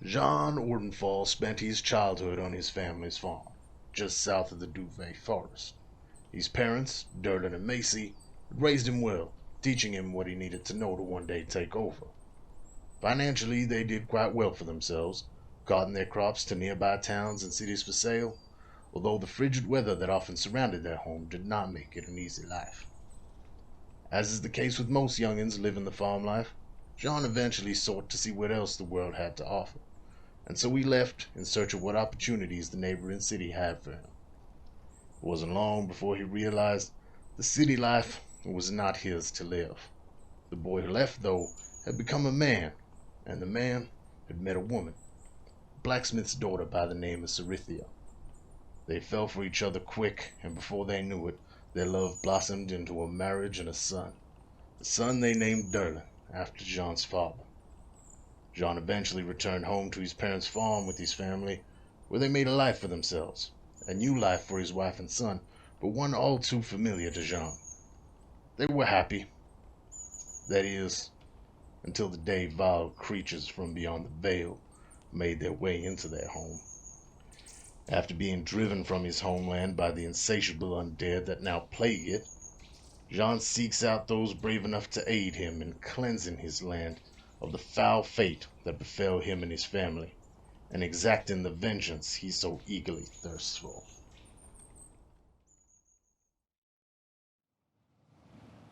Jean Ordenfall spent his childhood on his family's farm, just south of the Duvet Forest. His parents, Derlin and Macy, had raised him well, teaching him what he needed to know to one day take over. Financially, they did quite well for themselves, carting their crops to nearby towns and cities for sale, although the frigid weather that often surrounded their home did not make it an easy life. As is the case with most youngins living the farm life, John eventually sought to see what else the world had to offer, and so he left in search of what opportunities the neighboring city had for him. It wasn't long before he realized the city life was not his to live. The boy who left, though, had become a man, and the man had met a woman, a blacksmith's daughter by the name of Cerithia. They fell for each other quick, and before they knew it, their love blossomed into a marriage and a son. The son they named Derlin, after Jean's father. Jean eventually returned home to his parents' farm with his family, where they made a life for themselves. A new life for his wife and son, but one all too familiar to Jean. They were happy. That is, until the day vile creatures from beyond the veil made their way into their home. After being driven from his homeland by the insatiable undead that now plague it, Jean seeks out those brave enough to aid him in cleansing his land of the foul fate that befell him and his family, and exacting the vengeance he so eagerly thirsts for.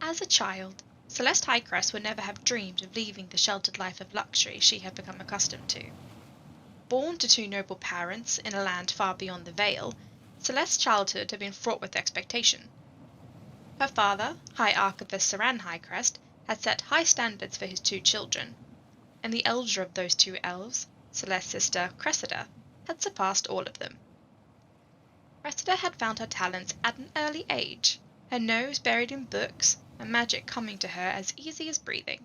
As a child, Celeste Highcrest would never have dreamed of leaving the sheltered life of luxury she had become accustomed to. Born to two noble parents in a land far beyond the Vale, Celeste's childhood had been fraught with expectation. Her father, High Archivist Saran Highcrest, had set high standards for his two children, and the elder of those two elves, Celeste's sister Cressida, had surpassed all of them. Cressida had found her talents at an early age, her nose buried in books, and magic coming to her as easy as breathing.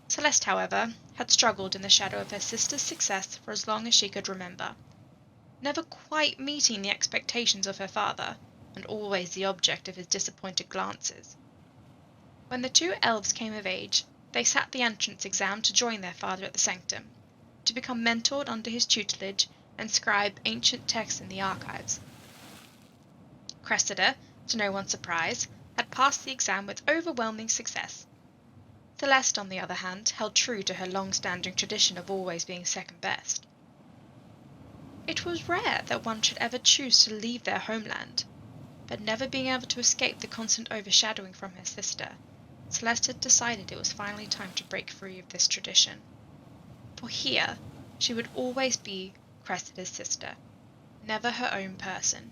Celeste, however, had struggled in the shadow of her sister's success for as long as she could remember, never quite meeting the expectations of her father, and always the object of his disappointed glances. When the two elves came of age, they sat the entrance exam to join their father at the sanctum, to become mentored under his tutelage and scribe ancient texts in the archives. Cressida, to no one's surprise, had passed the exam with overwhelming success. Celeste, on the other hand, held true to her long-standing tradition of always being second best. It was rare that one should ever choose to leave their homeland, but never being able to escape the constant overshadowing from her sister, Celeste had decided it was finally time to break free of this tradition. For here, she would always be Cressida's sister, never her own person.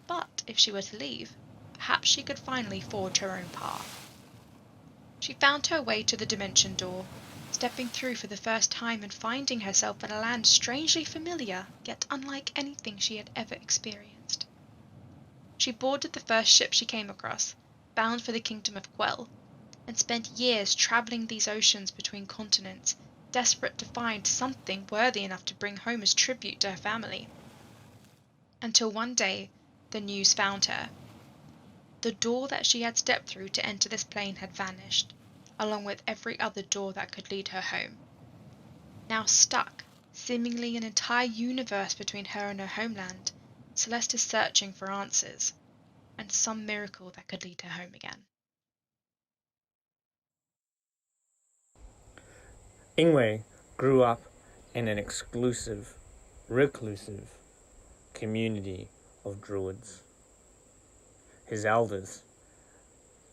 But if she were to leave, perhaps she could finally forge her own path. She found her way to the dimension door, stepping through for the first time and finding herself in a land strangely familiar, yet unlike anything she had ever experienced. She boarded the first ship she came across, bound for the kingdom of Quell, and spent years traveling these oceans between continents, desperate to find something worthy enough to bring home as tribute to her family. Until one day, the news found her. The door that she had stepped through to enter this plane had vanished, along with every other door that could lead her home. Now stuck, seemingly an entire universe between her and her homeland, Celeste is searching for answers, and some miracle that could lead her home again. Ingwe grew up in an reclusive community of druids. His elders,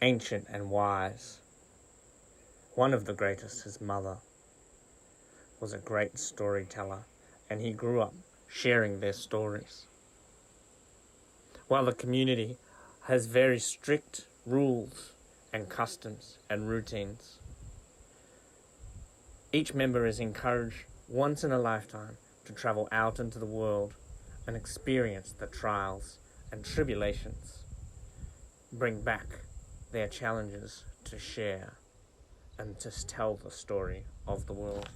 ancient and wise, one of the greatest, his mother, was a great storyteller, and he grew up sharing their stories. While the community has very strict rules and customs and routines, each member is encouraged once in a lifetime to travel out into the world and experience the trials and tribulations, bring back their challenges to share and to tell the story of the world.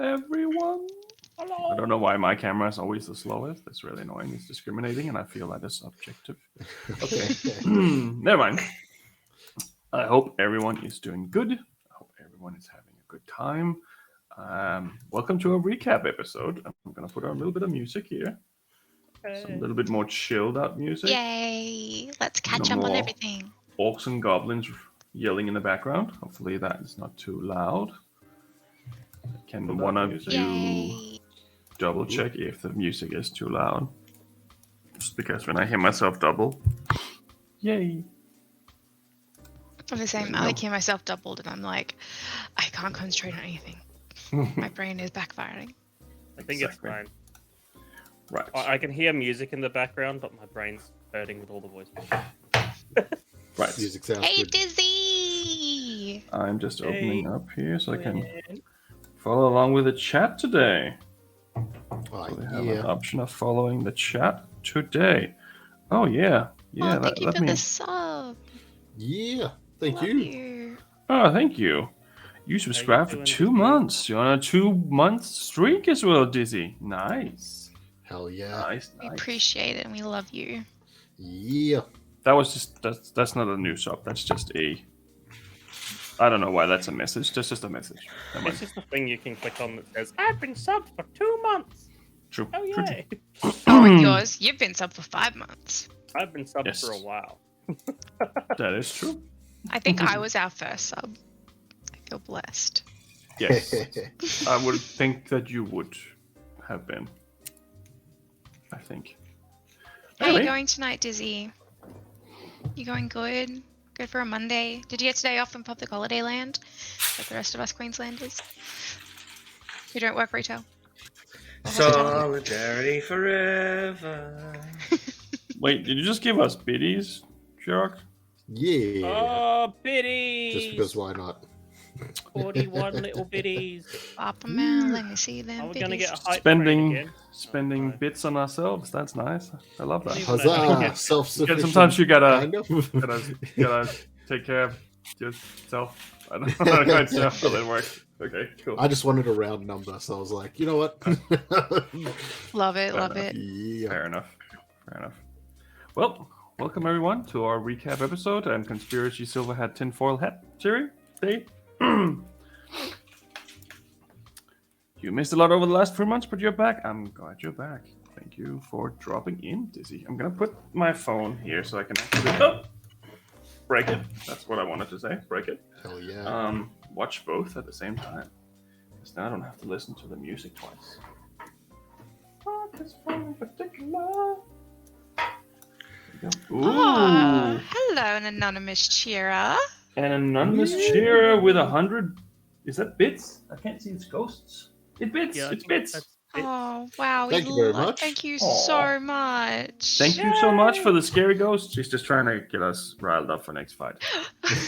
Everyone. I don't know why my camera is always the slowest. That's really annoying. It's discriminating, and I feel that is objective. Okay, never mind. I hope everyone is doing good. I hope everyone is having a good time. Welcome to a recap episode. I'm going to put on a little bit of music here. Some a little bit more chilled out music. Yay! Let's catch No up on more everything. Orcs and goblins yelling in the background. Hopefully that is not too loud. Can one of you Yay! double check if the music is too loud? Just because when I hear myself double, yay! I'm the same. I like hear myself doubled, and I'm like, I can't concentrate on anything. My brain is backfiring. I think it's fine. Right. I can hear music in the background, but my brain's hurting with all the voices. Right. Music sounds Hey, good. Dizzy! I'm just opening up here so I can follow along with the chat today. So they have an option of following the chat today. Oh yeah, yeah. Thank you for the sub. Yeah, thank Love you. you. Oh, thank you. You subscribed for 2 months. You're on a 2-month streak as well, Dizzy. Nice. Hell yeah. Nice. We appreciate it, and we love you. Yeah. That was just that's not a new sub. That's just a. I don't know why that's a message. That's just a message. It's just a thing you can click on that says, I've been subbed for 2 months. True. Oh, True. yay. Oh, and yours? You've been subbed for 5 months. I've been subbed Yes. for a while. That is true. I think I was our first sub. I feel blessed. Yes. I would think that you would have been. I think. How are Anyway. you going tonight, Dizzy? You going good? Good for a Monday? Did you get today off in public holiday land? Like the rest of us Queenslanders? Who don't work retail? Or hospitality? Solidarity forever. Wait, did you just give us biddies, Sherlock? Yeah. Oh, biddies! Just because why not? 41 little biddies. Pop 'em out, let me see Are them. we going to biddies. get a hype train Spending again? spending Oh, bits on ourselves. That's nice. I love that. Even though- Huzzah! Yeah, Self-sufficient. sometimes you gotta kind of. gotta take care of yourself. I don't quite know how that works. Okay, cool. I just wanted a round number, so I was like, you know what? Love it, Fair love enough. it. Yeah. Fair enough. Fair enough. Well, welcome everyone to our recap episode and Conspiracy Silver Hat Tinfoil Hat series. Day. You missed a lot over the last 3 months, but you're back. I'm glad you're back. Thank you for dropping in, Dizzy. I'm gonna put my phone here so I can actually break it. That's what I wanted to say. Break it. Hell yeah. Watch both at the same time. Because now I don't have to listen to the music twice. What is one in particular? There we go. Ooh. Oh, hello, an anonymous cheerer. An anonymous cheerer with 100. Is that bits? I can't see its ghosts. It's bits. Yeah, I It's think bits. that's it. Oh, wow. Thank you very much. Thank you Aw. so much. Thank you so much for the scary ghost. She's just trying to get us riled up for next fight.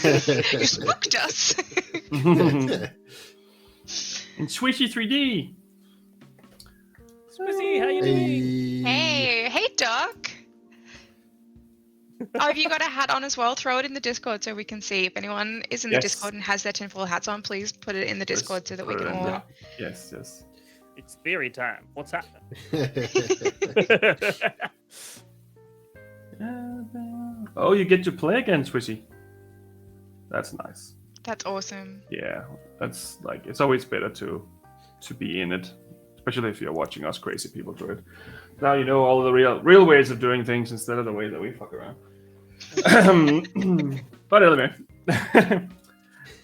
You spooked us. In Swishy 3D. Swizzy, how you doing? Hey Doc. Oh, have you got a hat on as well? Throw it in the Discord so we can see. If anyone is in the Yes. Discord and has their tinfoil hats on, please put it in the Discord so that we can all. Yes, yes. It's theory time. What's happening? Oh, you get to play again, Swishy. That's nice. That's awesome. Yeah, that's like it's always better to be in it, especially if you're watching us crazy people do it. Now you know all the real ways of doing things instead of the way that we fuck around. But anyway,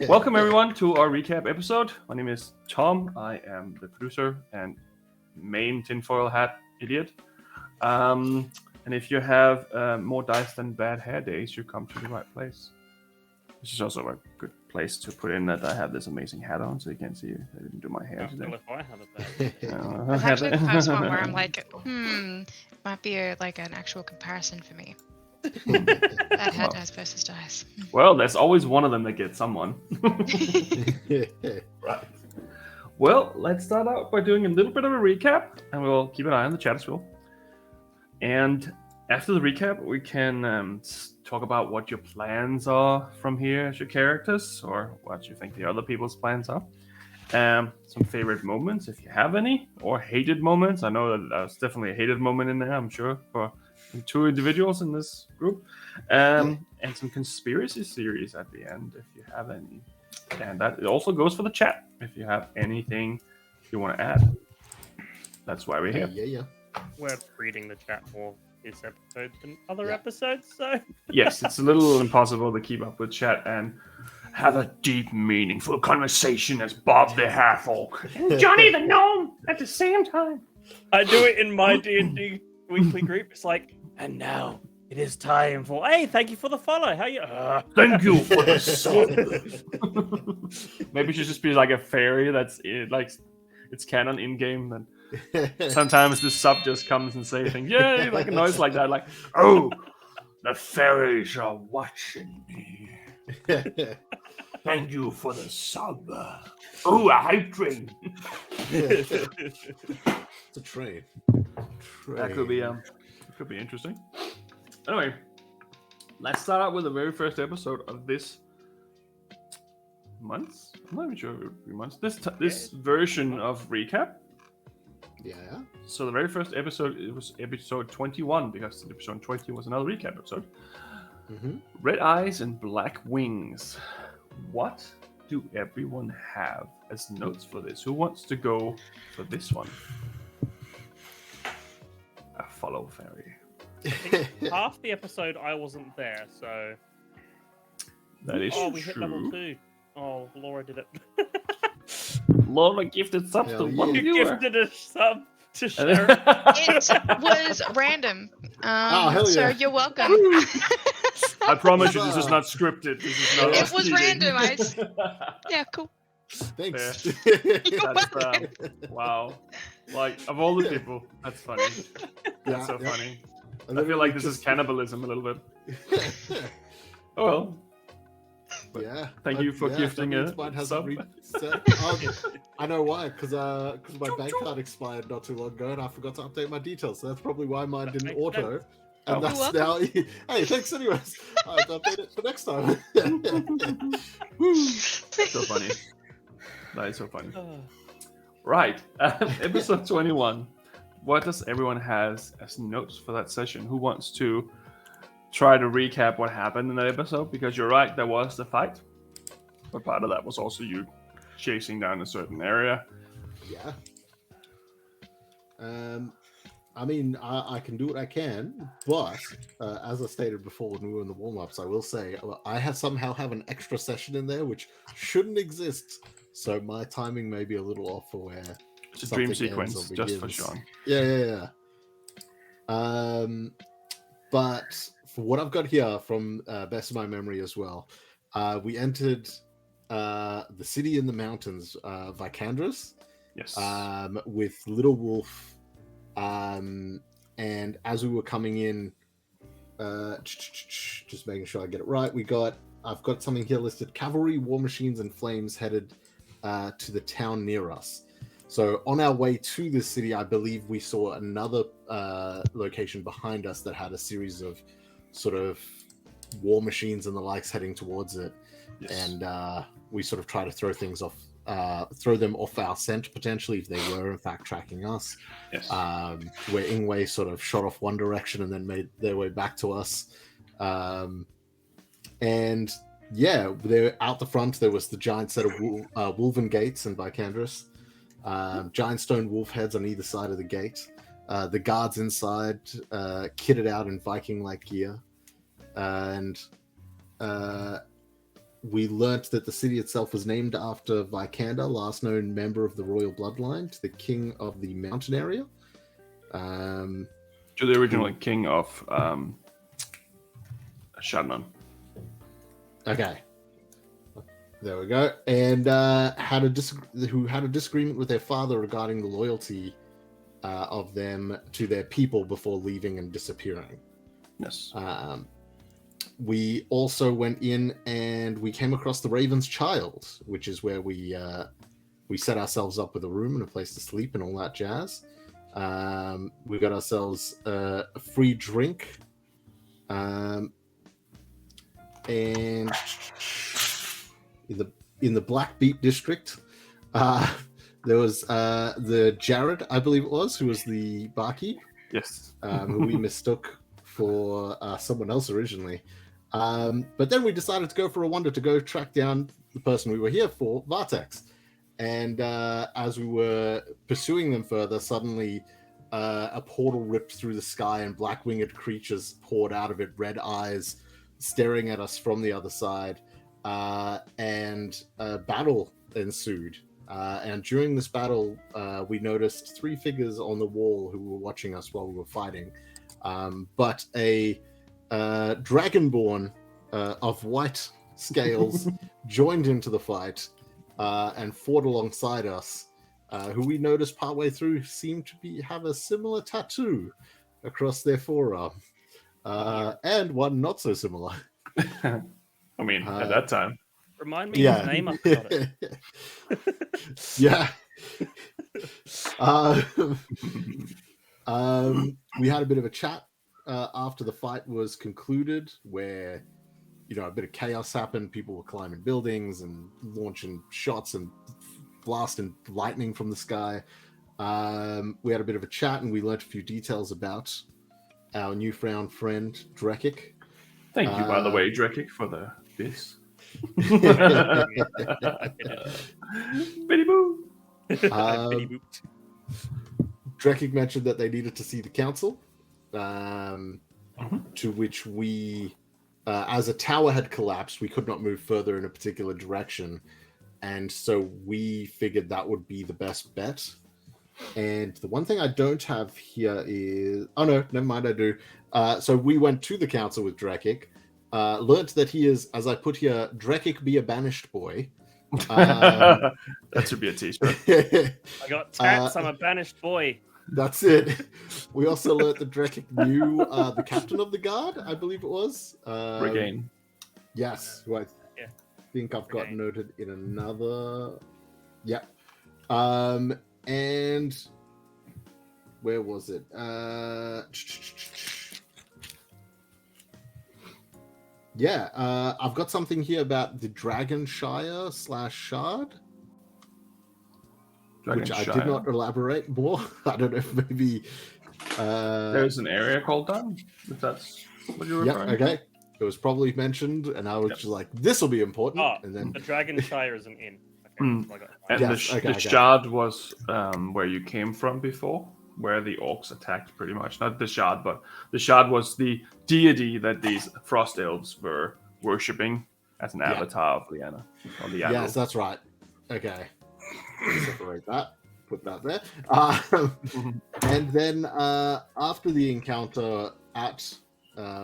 welcome everyone to our recap episode. My name is Tom. I am the producer and main tinfoil hat idiot. And if you have more dice than bad hair days, you come to the right place. This is also a good place to put in that I have this amazing hat on, so you can see I didn't do my hair Well, today. if I have a bad That's actually the first one where I'm like, might be an actual comparison for me. Bad hat dice versus dice. Well, there's always one of them that gets someone. Right. Well, let's start out by doing a little bit of a recap, and we'll keep an eye on the chat as well. And after the recap, we can talk about what your plans are from here as your characters, or what you think the other people's plans are. Some favorite moments, if you have any, or hated moments. I know that there's definitely a hated moment in there, I'm sure, for 2 individuals in this group. And some conspiracy theories at the end, if you have any. And that also goes for the chat, if you have anything you want to add. That's why we're here. Yeah. We're reading the chat more this episode than other Yeah. episodes, so Yes, it's a little impossible to keep up with chat and have a deep, meaningful conversation as Bob the Half-Orc and Johnny the Gnome at the same time. I do it in my D&D weekly group. It's like, and now it is time for. Hey, thank you for the follow. How you? Thank you for the sub. Maybe it should just be like a fairy that's like it's canon in game. And sometimes the sub just comes and say things. Yeah, like a noise like that. Like, oh, the fairies are watching me. Thank you for the sub. Oh, a hype train. It's a train. That could be interesting. Anyway, let's start out with the very first episode of this month. I'm not even sure if it would be months. This version of recap. Yeah. So the very first episode, it was episode 21, because episode 20 was another recap episode. Mm-hmm. Red Eyes and Black Wings. What do everyone have as notes for this? Who wants to go for this one? A follow fairy. half the episode I wasn't there, so. That is Oh, we hit true. level 2. Oh, Laura did it. Laura gifted subs to Hell one yeah. You viewer. gifted a sub to Sharon. It was random. Oh, hell So yeah. you're welcome. I promise you, this is not scripted. This is not It us was cheating. random. Yeah, cool. Thanks. That's, wow. Like, of all the people, that's funny. That's so funny. I feel like this is cannibalism a little bit. Oh well. Yeah. Thank you for gifting that a means mine hasn't sub. reset. I know why, because my bank card expired not too long ago, and I forgot to update my details. So that's probably why mine didn't makes auto. sense. And Oh. that's now. Hey, thanks anyways. I have to update it for next time. So funny. That is so funny. Right. Episode 21. What does everyone has as notes for that session? Who wants to try to recap what happened in that episode? Because you're right, there was the fight. But part of that was also you chasing down a certain area. Yeah. I mean, I can do what I can, but as I stated before when we were in the warm-ups, I will say I somehow have an extra session in there which shouldn't exist. So my timing may be a little off for where It's a dream something ends sequence, or just for begins. Sean. Yeah. But for what I've got here from best of my memory as well, we entered the city in the mountains, Vicandrus, Yes. with Little Wolf. And as we were coming in, just making sure I get it right, I've got something here listed: cavalry, war machines, and flames headed to the town near us. So on our way to this city, I believe we saw another location behind us that had a series of sort of war machines and the likes heading towards it. Yes. And we sort of try to throw them off our scent potentially if they were in fact tracking us. Yes. Where Ingwe sort of shot off one direction and then made their way back to us. And yeah, they're out the front. There was the giant set of Wolven gates in Vicandrus. Giant stone wolf heads on either side of the gate. The guards inside, kitted out in Viking-like gear. And we learnt that the city itself was named after Vikander, last known member of the royal bloodline, to the king of the mountain area. To the original king of Shannon. Okay. There we go. And who had a disagreement with their father regarding the loyalty of them to their people before leaving and disappearing. Yes. We also went in and we came across the Raven's Child, which is where we set ourselves up with a room and a place to sleep and all that jazz. We got ourselves a free drink. And in the Blackbeat district, There was the Jared, I believe it was, who was the barkeep, Yes. who we mistook for someone else originally. But then we decided to go for a wander to go track down the person we were here for, Vartex. And as we were pursuing them further, suddenly a portal ripped through the sky and black-winged creatures poured out of it, red eyes staring at us from the other side. And a battle ensued. And during this battle, we noticed 3 figures on the wall who were watching us while we were fighting. But a dragonborn of white scales joined into the fight and fought alongside us, who we noticed partway through seemed to have a similar tattoo across their forearm, and one not so similar. I mean, at that time. Remind me his name. I forgot it. Yeah. We had a bit of a chat after the fight was concluded, where a bit of chaos happened. People were climbing buildings and launching shots and blasting lightning from the sky. We had a bit of a chat, and we learnt a few details about our newfound friend Drekik. Thank you, by the way, Drekik, for this. Bitty boo. Drekik mentioned that they needed to see the council, to which we, as a tower had collapsed, we could not move further in a particular direction, and so we figured that would be the best bet. And the one thing I don't have here is... Oh no, never mind, I do. So we went to the council with Drekik, learnt that he is, as I put here, Drekik be a banished boy. That should be a t-shirt. I got tats. I'm a banished boy. That's it. We also learnt that Drekik knew the captain of the guard, I believe it was. Regain. Yes, who I think I've got noted in another... Yeah. And where was it? I've got something here about the Dragonshire / Shard, which I did not elaborate more. I don't know if maybe there's an area called that, if that's what you're referring to. Okay. It was probably mentioned, and I was just like, "This will be important." And then the Dragonshire is an inn. And the Shard was where you came from before, where the orcs attacked, pretty much. Not the Shard, but the Shard was the deity that these frost elves were worshipping as an avatar of Liana. Yes, that's right. Okay. Separate that. Put that there. And then after the encounter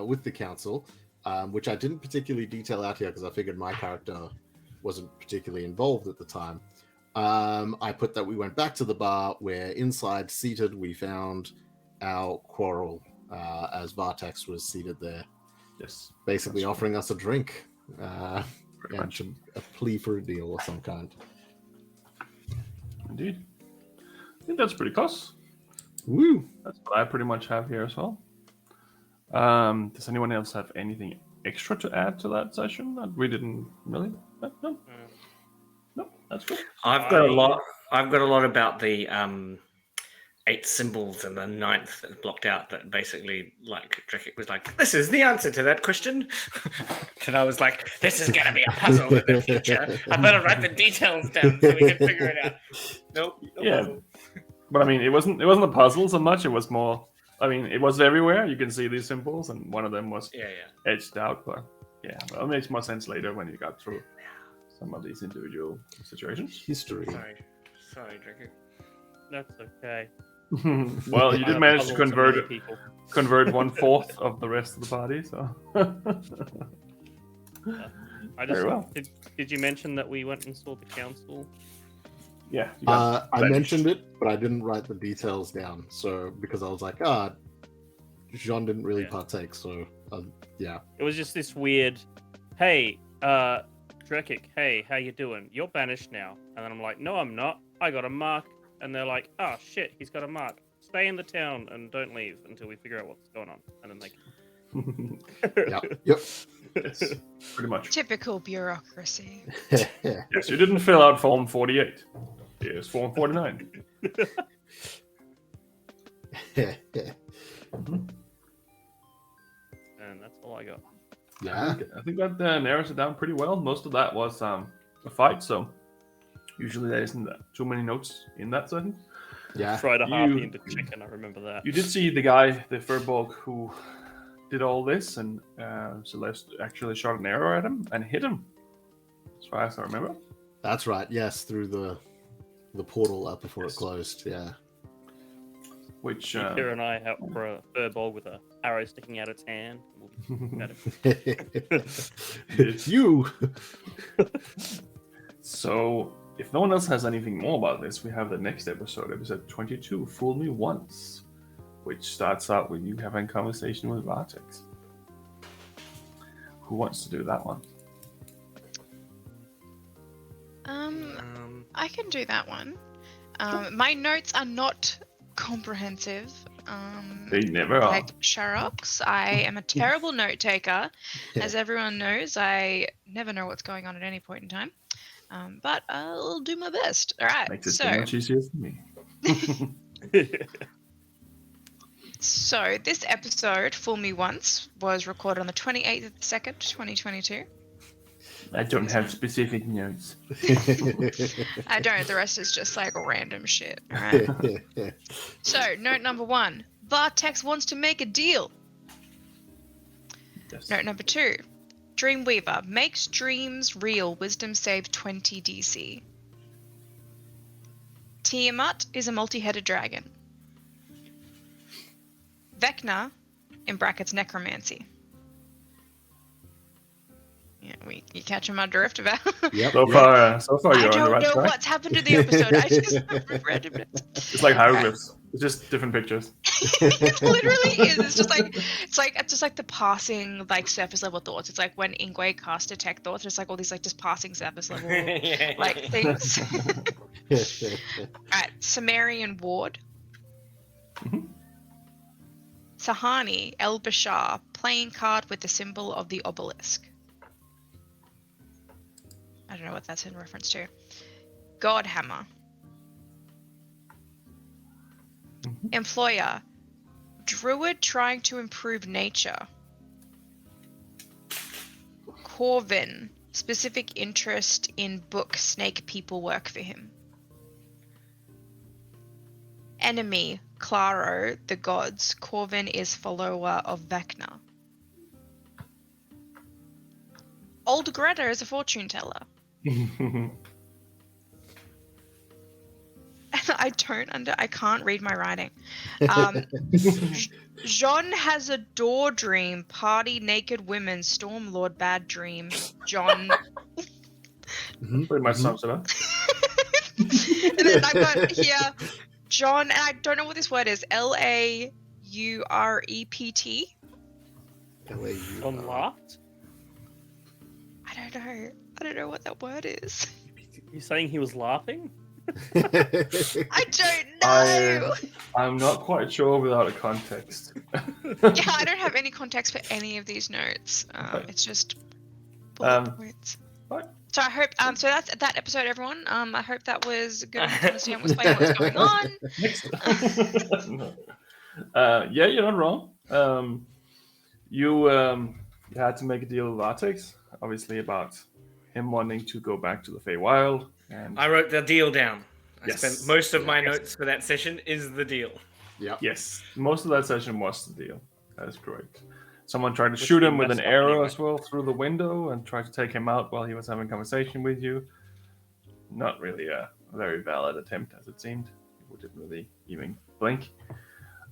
with the council, which I didn't particularly detail out here because I figured my character wasn't particularly involved at the time, I put that we went back to the bar where inside, seated, we found our quarrel, as Vartex was seated there. Yes. Basically offering us a drink, and a plea for a deal of some kind. Indeed. I think that's pretty close. Woo! That's what I pretty much have here as well. Does anyone else have anything extra to add to that session that we didn't really? No, that's good. I've got a lot about the 8 symbols and the 9th that blocked out. That basically, like, Drekik was like, "This is the answer to that question," and I was like, "This is going to be a puzzle in the future. I better write the details down so we can figure it out." Nope. Puzzle. But I mean, it wasn't a puzzle so much. It was more. I mean, it was everywhere. You can see these symbols, and one of them was edged out. But but it makes more sense later when you got through some of these individual situations. History. Sorry, Drekik. That's okay. Well, you did manage to convert 1/4 of the rest of the party, so. Very well. Did you mention that we went and saw the council? Yeah. I mentioned it, but I didn't write the details down. So because I was like, Jean didn't really partake. So It was just this weird, hey, Drekik, hey, how you doing? You're banished now. And then I'm like, no, I'm not. I got a mark. And they're like, oh shit, he's got a mark. Stay in the town and don't leave until we figure out what's going on. And then Yep. Yes, pretty much. Typical bureaucracy. Yes, you didn't fill out Form 48. is 449. And that's all I got. Yeah. I think that narrows it down pretty well. Most of that was a fight, so usually there isn't too many notes in that session. Yeah. Fried a harpy into chicken. I remember that. You did see the guy, the Furbolg, who did all this, and Celeste actually shot an arrow at him and hit him, as far as I remember. That's right. Yes, through the portal up before it closed. Yeah. Which Kira and I helped for a furball with an arrow sticking out its hand. You. So, if no one else has anything more about this, we have the next episode 22, Fool Me Once, which starts out with you having a conversation with Vartex. Who wants to do that one? I can do that one. My notes are not comprehensive. They never are. Like Sharrock's. I am a terrible note taker. As everyone knows, I never know what's going on at any point in time. But I'll do my best. All right. Makes it so much easier for me. So this episode, Fool Me Once, was recorded on the 28th of the 2nd, 2022. I don't have specific notes. I don't. The rest is just like random shit. All right. So, note number 1. Vartex wants to make a deal. Yes. Note number 2. Dreamweaver makes dreams real. Wisdom save 20 DC. Tiamat is a multi-headed dragon. Vecna, in brackets necromancy. Yeah, you catching my drift about? Yep. So far, I you're on the don't right know track. what's happened to the episode. I just remember randomness. It's like hieroglyphs. It's just different pictures. It literally is. It's just like the passing like surface level thoughts. It's like when Ingwe cast detect thoughts. It's like all these like just passing surface level like things. Alright, Sumerian Ward. Mhm. Sahani El Bashar, playing card with the symbol of the obelisk. I don't know what that's in reference to. Godhammer. Employer. Druid trying to improve nature. Corvin. Specific interest in book snake people work for him. Enemy. Claro, the gods. Corvin is follower of Vecna. Old Greta is a fortune teller. I can't read my writing. Jean has a door dream. Party naked women. Stormlord bad dream. John. Pretty much sums it up. And then I've got here John, and I don't know what this word is. Laurept. On laughed? I don't know what that word is. You saying he was laughing? I don't know. I'm not quite sure without a context. Yeah, I don't have any context for any of these notes. Okay. It's just bullet points. What? So I hope. So that's that episode, everyone. I hope that was good to understand what's going on. Next. Yeah, you're not wrong. You had to make a deal with Vartex, obviously about him wanting to go back to the Feywild. And I wrote the deal down. I Yes. spent most of my notes for that session is the deal. Yep. yes, most of that session was the deal. That is correct. Someone tried to shoot him with an arrow as well through the window and tried to take him out while he was having a conversation with you. Not really a very valid attempt, as it seemed. People didn't really even blink.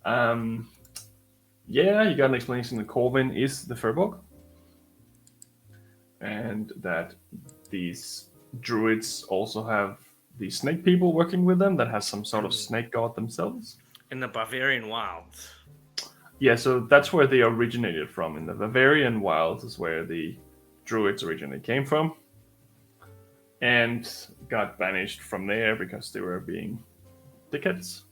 Yeah, you got an explanation that Corvin is the Furbolg. And that these druids also have these snake people working with them that has some sort of snake god themselves. In the Bavarian wilds. Yeah, so that's where they originated from. In the Bavarian wilds is where the druids originally came from. And got banished from there because they were being dickheads.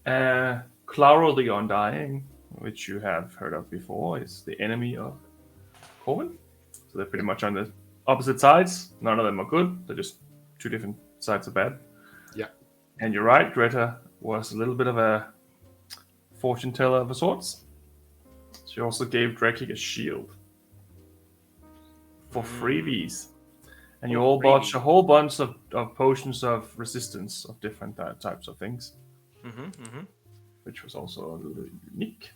Claro the Undying, which you have heard of before, is the enemy of Corvin. So they're pretty much on the opposite sides. None of them are good. They're just two different sides of bad. Yeah. And you're right, Greta was a little bit of a fortune teller of sorts. She also gave Drekik a shield for freebies. And you all bought a whole bunch of potions of resistance of different types of things, which was also a little unique.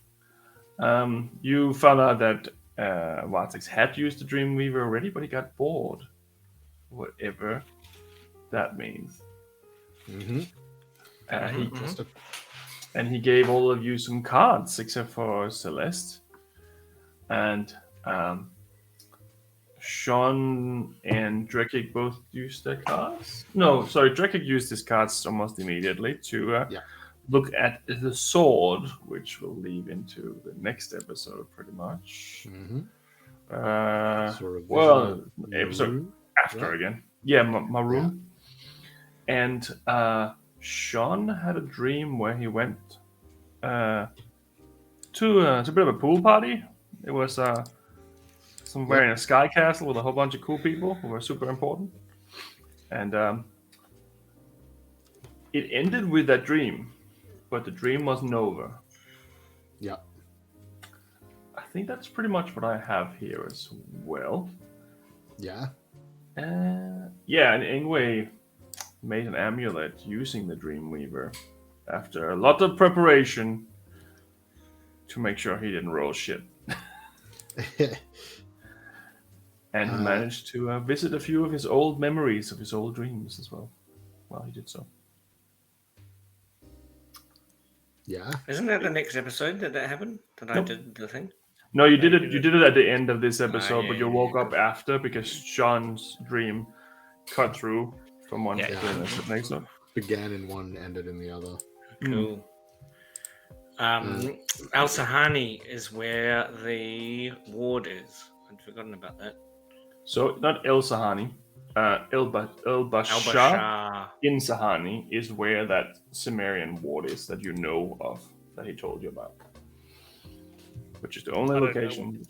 You found out that Vartex had used the Dreamweaver already, but he got bored. Whatever that means. He gave all of you some cards, except for Celeste. And Sean and Drekik both used their cards. No, sorry, Drekik used his cards almost immediately to look at the sword, which we'll leave into the next episode, pretty much. Episode after again. Yeah, my room. And Sean had a dream where he went to a bit of a pool party. It was somewhere in a sky castle with a whole bunch of cool people who were super important. And it ended with that dream, but the dream wasn't over. Yeah. I think that's pretty much what I have here as well. Yeah. And Ingwe made an amulet using the Dreamweaver after a lot of preparation to make sure he didn't roll shit. And he managed to visit a few of his old memories of his old dreams as well while he did so. Yeah. Isn't that the next episode that happened? That I did the thing? No, you did it. You did it at the end of this episode, but you woke up after because Sean's dream cut through from one to the next one. Began in one, ended in the other. Cool. Al Sahani is where the ward is. I'd forgotten about that. So not El Sahani, El Bashar in Sahani is where that Cimmerian ward is that you know of, that he told you about. Which is the only location.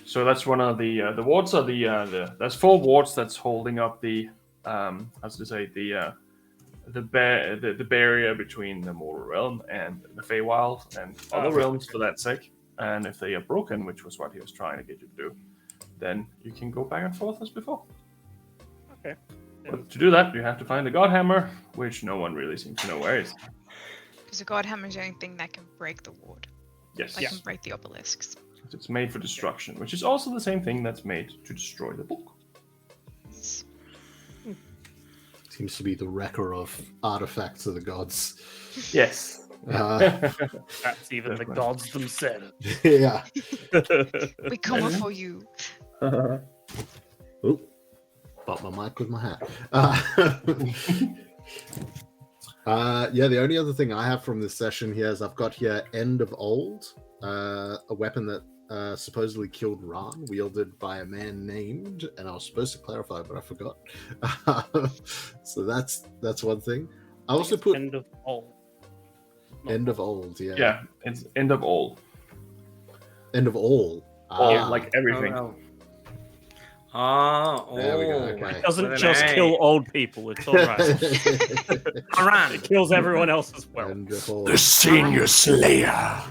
So that's one of the wards are there's 4 wards that's holding up the the barrier between the mortal realm and the Feywild and other realms for that sake. And if they are broken, which was what he was trying to get you to do, then you can go back and forth as before. Okay. But to do that, you have to find the Godhammer, which no one really seems to know where it is. Because the Godhammer is the only thing that can break the ward. Yes. That can break the obelisks. It's made for destruction, which is also the same thing that's made to destroy the book. Seems to be the wrecker of artifacts of the gods. Yes. Perhaps even the gods themselves. Yeah. We come for you. Oop. Bought my mic with my hat. The only other thing I have from this session here is I've got here End of Old, a weapon that supposedly killed Ran, wielded by a man named, and I was supposed to clarify, but I forgot. So that's one thing. I also put End of Old. End of Old, yeah. Yeah, it's End of All. End of All. All, like everything. There we go. Okay. It doesn't just kill old people, it's alright. It kills everyone else as well. The Senior Slayer.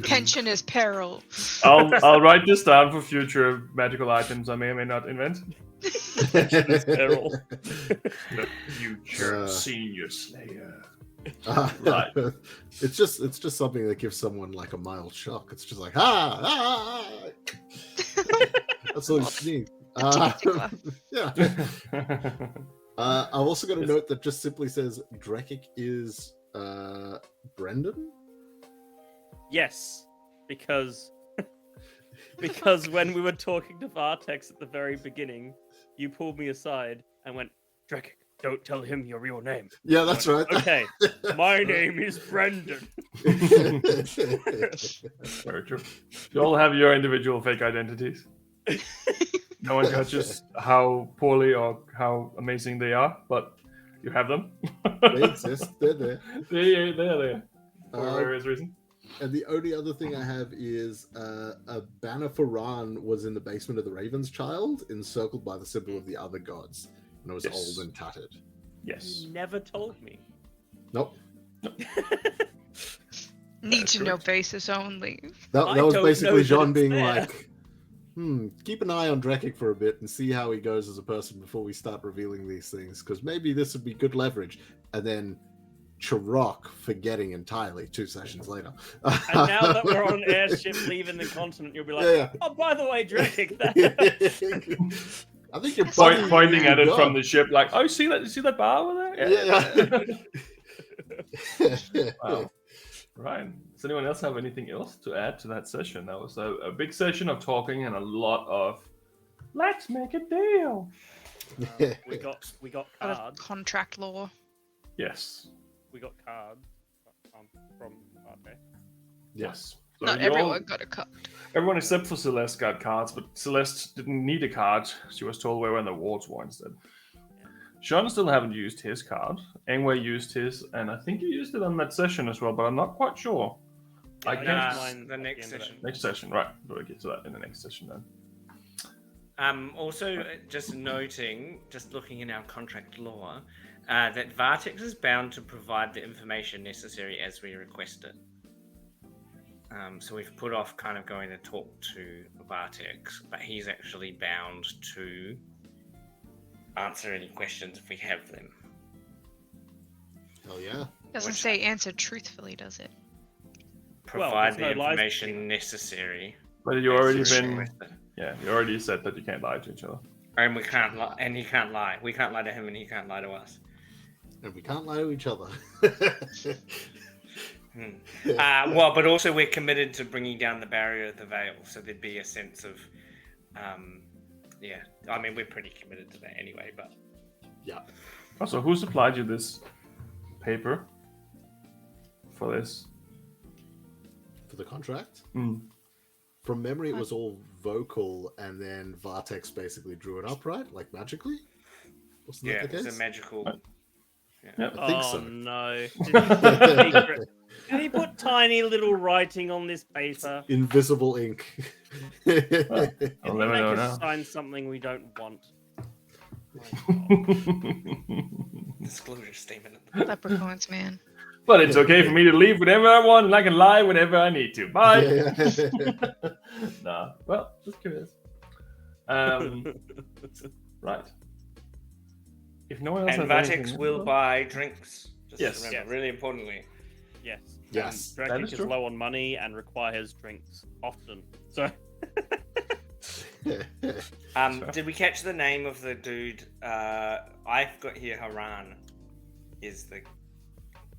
Pensioner's peril. I'll write this down for future magical items I may or may not invent. Pensioner's peril. The future Senior Slayer. Right. It's just something that gives someone like a mild shock. It's just like that's all you need. Yeah. I've also got a note that just simply says Drekik is Brendan. Yes, because when we were talking to Vartex at the very beginning, you pulled me aside and went, Drekik, don't tell him your real name. Yeah, that's right. Okay, my name is Brendan. Very true. You all have your individual fake identities. No one judges how poorly or how amazing they are, but you have them. They exist. They're there. They're there for various reasons. And the only other thing I have is a banner for Ran was in the basement of the Raven's Child, encircled by the symbol of the other gods. and it was Yes. old and tattered. Yes. You never told me. Nope. Need That's to know correct. basis only. That I was don't basically know that Jean it's being there. like, keep an eye on Drekik for a bit and see how he goes as a person before we start revealing these things, because maybe this would be good leverage. And then Chirok forgetting entirely 2 sessions later. And now that we're on an airship leaving the continent, you'll be like, Yeah. oh, by the way, Drekik, that... I think you're That's pointing, Pointing at it God. from the ship, like, oh, see that bar over there? Yeah. Wow. Right. Does anyone else have anything else to add to that session? That was a big session of talking and a lot of let's make a deal. we got A lot of cards. contract law. Yes. We got cards from Arte. Yes. So Not you all- everyone got a card. Everyone except for Celeste got cards, but Celeste didn't need a card. She was told where the wards were instead. Sean still haven't used his card. Engway used his, and I think he used it on that session as well, but I'm not quite sure. I Yeah, guess used mine the at next end of it. session. next session, right? We'll get to that in the next session then. Also, just noting, just looking in our contract law, that Vartex is bound to provide the information necessary as we request it. So we've put off kind of going to talk to Vartex, but he's actually bound to answer any questions if we have them. Hell yeah. Doesn't Which- say answer truthfully, does it? Provide there's the no lies information between them. necessary. But you already as we been, request it. yeah, you already said that you can't lie to each other. And we can't lie, and he can't lie. We can't lie to him, and he can't lie to us. And we can't lie to each other. Well, but also we're committed to bringing down the barrier of the veil, so there'd be a sense of, yeah. I mean, we're pretty committed to that anyway. But Yeah. Also, who supplied you this paper for this? For the contract? Mm. From memory, it was all vocal, and then Vartex basically drew it up, right? Like magically? Wasn't yeah, that the it's case? a magical. Yeah. I think Oh so. no! Did he put secret- did he put tiny little writing on this paper? Invisible ink. I'll Did he never make know us now. sign something we don't want? Disclosure statement. At the Leprechauns, man. But it's okay for me to leave whenever I want, and I can lie whenever I need to. Bye. Yeah. Nah. Well, just curious. Right. If no one else And has Vartex anything, will buy drinks. Just Yes. remember, Yes. really importantly. Yes. Yes. That Drakik is is true. low on money and requires drinks often. So Sure. Did we catch the name of the dude? I've got here Haran is the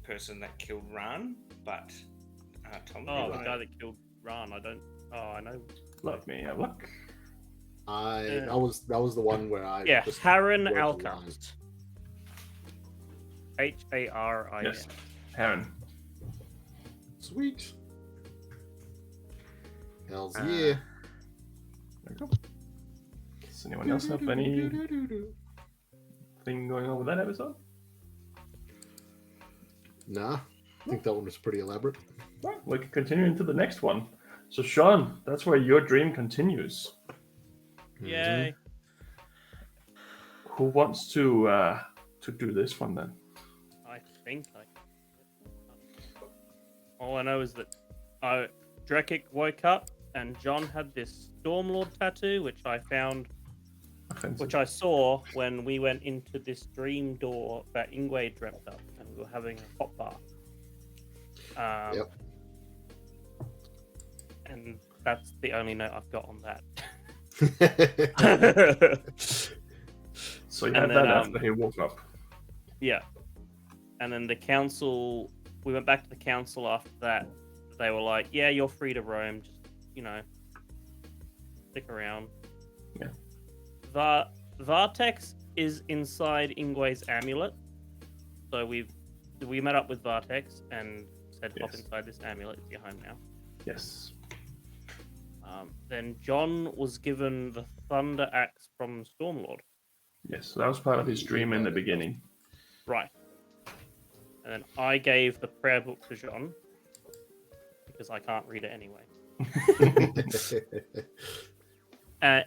person that killed Ran, but Tom. oh, you the right. guy that killed Ran, I don't. Oh, I know. Let me have a look. That was the one where I Yeah, just Haran wrote the Alcast. Harin. Yes. Heron. Sweet. Hells Uh, yeah. There we go. Does anyone else have anything going on with that episode? Nah. I think that one was pretty elaborate. Right, we can continue into the next one. So, Sean, that's where your dream continues. Yay! Who wants to do this one then? I think all I know is that Drekik woke up and John had this Stormlord tattoo, which I found, Offensive. which I saw when we went into this dream door that Ingwe dreamt up, and we were having a hot bath. Yep. And that's the only note I've got on that. So you And had then, that after he woke up. Yeah. And then the council, we went back to the council after that. They were like, yeah, you're free to roam. Just, stick around. Yeah. Vartex is inside Ingwe's amulet. So we met up with Vartex and said, hop Yes. inside this amulet. It's your home now. Yes. Then John was given the Thunder Axe from Stormlord. Yes. So that was part of his dream in the beginning. Right. And then I gave the prayer book to John because I can't read it anyway.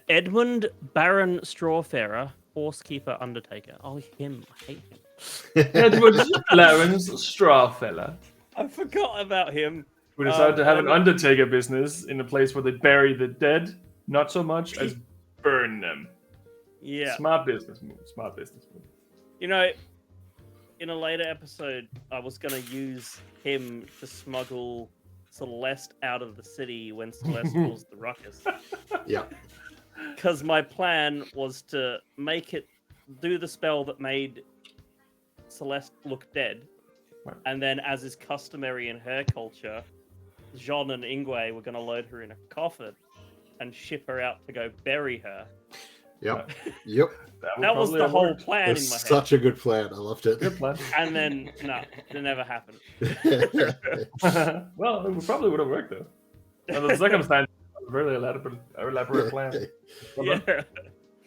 Edmund Baron Strawfarer Horsekeeper Undertaker. Oh, him. I hate him. Edward Clarence Strawfella. I forgot about him. We decided to have an undertaker business in a place where they bury the dead, not so much as burn them. Yeah. Smart business move. Smart business move. You know, in a later episode, I was going to use him to smuggle Celeste out of the city when Celeste caused the ruckus. Yeah. Because my plan was to make it do the spell that made Celeste look dead. Right. And then, as is customary in her culture, Jean and Ingwe were going to load her in a coffin and ship her out to go bury her. Yep. Yep. That was the whole plan in my head. Such a good plan. I loved it. Good plan. And then, no, it never happened. Well, it probably would have worked though. Under the circumstances, a very elaborate plan. Yeah.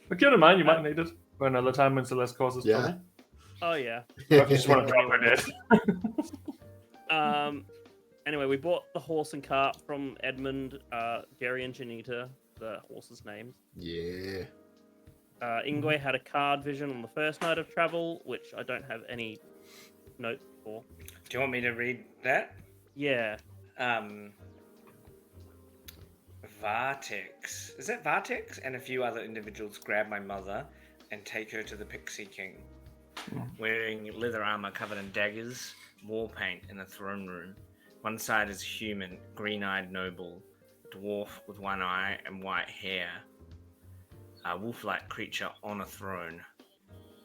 But keep in mind, you might need it for another time when Celeste causes trouble. Oh, yeah. Or if you just want to drop her dead. Anyway, we bought the horse and cart from Edmund, Jerry, and Janita, the horses' names. Yeah. Ingwe had a card vision on the first night of travel, which I don't have any notes for. Do you want me to read that? Yeah. Vartex. Is that Vartex? And a few other individuals grab my mother and take her to the Pixie King. Wearing leather armor covered in daggers, war paint in the throne room. One side is a human, green-eyed noble, a dwarf with one eye and white hair. A wolf-like creature on a throne.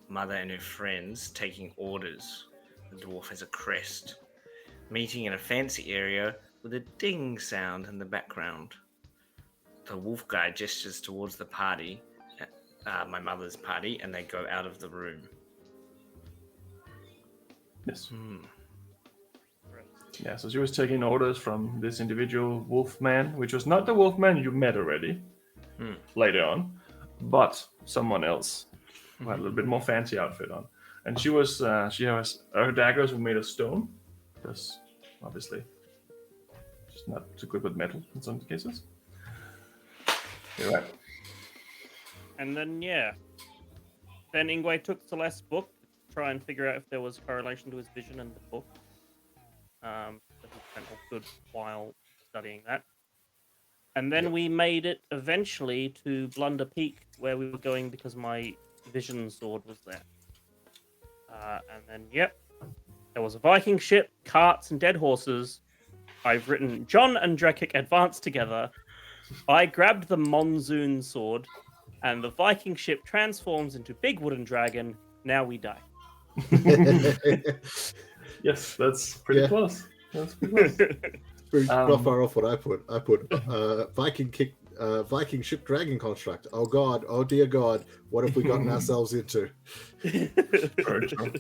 Mother and her friends taking orders. The dwarf has a crest. Meeting in a fancy area with a ding sound in the background. The wolf guy gestures towards the party, my mother's party, and they go out of the room. Yes. Yeah, so she was taking orders from this individual wolfman, which was not the wolfman you met already later on, but someone else who had a little bit more fancy outfit on. And she has her daggers were made of stone, because obviously she's not too good with metal in some cases. You're right. And then, Then Ingwe took Celeste's book to try and figure out if there was correlation to his vision in the book. So he spent a good while studying that. And then we made it eventually to Blunder Peak, where we were going because my vision sword was there. And then, there was a Viking ship, carts, and dead horses. I've written John and Drekik advance together. I grabbed the monsoon sword, and the Viking ship transforms into big wooden dragon. Now we die. Yes, that's pretty close. That's pretty close. Pretty not far off what I put. I put Viking ship dragon construct. Oh God! Oh dear God! What have we gotten ourselves into? Very true.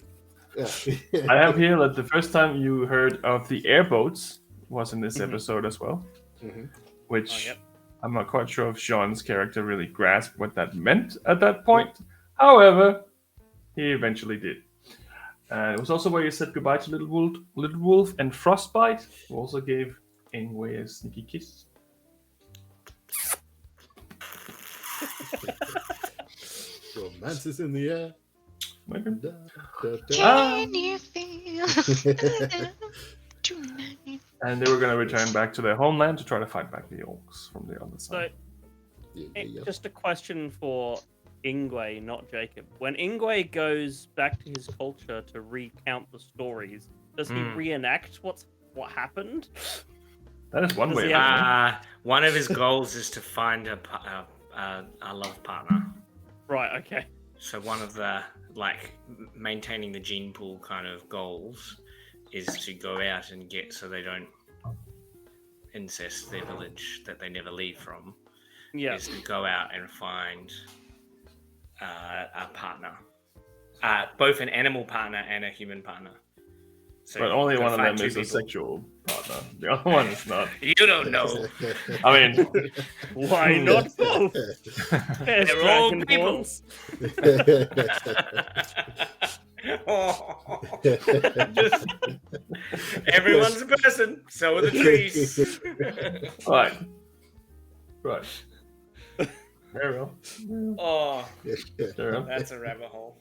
I have here that the first time you heard of the airboats was in this episode as well, which I'm not quite sure if Sean's character really grasped what that meant at that point. However, he eventually did. It was also where you said goodbye to Little Wolf and Frostbite, who also gave Ingwe a sneaky kiss. Romance is in the air. Can you feel tonight? And they were going to return back to their homeland to try to fight back the orcs from the other side. So, just a question for Ingwe, not Jacob. When Ingwe goes back to his culture to recount the stories, does he reenact what happened? That is one way. One of his goals is to find a love partner. Right. Okay. So one of the maintaining the gene pool kind of goals is to go out and get so they don't incest their village that they never leave from. Yeah. Is to go out and find a partner, both an animal partner and a human partner. So but only one of them is a sexual partner. The other one is not. You don't know. I mean, why not both? They're all people. Just, everyone's a person. So are the trees. Right. Very well. Oh, Very well. that's a rabbit hole.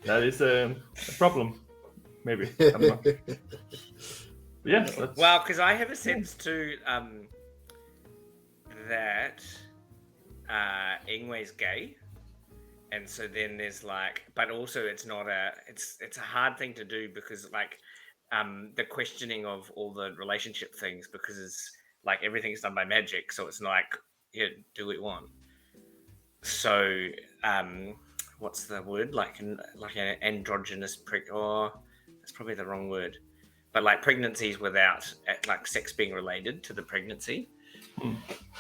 That is a problem. Maybe. I don't know. But yeah. That's... Well, because I have a sense too that Ingwe's gay, and so then there's like, but also it's not it's a hard thing to do because like the questioning of all the relationship things, because it's like everything's done by magic, so it's like, yeah, do what you want. So what's the word, like an androgynous that's probably the wrong word, but like pregnancies without like sex being related to the pregnancy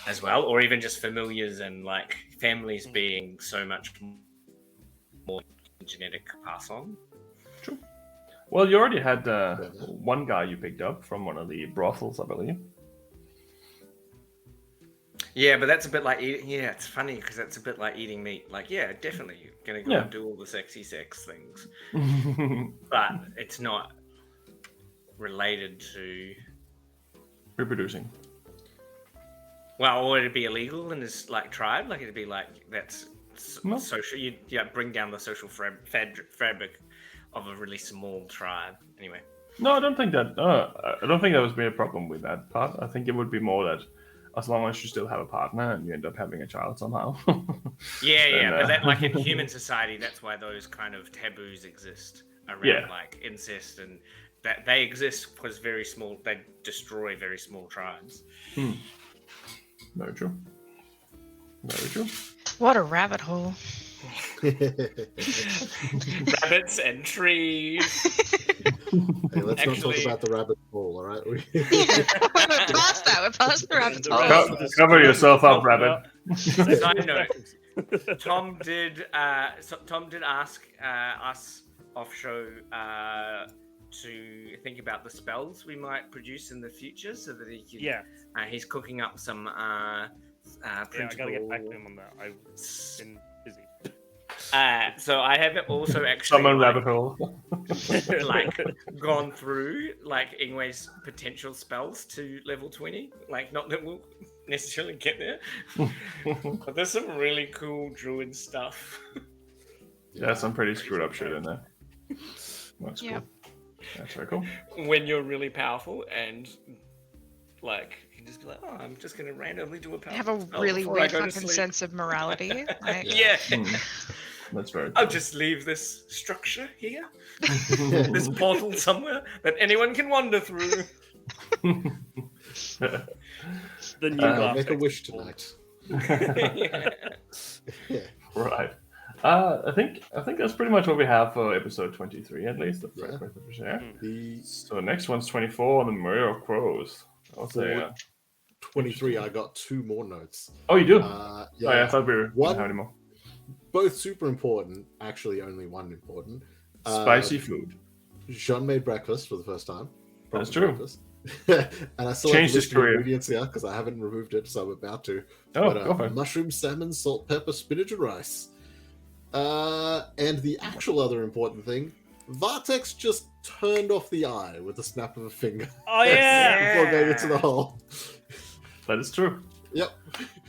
as well, or even just familiars and like families being so much more genetic pass on. True. Well, you already had one guy you picked up from one of the brothels, I believe. Yeah, but that's a bit like yeah, it's funny because that's a bit like eating meat. Like, yeah, definitely you're gonna go and do all the sexy sex things, but it's not related to reproducing. Well, or it'd be illegal in this like tribe. Like it'd be like that's social. You bring down the social fabric of a really small tribe. Anyway. No, I don't think that. I don't think that would be a problem with that part. I think it would be more that as long as you still have a partner and you end up having a child somehow. Yeah, but that, like in human society, that's why those kind of taboos exist around like incest, and that they exist because very small. They destroy very small tribes. Very true. Very true. What a rabbit hole. Rabbits and trees. Hey, let's not talk about the rabbit hole, all right? We're past that. We're past the rabbit hole. Cover yourself up, rabbit. Side note: Tom did ask us off show to think about the spells we might produce in the future, so that he could. Yeah. He's cooking up some. I gotta get back to him on that. I've been busy. So I have also actually Summon rabbit hole. like gone through like Ingwe's potential spells to level 20. Like, not that we'll necessarily get there, but there's some really cool druid stuff. Yeah, some pretty screwed up shit in there. That's cool. That's very cool. When you're really powerful and like you can just be like, oh, I'm just gonna randomly do a power. Have a really weird fucking sense of morality. Like... Yeah. That's very cool. I'll just leave this structure here, this portal somewhere that anyone can wander through. The new make a wish tonight. Yeah. Right. I think that's pretty much what we have for episode 23, at least. So the next one's 24, the Murder of Crows. I'll say 23. I got 2 more notes. Oh, you do? Yeah. I thought we didn't have any more. Both super important. Actually, only one important. Spicy food. Jean made breakfast for the first time. That's true. And I still changed have his career ingredients here because I haven't removed it, so I'm about to. Oh, go for it. Mushroom, salmon, salt, pepper, spinach, and rice. And the actual other important thing, Vartex just turned off the eye with a snap of a finger. Oh yeah! Before going into the hole. That is true. Yep.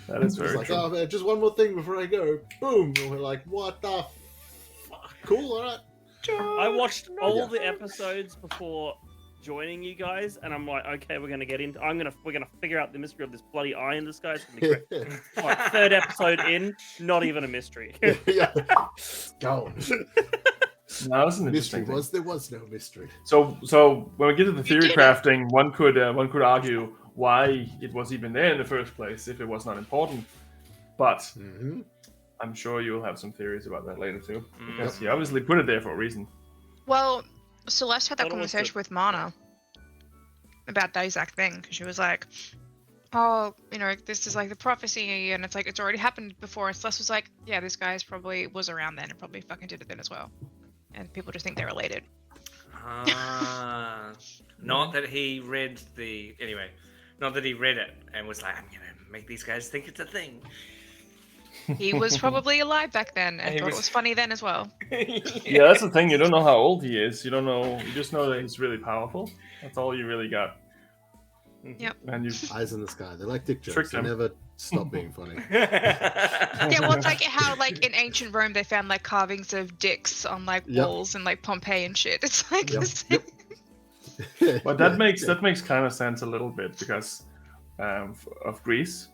That is very like, true. oh man, just one more thing before I go. Boom! And we're like, what the fuck? Cool, alright. I watched all the episodes before joining you guys, and I'm like, okay, we're gonna get into. We're gonna figure out the mystery of this bloody eye in the sky. It's gonna be great. Like, 3rd episode in, not even a mystery. Yeah. Go. No, that's an interesting thing. There was no mystery. So when we get to the theory crafting, one could argue why it was even there in the first place if it was not important. But I'm sure you'll have some theories about that later too, because he obviously put it there for a reason. Well, Celeste had that conversation with Mana about that exact thing, because she was like, oh, you know, this is like the prophecy, and it's like, it's already happened before. And Celeste was like, yeah, this guy's probably was around then and probably fucking did it then as well. And people just think they're related. Not that he read it and was like, I'm gonna make these guys think it's a thing. He was probably alive back then and thought it was funny then as well. Yeah, that's the thing. You don't know how old he is. You don't know. You just know that he's really powerful. That's all you really got. Yep. And you Eyes in the sky. They're like dick jokes. Tricked They him. never stop being funny. Yeah, well, it's like how, like, in ancient Rome, they found, like, carvings of dicks on, like, Yep. walls and, like, Pompeii and shit. It's like Yep, the same. But that makes kind of sense a little bit because of Greece.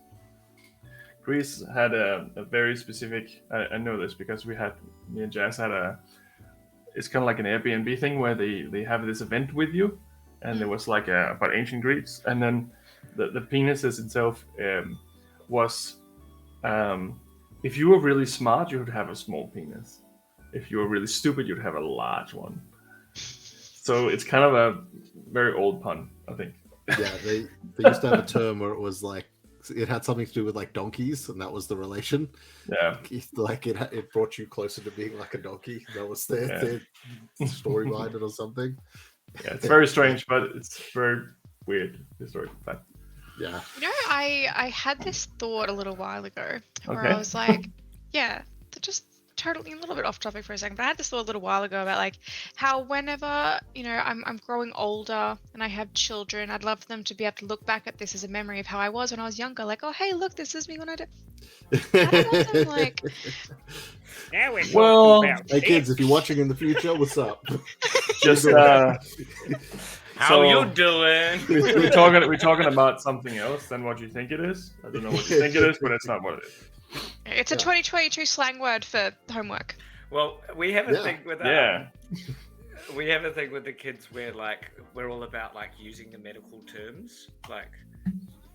Greece had a very specific. I know this because me and Jazz had it's kind of like an Airbnb thing where they have this event with you, and there was like about ancient Greeks, and then the penises itself was if you were really smart, you would have a small penis. If you were really stupid, you'd have a large one. So it's kind of a very old pun, I think. Yeah, they used to have a term where it was like it had something to do with like donkeys, and that was the relation. Yeah. Like it brought you closer to being like a donkey. That was their story behind it or something. Yeah, it's very strange, but it's very weird historical fact. Yeah. You know, I had this thought a little while ago where Okay. I was like, yeah, just totally a little bit off topic for a second, but I had this thought a little while ago about like how whenever, you know, I'm growing older and I have children, I'd love them to be able to look back at this as a memory of how I was when I was younger. Like, oh, hey, look, this is me when I did. I don't want them like, Now we're Well, talking about Hey kids, if you're watching in the future, what's up? Just How you doing? we're talking about something else than what you think it is. I don't know what you think it is, but it's not what it is. it's a 2022 slang word for homework. Well, we have a thing with we have a thing with the kids where like we're all about like using the medical terms. Like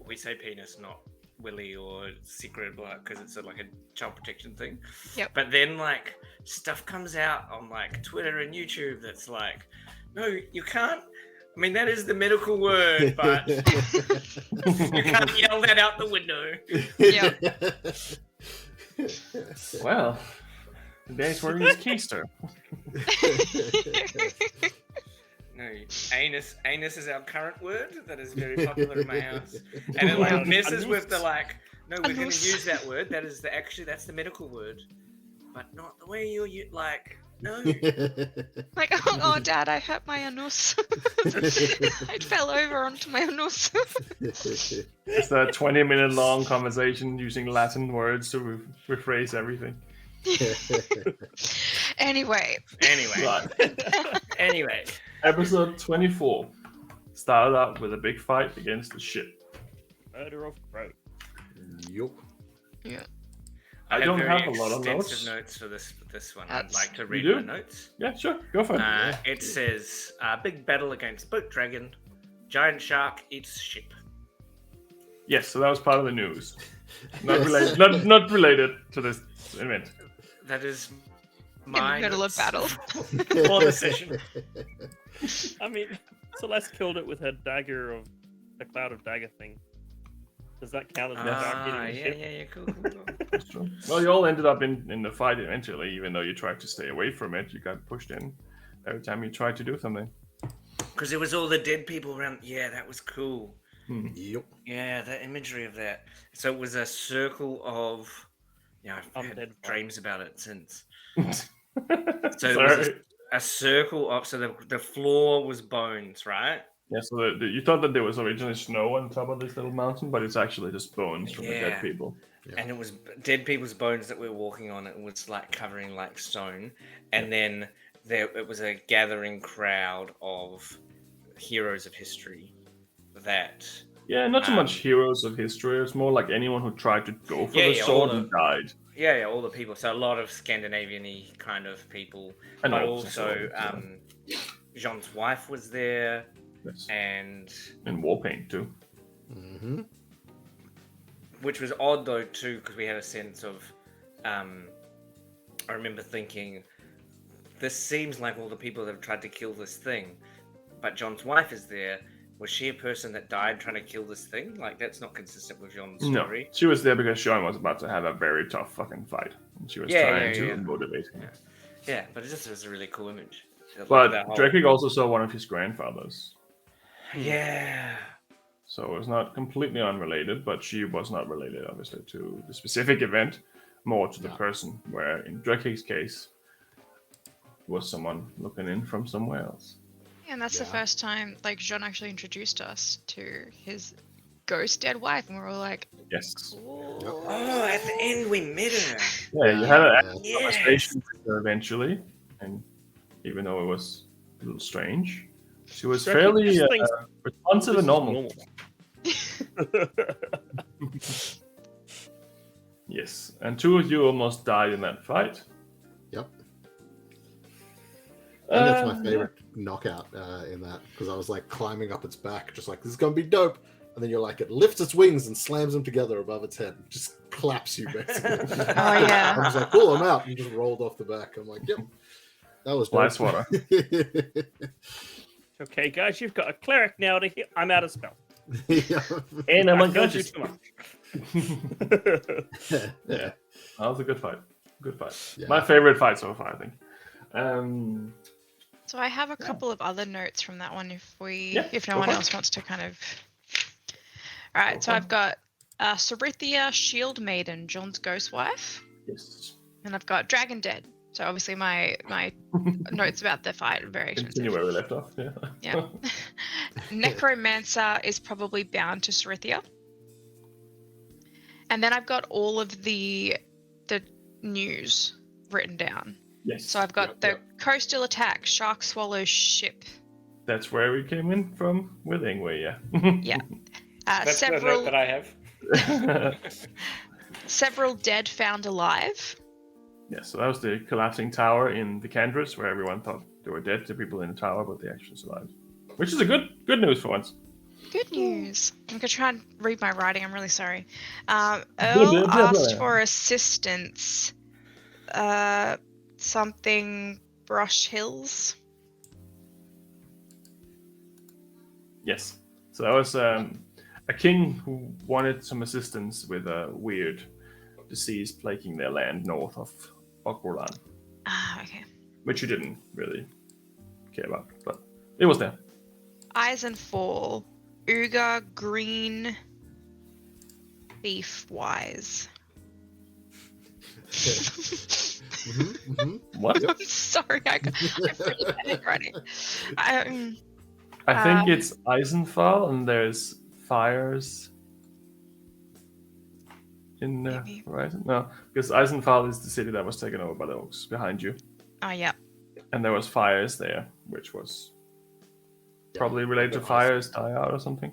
we say penis, not willy or secret, because it's like a child protection thing. Yep. But then like stuff comes out on like Twitter and YouTube that's like, no, you can't. I mean, that is the medical word, but you can't yell that out the window. Well, today's word is keister. No, anus is our current word that is very popular in my house, and it like messes with the like. No, we're going to use that word. That is that's the medical word, but not the way you like. No. Like, oh, Dad, I hurt my anus. I fell over onto my anus. It's a 20-minute long conversation using Latin words to rephrase everything. Anyway. Right. Anyway. Episode 24 started out with a big fight against the ship. Murder of Crow. Yup. Yeah. I don't have a lot of notes for this one. I'd like to read do? my notes. Yeah, sure. Go for it. It says, big battle against boat dragon. Giant shark eats ship. Yes, so that was part of the news. Not related, not related to this event. That is my middle of battle. For the session. I mean, Celeste killed it with her dagger of the cloud of dagger thing. Does that count as the shark eating the ship? Yeah, cool. That's true. Well, you all ended up in the fight eventually, even though you tried to stay away from it. You got pushed in every time you tried to do something. Because there was all the dead people around. Yeah, that was cool. Yep. Yeah, the imagery of that. So it was a circle of. Yeah, I've had dreams about it since. So it was a circle of. So the floor was bones, right? Yeah, so you thought that there was originally snow on top of this little mountain, but it's actually just bones from the dead people. Yeah. And it was dead people's bones that we were walking on. It was like covering like stone. And then it was a gathering crowd of heroes of history that... Yeah, not so much heroes of history. It's more like anyone who tried to go for the sword and died. Yeah, all the people. So a lot of Scandinavian-y kind of people. And also, Jean's wife was there. Yes. And Warpaint too. Mm-hmm. Which was odd though too, because we had a sense of I remember thinking, this seems like all the people that have tried to kill this thing, but John's wife is there. Was she a person that died trying to kill this thing? Like, that's not consistent with John's story. No, she was there because John was about to have a very tough fucking fight, and she was trying to motivate him. Yeah, but it just was a really cool image. But Drekig also saw one of his grandfathers. Yeah. So it was not completely unrelated, but she was not related, obviously, to the specific event, more to the person, where in Drekig's case, was someone looking in from somewhere else. And that's the Yeah. first time, like, Jean actually introduced us to his ghost dead wife, and we were all like, Yes. "Ooh." Oh, at the end we met her. Yeah, you had an Yeah. Yes. conversation with her eventually, and even though it was a little strange, she was So I keep fairly just thinking responsive this and is normal. Yes, and two of you almost died in that fight. Yep. And that's my Yeah. favorite knockout in that, because I was like climbing up its back, just like, this is gonna be dope. And then you're like, it lifts its wings and slams them together above its head, just claps you basically. Oh, yeah. I'm just like, cool, I'm out, and just rolled off the back. I'm like, yep, that was dope. Light water. Okay, guys, you've got a cleric now to heal. I'm out of spell. Yeah. And I'm I've told you unconscious. too much. Yeah, that was a good fight. Good fight. Yeah. My favorite fight so far, I think. So I have a couple of other notes from that one if Yeah, no go one for it. else wants to kind of. All right, Go so for I've got Sarithia, Shield Maiden, John's ghost wife, Yes. and I've got Dragon Dead. So obviously my notes about the fight are very Continue expensive. where we left off. Yeah. Yeah. Necromancer is probably bound to Sarithia. And then I've got all of the news written down. Yes. So I've got the coastal attack, shark swallows ship. That's where we came in from with Ingwe, yeah. Yeah. That's the note Several that I have. several dead found alive. Yeah, so that was the collapsing tower in the Candrus, where everyone thought they were dead, the people in the tower, but they actually survived. Which is a good news for once. Good news. I'm gonna try and read my writing. I'm really sorry. Blah, Earl blah, blah, asked blah. for assistance. Something Brush Hills. Yes. So that was a king who wanted some assistance with a weird disease plaguing their land north of Okrolan, Okay. which you didn't really care about, but it was there. Eisenfall. Uga Green. Beef Wise. What? I'm sorry, I'm pretty bad at writing. I think it's Eisenfall, and there's fires in the Maybe. horizon. No, because Eisenfall is the city that was taken over by the Oaks behind you, Oh, yeah. and there was fires there, which was probably related to fires die out or something.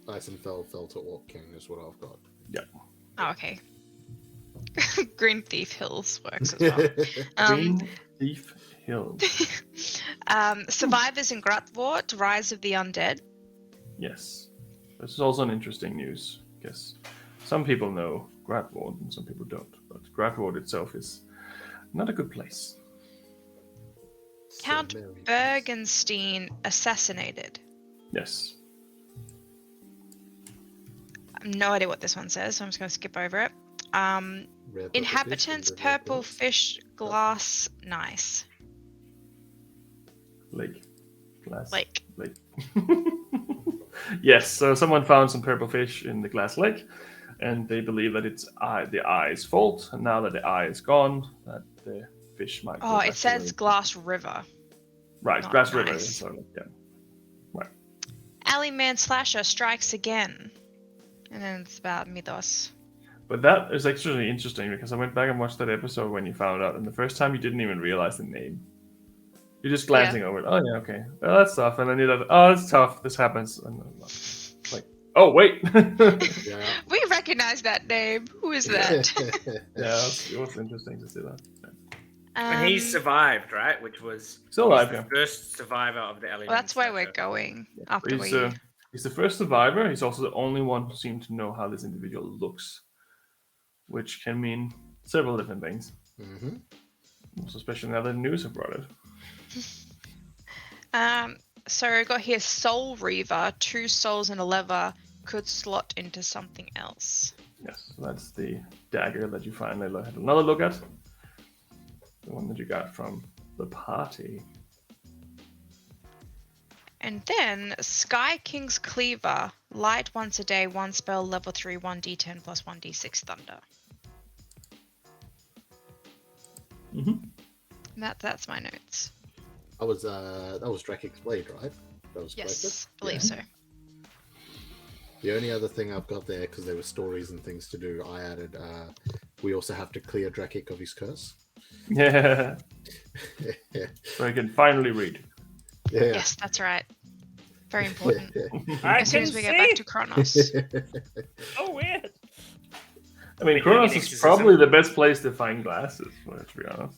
Eisenfell fell to Orc King is what I've got. Oh, okay. Green Thief Hills works as well. Green Thief Hill. Survivors in Grutvort, Rise of the Undead. Yes, this is also an interesting news because some people know Gratvord and some people don't, but Gratvord itself is not a good place. Count Bergenstein assassinated. Yes. I have no idea what this one says, so I'm just going to skip over it. Inhabitants, purple fish, glass, nice. Lake. Glass. Lake. Yes, so someone found some purple fish in the glass lake, and they believe that it's the eye's fault, and now that the eye is gone, that the fish might go Oh, back it to says the- Glass River. Right, not Glass River. nice. So, yeah. Alleyman Slasher strikes again. And then it's about Mythos. But that is actually interesting because I went back and watched that episode when you found out, and the first time you didn't even realize the name. You're just glancing over it. Oh yeah, okay. Well, that's tough. And then you're like, oh, that's tough. This happens. And I'm like, oh wait. Yeah. We recognize that name. Who is that? Yeah, it was interesting to see that. And he survived, right? Which was Still alive, he's yeah. the first survivor of the Alien. Well, that's where we're Slasher. going after He's the first survivor. He's also the only one who seemed to know how this individual looks, which can mean several different things. Mm-hmm. Also, especially now that the news have brought it. So I got here Soul Reaver, 2 souls and a lever, could slot into something else. Yes, so that's the dagger that you finally had another look at. The one that you got from the party. And then Sky King's Cleaver, light once a day, 1 spell, level 3, 1d10 plus 1d6 thunder. Mm-hmm. That's my notes. That was Drakic's blade, right? That was Yes, collected? believe Yeah. so. The only other thing I've got there, because there were stories and things to do, I added. We also have to clear Drakic of his curse. Yeah. So I can finally read. Yeah. Yes, that's right. Very important. I As soon can as we see. get back to Kronos. Oh, weird. I mean, We're doing Kronos an is exorcism. probably the best place to find glasses, let's be honest.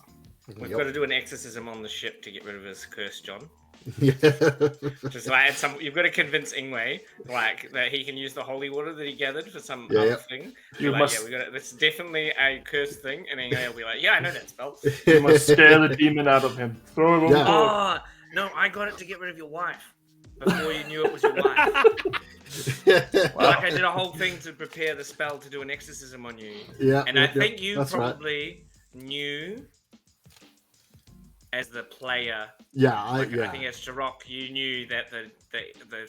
We've got to do an exorcism on the ship to get rid of his curse, John. Yeah. Just like you've got to convince Ingwe like that he can use the holy water that he gathered for some Yeah, other yeah. thing. You Like, must- yeah, we got it's definitely a cursed thing, and Ingwe will be like, yeah, I know that spell. You must scare the demon out of him. Throw him Yeah. overboard. Oh no, I got it to get rid of your wife before you knew it was your wife. Like I did a whole thing to prepare the spell to do an exorcism on you, Yeah. and I think you that's right. probably knew as the player. Yeah, I think as Sharok, you knew that the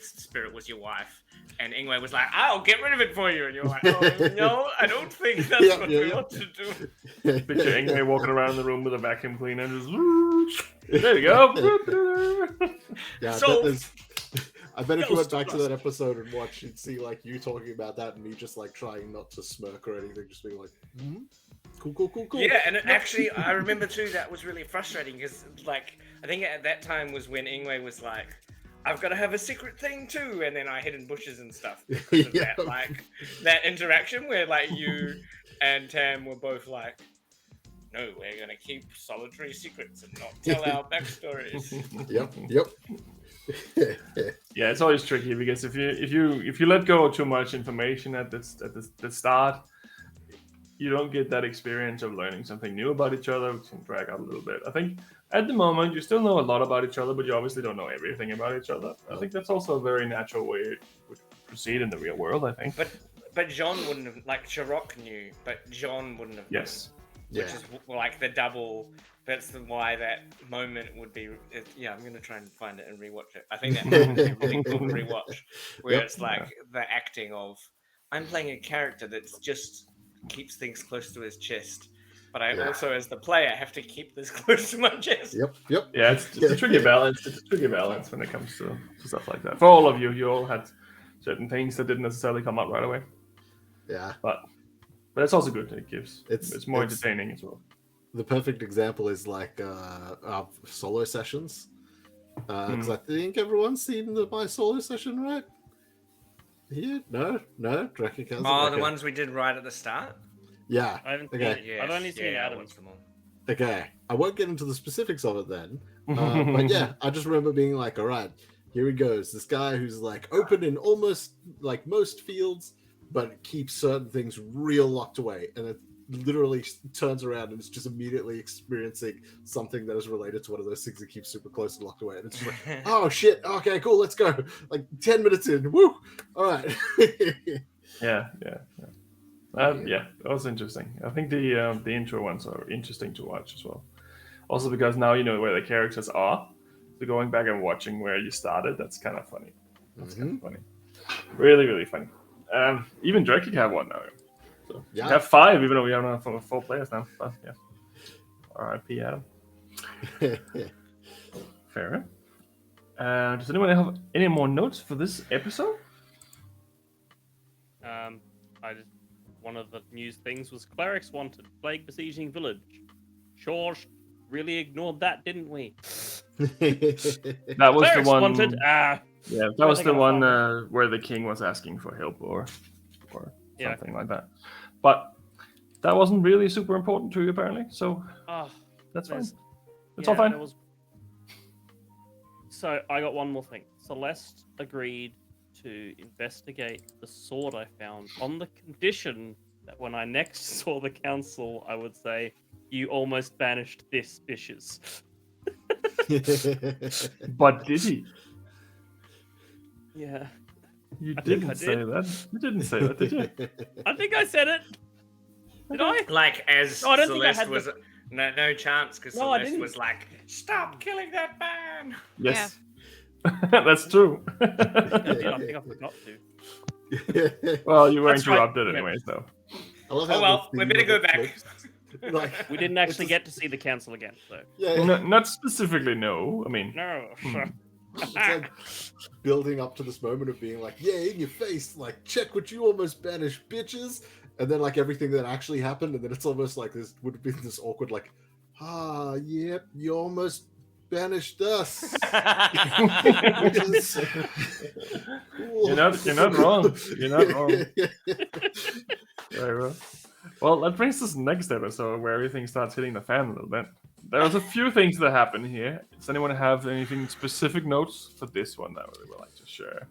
spirit was your wife, and Ingwe was like, "I'll get rid of it for you," and you're like, "Oh no, I don't think that's Yeah, what yeah, we yeah. want to do." Picture Ingwe walking around the room with a vacuum cleaner and just there you go. Yeah, So- I bet if you went Ghost back to that episode and watched, you'd see like you talking about that and me just like trying not to smirk or anything, just being like, cool. Yeah, and actually, I remember too that was really frustrating because, like, I think at that time was when Ingwe was like, "I've got to have a secret thing too," and then I hid in bushes and stuff because of Yeah. that, like, that interaction where like you and Tam were both like, "No, we're gonna keep solitary secrets and not tell our backstories." Yep. Yeah, it's always tricky because if you let go of too much information at the start, you don't get that experience of learning something new about each other, which can drag out a little bit. I think at the moment you still know a lot about each other, but you obviously don't know everything about each other. I think that's also a very natural way it would proceed in the real world, I think. But John wouldn't have, like, Sharok knew, but John wouldn't have. Yes. Yeah. Which is like the double. That's why that moment would be. Yeah, I'm gonna try and find it and rewatch it. I think that moment would be really cool to rewatch, where Yep. it's like the acting of I'm playing a character that's just keeps things close to his chest, but I also, as the player, have to keep this close to my chest. Yep. Yeah, it's a tricky balance. It's a tricky balance when it comes to stuff like that. For all of you, you all had certain things that didn't necessarily come out right away. Yeah. But it's also good. It gives it's more it's- entertaining as well. The perfect example is like our solo sessions. Because I think everyone's seen my solo session, right? Yeah, no, Drakic hasn't. Oh, Okay. the ones we did right at the start. Yeah. I haven't seen Okay. it. I've only seen I Adam's. watched them all. Okay. I won't get into the specifics of it then. But yeah, I just remember being like, all right, here he goes. This guy who's like open in almost like most fields, but keeps certain things real locked away. And it literally turns around and it's just immediately experiencing something that is related to one of those things that keeps super close and locked away. And it's just like, oh shit, okay, cool, let's go. Like 10 minutes in, woo! All right. Yeah, that was interesting. I think the intro ones are interesting to watch as well. Also because now you know where the characters are. So going back and watching where you started, that's kind of funny. That's kind of funny. Really, really funny. Even Drakic have one now. So Yeah. we have 5, even though we have 4 players now. But yeah. R.I.P. Adam. Fair. Does anyone have any more notes for this episode? One of the news things was clerics wanted, plague besieging village. Sure, really ignored that, didn't we? That was Clerics the one. wanted. Yeah, that Where was they the gonna one find where the king was asking for help or Yeah. something like that. But that wasn't really super important to you apparently, so that's fine. there's- It's all fine. So I got one more thing. Celeste agreed to investigate the sword I found on the condition that when I next saw the council, I would say, "You almost banished this, bitches." But did he? Yeah, You I think I didn't say did. that. You didn't say that, did you? I think I said it. Did I? Like as No, I don't think I Celeste had was no chance because No, I Celeste didn't. was like, "Stop killing that man." Yes. That's true. I did. I think I forgot to. Well, you were That's right, interrupted yeah. anyway, so. I love Oh how well, the we theme better of go it back. flips. Like, We didn't actually get to see the council again, so yeah, Not specifically, no. I mean, no. it's like building up to this moment of being like, yeah, in your face, like, check what you almost banished, bitches. And then like everything that actually happened, and then it's almost like this would have been this awkward, like, yep, you almost banished us. Bitches. you're not wrong. You're not wrong. Very well. Well, that brings us to the next episode where everything starts hitting the fan a little bit. There's a few things that happen here. Does anyone have anything specific notes for this one that we would like to share?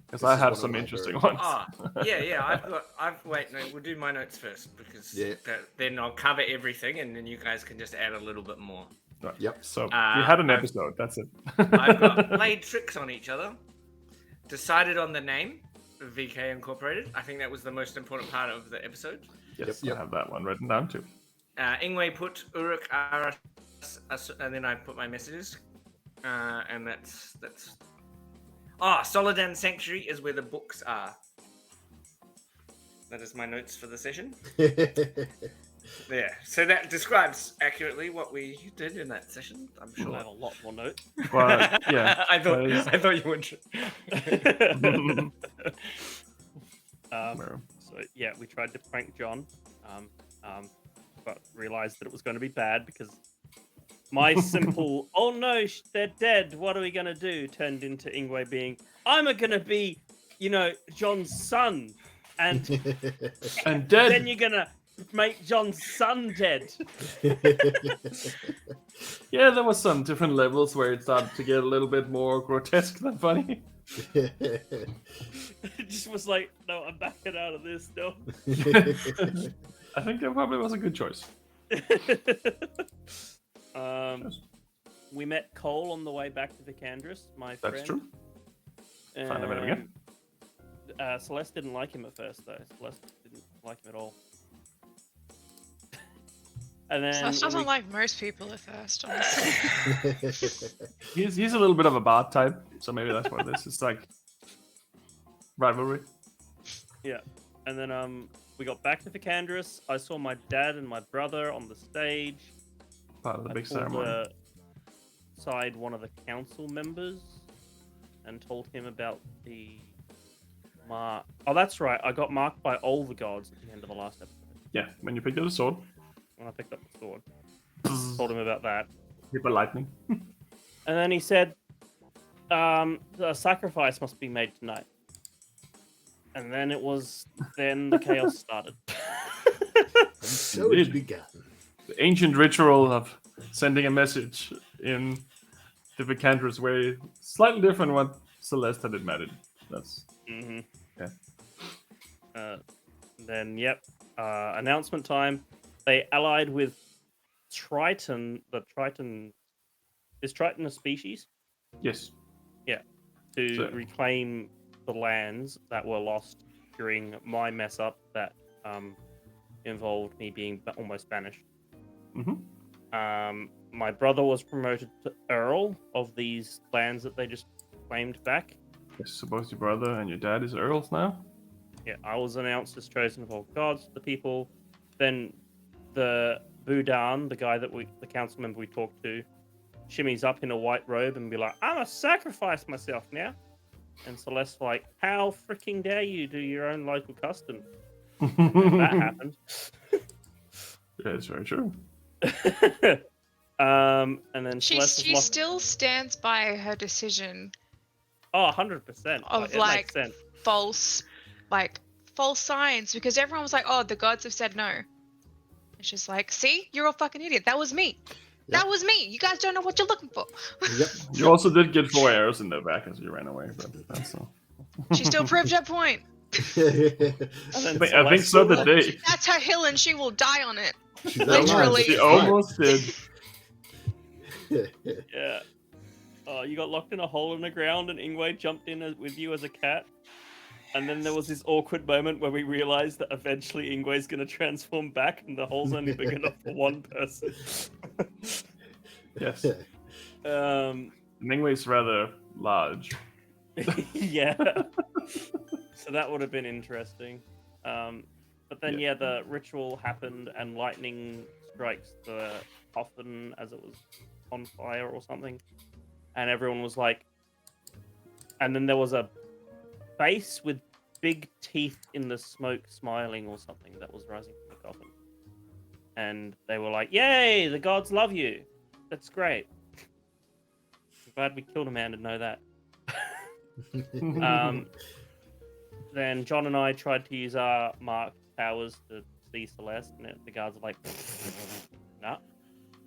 Because This I is have one some of my interesting very- ones. Yeah. Wait, no, we'll do my notes first because then I'll cover everything, and then you guys can just add a little bit more. Right. Yep. So we had an I've- episode. That's it. I've got played tricks on each other, decided on the name of VK Incorporated. I think that was the most important part of the episode. Yes, Yep. I have that one written down too. Ingwe put Uruk Aras, and then I put my messages, and that's. Solidan Sanctuary is where the books are. That is my notes for the session. Yeah, so that describes accurately what we did in that session. I'm I sure. have a lot more notes. But yeah, I thought you would. So yeah, we tried to prank John, but realized that it was going to be bad because my simple "oh no, they're dead. What are we going to do?" turned into Ingwe being, "I'm going to be, John's son, and and then dead. you're going to make John's son dead." Yeah, there was some different levels where it started to get a little bit more grotesque than funny. It just was like, no, I'm backing out of this. No. I think that probably was a good choice. We met Cole on the way back to Vicandris, my friend. That's true. Find him again. Celeste didn't like him at first, though. Celeste didn't like him at all. And then Slash doesn't like most people at first, honestly. He's a little bit of a bard type, so maybe that's what it is. It's like rivalry. Yeah, and then we got back to Vicandris. I saw my dad and my brother on the stage. Part of the I big pulled ceremony. aside one of the council members and told him about the mark. Oh, that's right. I got marked by all the gods at the end of the last episode Yeah, when you picked up the sword, when I picked up the sword. Told him about that. hit by lightning. And then he said, a sacrifice must be made tonight. And then the chaos started. So it's begun. The ancient ritual of sending a message in the Vicandris way, slightly different what Celeste had imagined. That's Mm-hmm. Yeah. Then, announcement time. They allied with Triton. Is Triton a species? yes. To So- reclaim the lands that were lost during my mess up that involved me being almost banished. Mm-hmm. My brother was promoted to Earl of these lands that they just claimed back. I suppose your brother and your dad is earls now. Yeah, I was announced as chosen of all gods, the people. Then the Budan, the guy the council member we talked to, shimmies up in a white robe and be like, "I'm gonna sacrifice myself now." And Celeste's like, "How freaking dare you do your own local custom?" That happened. Yeah, it's very true. And then She Celeste was lost. still stands by her decision 100%. of it makes sense. false signs, because everyone was like, "Oh, the gods have said no." And she's like, "See, you're a fucking idiot. That was me. That was me. You guys don't know what you're looking for." Yep. You also did get 4 arrows in the back as you ran away, but that's all. She still proved her point. And then I think so did they. That's her hill, and she will die on it. She's Literally. She almost did. Yeah. You got locked in a hole in the ground, and Ingwe jumped in with you as a cat. And then there was this awkward moment where we realized that eventually Ingwe's going to transform back, and the hole's only big enough for one person. Yes. Um, Ningwei's rather large. yeah. So that would have been interesting. But then, the ritual happened, and lightning strikes the coffin as it was on fire or something, and everyone was like, and then there was a face with big teeth in the smoke smiling or something that was rising from the coffin, and they were like, "Yay, the gods love you. That's great. I'm glad we killed a man to know that." Then John and I tried to use our marked powers to see Celeste, and the guards are like, "Nah."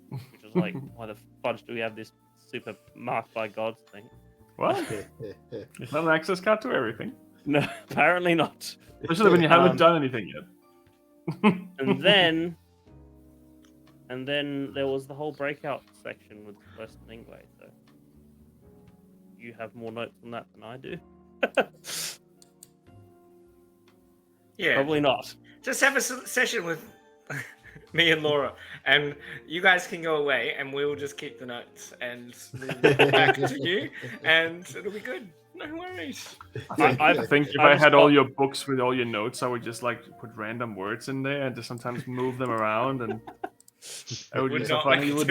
Which was like, why the fudge do we have this super marked by gods thing? Well, it's not an access card to everything. No, apparently not. Especially when you haven't done anything yet. And then there was the whole breakout section with Celeste and Ingwe. So you have more notes on that than I do. Yeah. Probably not. Just have a session with me and Laura, and you guys can go away, and we'll just keep the notes and move back to you, and it'll be good. No worries. I think if I had all your books with all your notes, I would just like put random words in there and just sometimes move them around, and it would be so funny. You would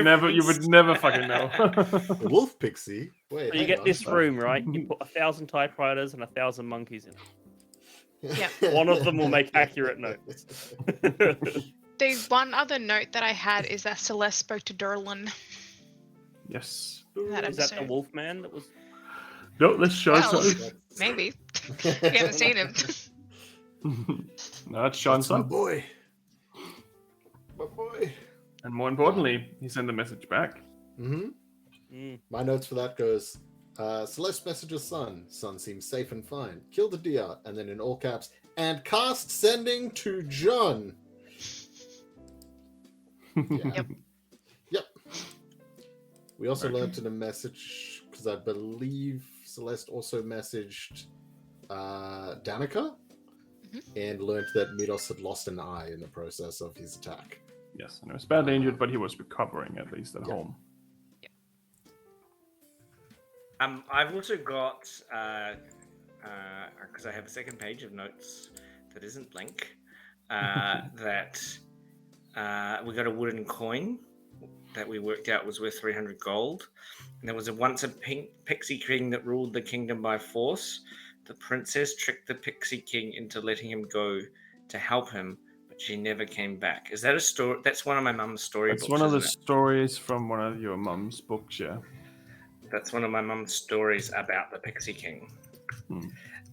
never fucking know. The wolf pixie. Wait, So you get this room, right? You put 1,000 typewriters and 1,000 monkeys in it. Yeah. One of them will make accurate notes. The one other note that I had is that Celeste spoke to Durlin. Yes. That Is that the episode. wolf man that was? No, let's show Well, some. maybe. We haven't seen him. No, it's Sean's My son. boy. My boy. And more importantly, he sent a message back. My notes for that goes, Celeste messages son. Son seems safe and fine. Kill the deer. And then in all caps, and cast sending to John. Yeah. Yep. We also learned in a message, because I believe Celeste also messaged Danica, and learned that Midos had lost an eye in the process of his attack. Yes, and he was badly injured, but he was recovering at least at home. I've also got because I have a second page of notes that isn't blank. That we got a wooden coin that we worked out was worth 300 gold. And there was once a pixie king that ruled the kingdom by force. The princess tricked the pixie king into letting him go to help him, but she never came back. Is that a story? That's one of my mum's storybooks. It's one of the stories from one of your mum's books, yeah. That's one of my mum's stories about the pixie king.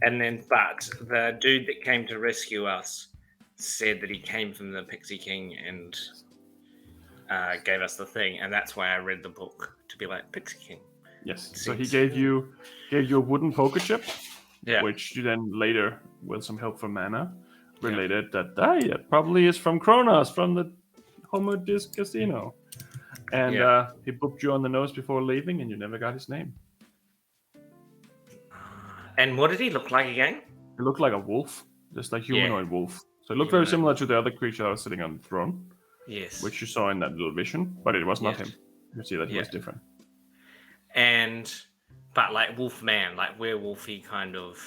And then, but the dude that came to rescue us said that he came from the pixie king and gave us the thing, and that's why I read the book to be like Pixie King. Yes. So he gave you a wooden poker chip, Yeah. which you then later, with some help from Mana, related that that probably is from Kronos, from the Homo Disc Casino. And he booked you on the nose before leaving, and you never got his name. And what did he look like again? He looked like a wolf, just like humanoid wolf. So it looked very similar to the other creature that was sitting on the throne. Yes. Which you saw in that little vision, but it was not him. You see that he was different. But like wolf man, like werewolfy kind of,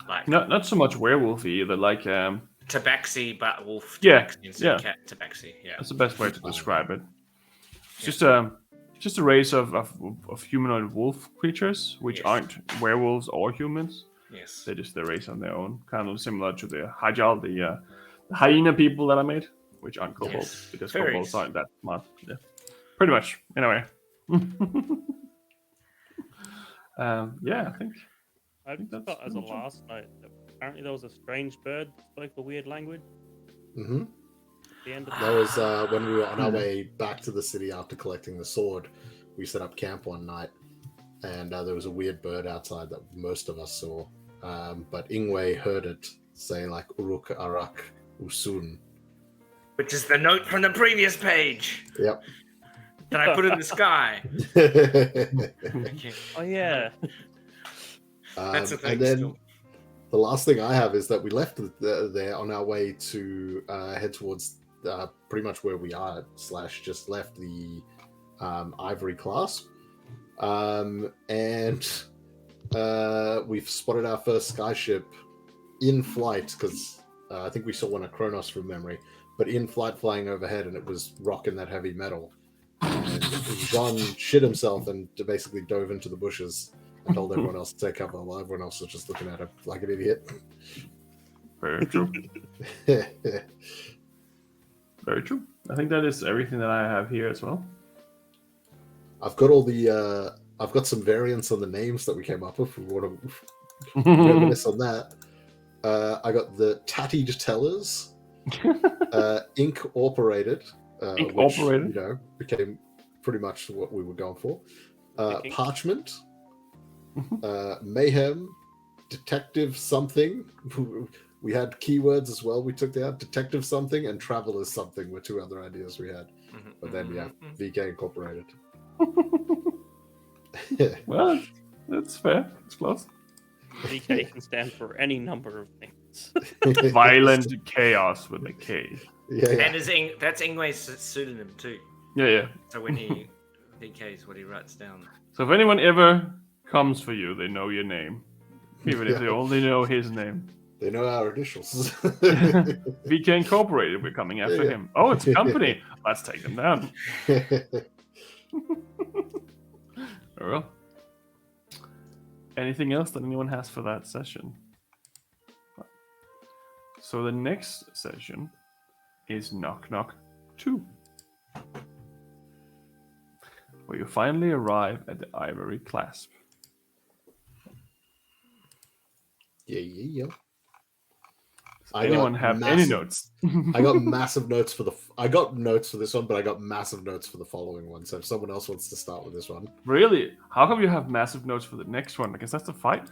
like not so much werewolfy either, like tabaxi, but wolf. Yeah, tabaxi instead of cat tabaxi. Yeah, that's the best way to describe it. It's just a race of humanoid wolf creatures, which aren't werewolves or humans. Yes, they're just a race on their own, kind of similar to the Hajal, the hyena people that I made, which aren't kobolds because kobolds aren't that smart. Yeah, pretty much. Anyway. I think I've got as a last note that apparently there was a strange bird that spoke a weird language. Mm-hmm. The end of that was when we were on our way back to the city after collecting the sword. We set up camp one night, and there was a weird bird outside that most of us saw. But Ingwe heard it say like Uruk Arak Usun, which is the note from the previous page. Yep. That I put in the sky. Oh yeah. That's the thing. And then the last thing I have is that we left there on our way to head towards pretty much where we are / just left the Ivory Clasp, and we've spotted our first skyship in flight because I think we saw one at Kronos from memory. but in-flight flying overhead, and it was rocking that heavy metal. And Jean shit himself and basically dove into the bushes and told everyone else to take cover while everyone else was just looking at him like an idiot. Very true. Very true. I think that is everything that I have here as well. I've got all the I've got some variants on the names that we came up with. We want to reminisce on that. I got the Tattied Tellers, Incorporated, which, you know, became pretty much what we were going for. Parchment, Mayhem, Detective Something. We had keywords as well. We took that Detective Something and Travelers Something were two other ideas we had. But then, yeah, VK Incorporated. Well, that's fair. It's close. VK can stand for any number of things. Violent chaos with a K. Yeah. And that's Ingwe's pseudonym too. Yeah. So when he VK's what he writes down. So if anyone ever comes for you, they know your name. Even if they only know his name. They know our initials. VK Incorporated, we're coming after him. Oh, it's a company. Let's take them down. Well, anything else that anyone has for that session? So the next session is Knock Knock 2, where you finally arrive at the Ivory Clasp. Yeah. Does anyone have any notes? I got massive notes for I got notes for this one, but I got massive notes for the following one. So if someone else wants to start with this one. Really? How come you have massive notes for the next one? I guess that's the fight.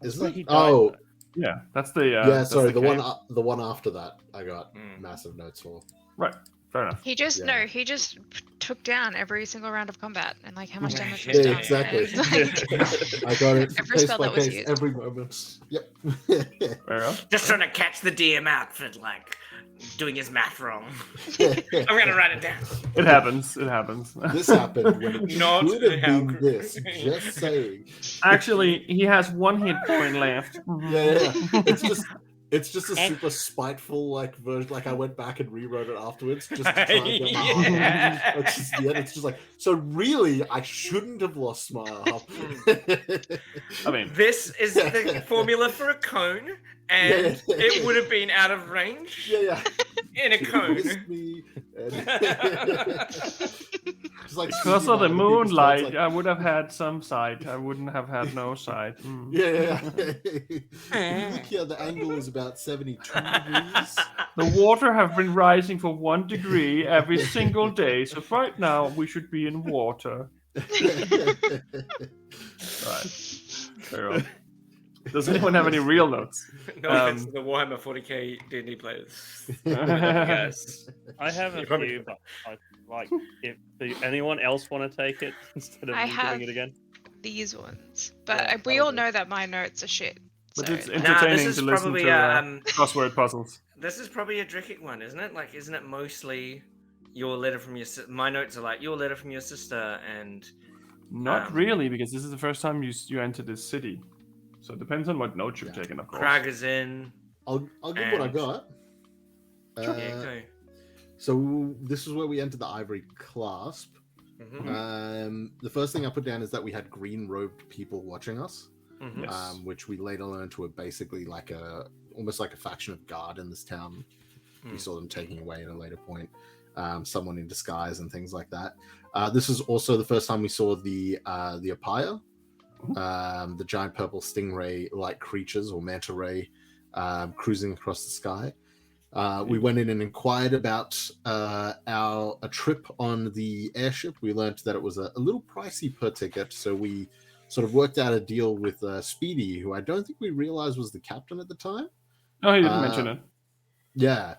Is it? Oh, yeah. That's the. That's the one after that. I got massive notes for. Right. Fair enough. He just he just took down every single round of combat and like how much damage was Yeah, done. exactly. Like, I got it. every Case spell by that was case, used. every moment. Yep. Fair enough. Just trying to catch the DM out for like doing his math wrong. I'm gonna write it down. It happens. It happens. This happened when it Not should have how been this. Just saying. Actually, he has 1 hit point left. Yeah. It's just a super spiteful like version. Like I went back and rewrote it afterwards just to try and get my arm. It's just like, so really I shouldn't have lost my arm. I mean, This is the formula for a cone, and it would have been out of range yeah. in a cone. Missed me. Just like because of the CGI, moonlight, like, I would have had some sight. I wouldn't have had no sight. Yeah. Look here, the angle is about 72 degrees. The water have been rising for 1 degree every single day, so right now we should be in water. Right. Fair enough. Does anyone have any real notes? No offense to the Warhammer 40k D&D players. Yes. I have a few, but if anyone else want to take it instead of I me have doing it again? these ones, but Yeah, we all probably. know that my notes are shit. But So it's like- entertaining is to listen probably, to crossword puzzles. This is probably a Drickic one, isn't it? Like, isn't it mostly your letter from your my notes are like your letter from your sister and Not really, because this is the first time you enter this city. So it depends on what notes you've taken, of course. Krag is in. I'll give what I got. Yeah, go. So this is where we entered the Ivory Clasp. Mhm. The first thing I put down is that we had green-robed people watching us, Mhm. Yes. which we later learned to basically like almost like a faction of guard in this town. We saw them taking away at a later point, someone in disguise and things like that. This is also the first time we saw the Apaya, the giant purple stingray-like creatures or manta ray cruising across the sky. We went in and inquired about a trip on the airship. We learned that it was a little pricey per ticket, so we sort of worked out a deal with Speedy, who I don't think we realized was the captain at the time. Oh, he didn't mention it. Yeah,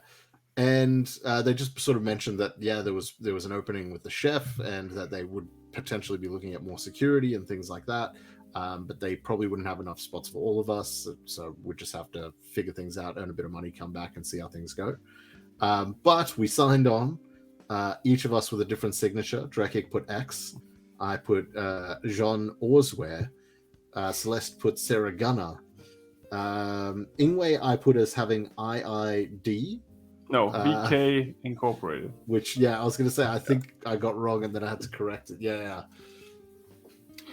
and they just sort of mentioned that there was an opening with the chef, and that they would potentially be looking at more security and things like that. But they probably wouldn't have enough spots for all of us, so we'd just have to figure things out, earn a bit of money, come back and see how things go. But we signed on, each of us with a different signature. Drekik put X, I put Jean Orsware, Celeste put Sarah Gunner, Ingwe I put as having IID. No, VK Incorporated. Which, yeah, I was going to say, I think I got wrong and then I had to correct it. Yeah.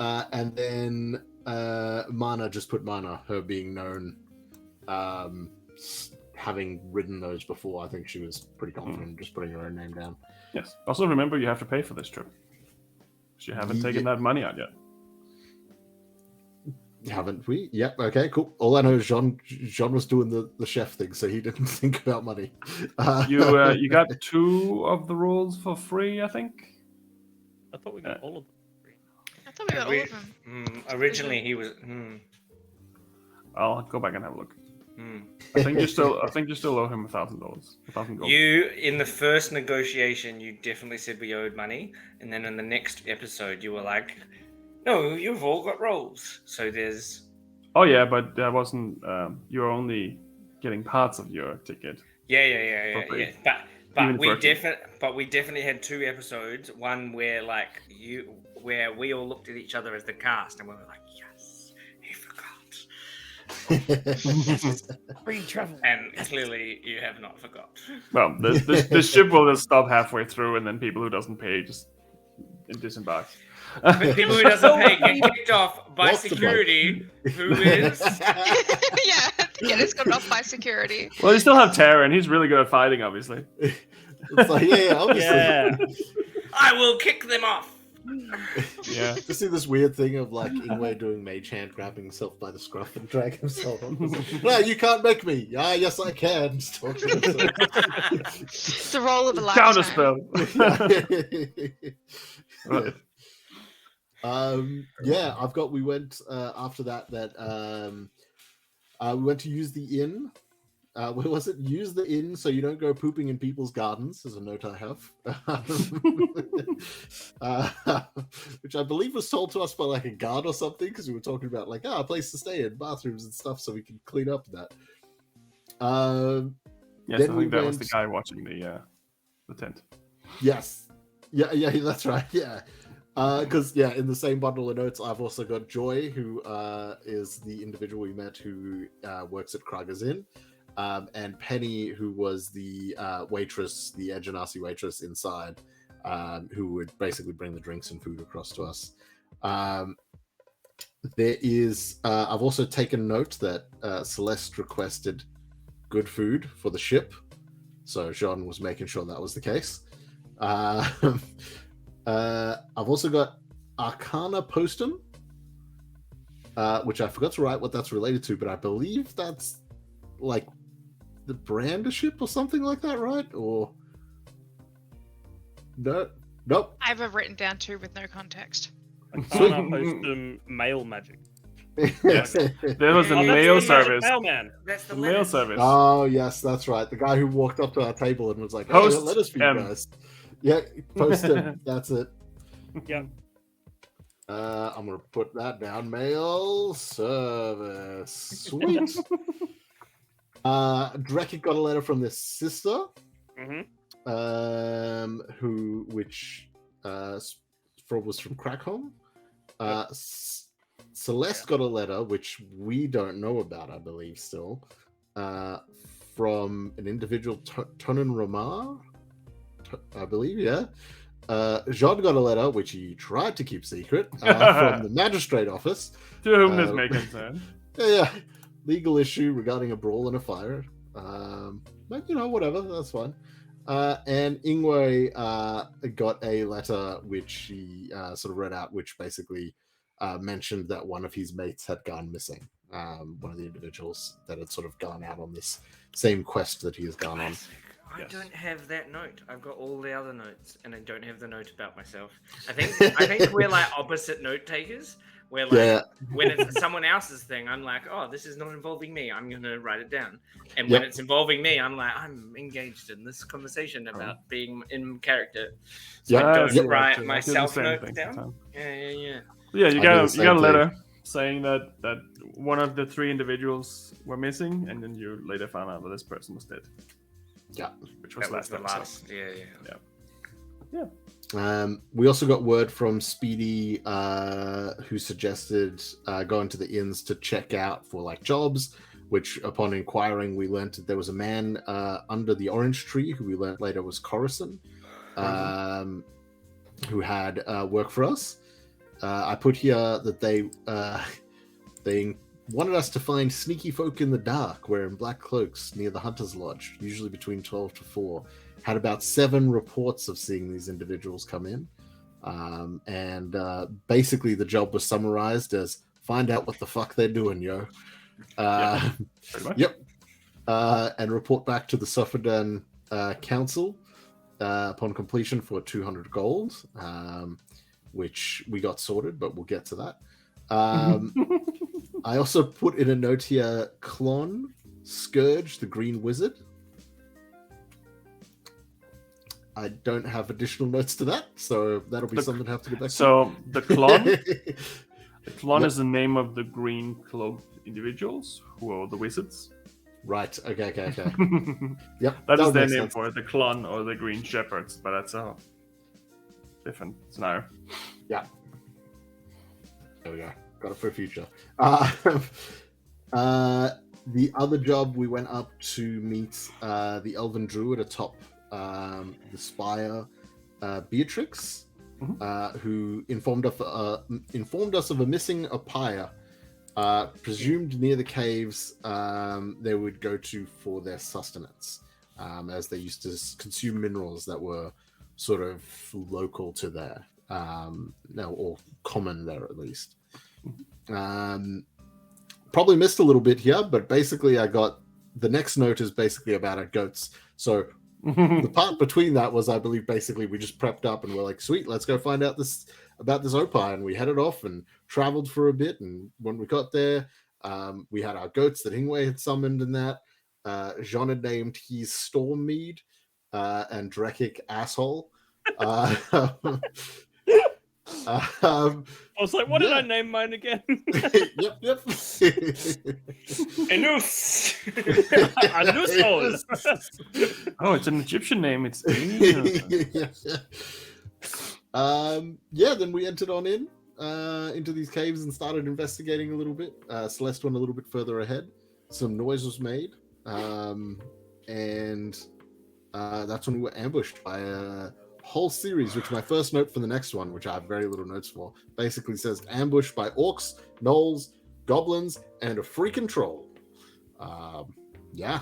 And then Mana, just put Mana, her being known, having ridden those before. I think she was pretty confident in just putting her own name down. Yes. Also, remember, you have to pay for this trip. You haven't taken that money out yet. Haven't we? Yep. Okay. Cool. All I know is Jean was doing the chef thing, so he didn't think about money. You got 2 of the rolls for free, I think. I thought we got all of them. I thought we got all of them. Originally, he was. I'll go back and have a look. I think you still owe him $1,000. 1,000 gold. You in the first negotiation, you definitely said we owed money, and then in the next episode, you were like, "No, you've all got rolls." So there's. Oh yeah, but that wasn't. You're only getting parts of your ticket. Yeah. But we definitely had 2 episodes. One where where we all looked at each other as the cast, and we were like, "Yes, he forgot." Free travel. And clearly, you have not forgot. Well, this ship will just stop halfway through, and then people who doesn't pay just disembark. But people who doesn't pay get kicked off by security, who is... Yeah, it's got off by security. Well, you still have Terran. He's really good at fighting, obviously. It's like, obviously. Yeah. I will kick them off. Yeah. To see this weird thing of Ingwe doing mage hand, grabbing himself by the scruff and dragging himself on. No, you can't make me. Ah, yes, I can. Just talking to himself. It's the role of a lifetime. Counterspell. Right. We went after that we went to use the inn. Where was it? Use the inn so you don't go pooping in people's gardens, is a note I have. Which I believe was told to us by a guard or something, because we were talking about a place to stay in, bathrooms and stuff, so we can clean up that. Yes, I think that was the guy watching the tent. Yes. Yeah, that's right. Yeah. Because in the same bundle of notes, I've also got Joy, who is the individual we met who works at Krager's Inn, and Penny, who was the waitress, the Edgenasi waitress inside, who would basically bring the drinks and food across to us. There is. I've also taken note that Celeste requested good food for the ship, so Jean was making sure that was the case. I've also got Arcana Postum, which I forgot to write what that's related to, but I believe that's the brand of ship or something like that, right? Or no, nope. I have it written down too with no context. Arcana Postum mail magic. Yes, there was a mail service. Mailman. That's the mail service. Oh yes, that's right. The guy who walked up to our table and was like, "Hey, Post let us be you guys." Yeah, post him. That's it. Yeah. I'm gonna put that down. Mail service. Sweet. Drek got a letter from this sister. Which was from Crackholm. Celeste got a letter, which we don't know about, I believe, still, from an individual, Tonin Ramar, I believe, yeah. Jean got a letter, which he tried to keep secret, from the magistrate office. To whom this may concern. Yeah. Legal issue regarding a brawl and a fire. But, whatever, that's fine. And Ingwe got a letter which he sort of read out, which basically mentioned that one of his mates had gone missing. One of the individuals that had sort of gone out on this same quest that he has gone on. I don't have that note. I've got all the other notes, and I don't have the note about myself. I think we're opposite note takers. Where when it's someone else's thing, I'm like, oh, this is not involving me. I'm going to write it down. And when it's involving me, I'm like, I'm engaged in this conversation about being in character. So I don't write myself notes down. Yeah. Yeah, you got a letter saying that one of the 3 individuals were missing, and then you later found out that this person was dead. Yeah, which was the last. Yeah. We also got word from Speedy, who suggested going to the inns to check out for like jobs, which upon inquiring, we learned that there was a man under the orange tree who we learned later was Coruscant, who had work for us. I put here that they wanted us to find sneaky folk in the dark wearing black cloaks near the Hunter's Lodge, usually between 12 to 4. Had about 7 reports of seeing these individuals come in. And basically the job was summarized as find out what the fuck they're doing, yo. Yep. And report back to the Sufferdan Council upon completion for 200 gold, which we got sorted, but we'll get to that. I also put in a note here, Klon, Scourge, the Green Wizard. I don't have additional notes to that, so that'll be something to have to get back to. So the Klon, the Klon is the name of the green cloaked individuals who are the wizards. Right. Okay. Yep. That is their makes name sense. for it, the Klon or the Green Shepherds, but that's a different scenario. Yeah. There we go. Got it for a future. The other job, we went up to meet the Elven Druid atop the spire, Beatrix, who informed us of a missing Apaya, presumed near the caves they would go to for their sustenance, as they used to consume minerals that were sort of local to there, or common there at least. Probably missed a little bit here, but basically I got the next note is basically about our goats. So the part between that was, I believe, basically we just prepped up and we're like, sweet, let's go find out about this Opie, and we headed off and traveled for a bit. And when we got there, we had our goats that Ingwe had summoned, and that Jean had named his Stormmead and Drekik Asshole. I was like, what did I name mine again? Yep. Anus. Anusol. Oh, it's an Egyptian name. It's Then we entered on into these caves and started investigating a little bit. Celeste went a little bit further ahead. Some noise was made, and that's when we were ambushed by a whole series, which my first note for the next one, which I have very little notes for, basically says ambushed by orcs, gnolls, goblins, and a freaking troll. Yeah.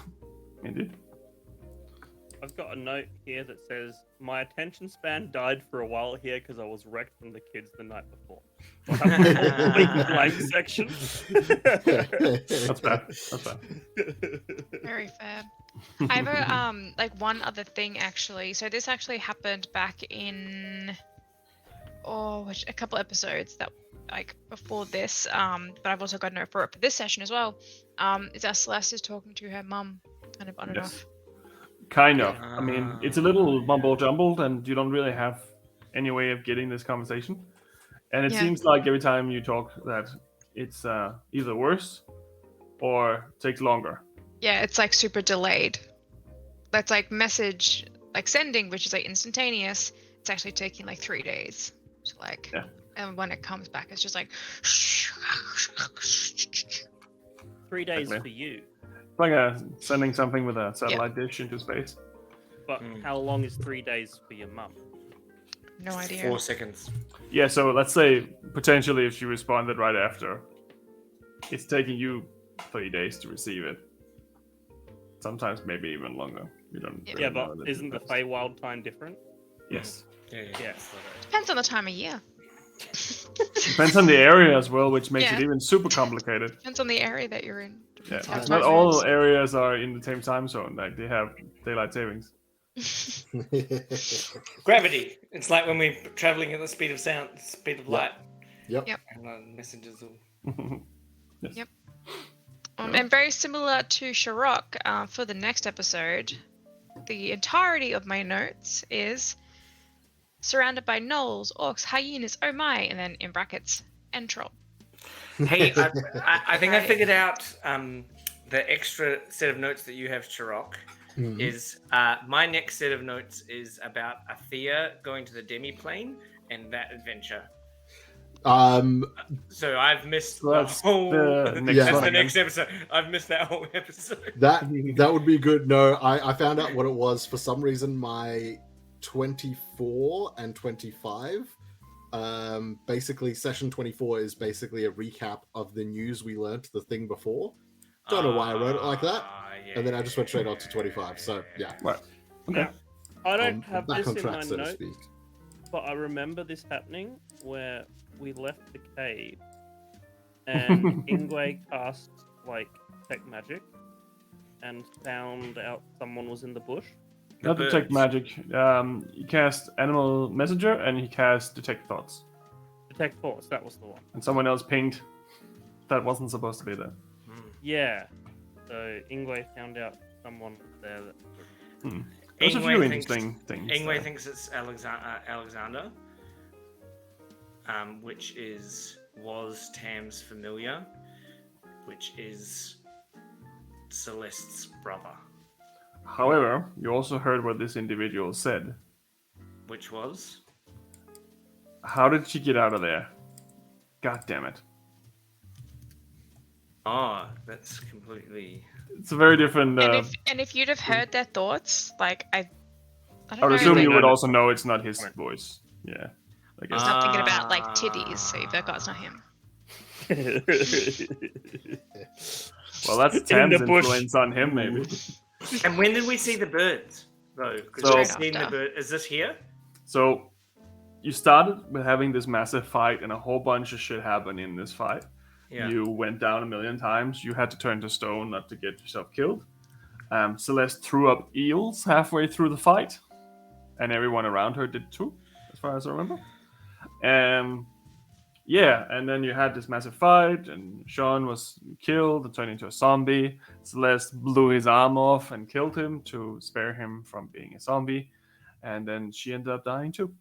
Indeed. I've got a note here that says, my attention span died for a while here because I was wrecked from the kids the night before. I'll have a complete blank section. That's bad. Very fair. I have a one other thing actually. So this actually happened back in a couple episodes that before this. But I've also got a note for it for this session as well. Is that Celeste is talking to her mum, kind of on and off. Kind of. I mean, it's a little mumble jumbled, and you don't really have any way of getting this conversation. And it seems like every time you talk that it's either worse or takes longer. Yeah, it's like super delayed. That's like message, like sending, which is like instantaneous. It's actually taking like 3 days. So and when it comes back, it's just like 3 days for you. It's like sending something with a satellite dish into space. But how long is 3 days for your mum? No idea. 4 seconds. Yeah, so let's say potentially if she responded right after, it's taking you 3 days to receive it. Sometimes maybe even longer. You don't. Yeah, but isn't the Feywild time different? Yes. Yeah. Depends on the time of year. Depends on the area as well, which makes it even super complicated. Depends on the area that you're in. Yeah, not all areas are in the same time zone. Like they have daylight savings. Gravity. It's like when we're traveling at the speed of sound, speed of light. Yep. And messages will... Yes. Yep. And very similar to Sharok, for the next episode, the entirety of my notes is surrounded by gnolls, orcs, hyenas, oh my, and then in brackets, and troll. Hey, I think I figured out the extra set of notes that you have, Sharok. Mhm. is my next set of notes is about Athea going to the demi-plane and that adventure. So I've missed So the that's whole. the next Yeah. That's one the again. next episode. I've missed that whole episode. that would be good. No, I found out what it was. For some reason, my 24 and 25. Basically, session 24 is basically a recap of the news we learnt the thing before. Don't know why I wrote it like that. And then I just went straight on to 25. So yeah, Right. Okay. Now, I don't I'm have back this on in track, my so to notes, speak. but I remember this happening where we left the cave and Ingwe cast like tech magic and found out someone was in the bush. Not detect magic. He cast Animal Messenger and he cast Detect Thoughts. Detect thoughts, that was the one. And someone else pinged that wasn't supposed to be there. Yeah. So Ingwe found out someone was there. There's a few interesting things. Ingwe there. thinks it's Alexander, which was Tam's familiar, which is Celeste's brother. However, you also heard what this individual said. Which was? How did she get out of there? God damn it. Oh, that's completely. It's a very different. And if you'd have heard their thoughts, like I don't I would know, assume like, you would No. also know it's not his voice. Yeah. I guess. he's not thinking about like titties, so you've got it's not him. Well, that's In Tam's the bush. influence on him, maybe. And when did we see the birds, though? Because So- we've seen the After. bird. Is this here? So, you started with having this massive fight, and a whole bunch of shit happened in this fight. Yeah. You went down a million times. You had to turn to stone not to get yourself killed. Celeste threw up eels halfway through the fight, and everyone around her did too, as far as I remember. Yeah, and then you had this massive fight, and Sean was killed and turned into a zombie. Celeste blew his arm off and killed him to spare him from being a zombie, and then she ended up dying too.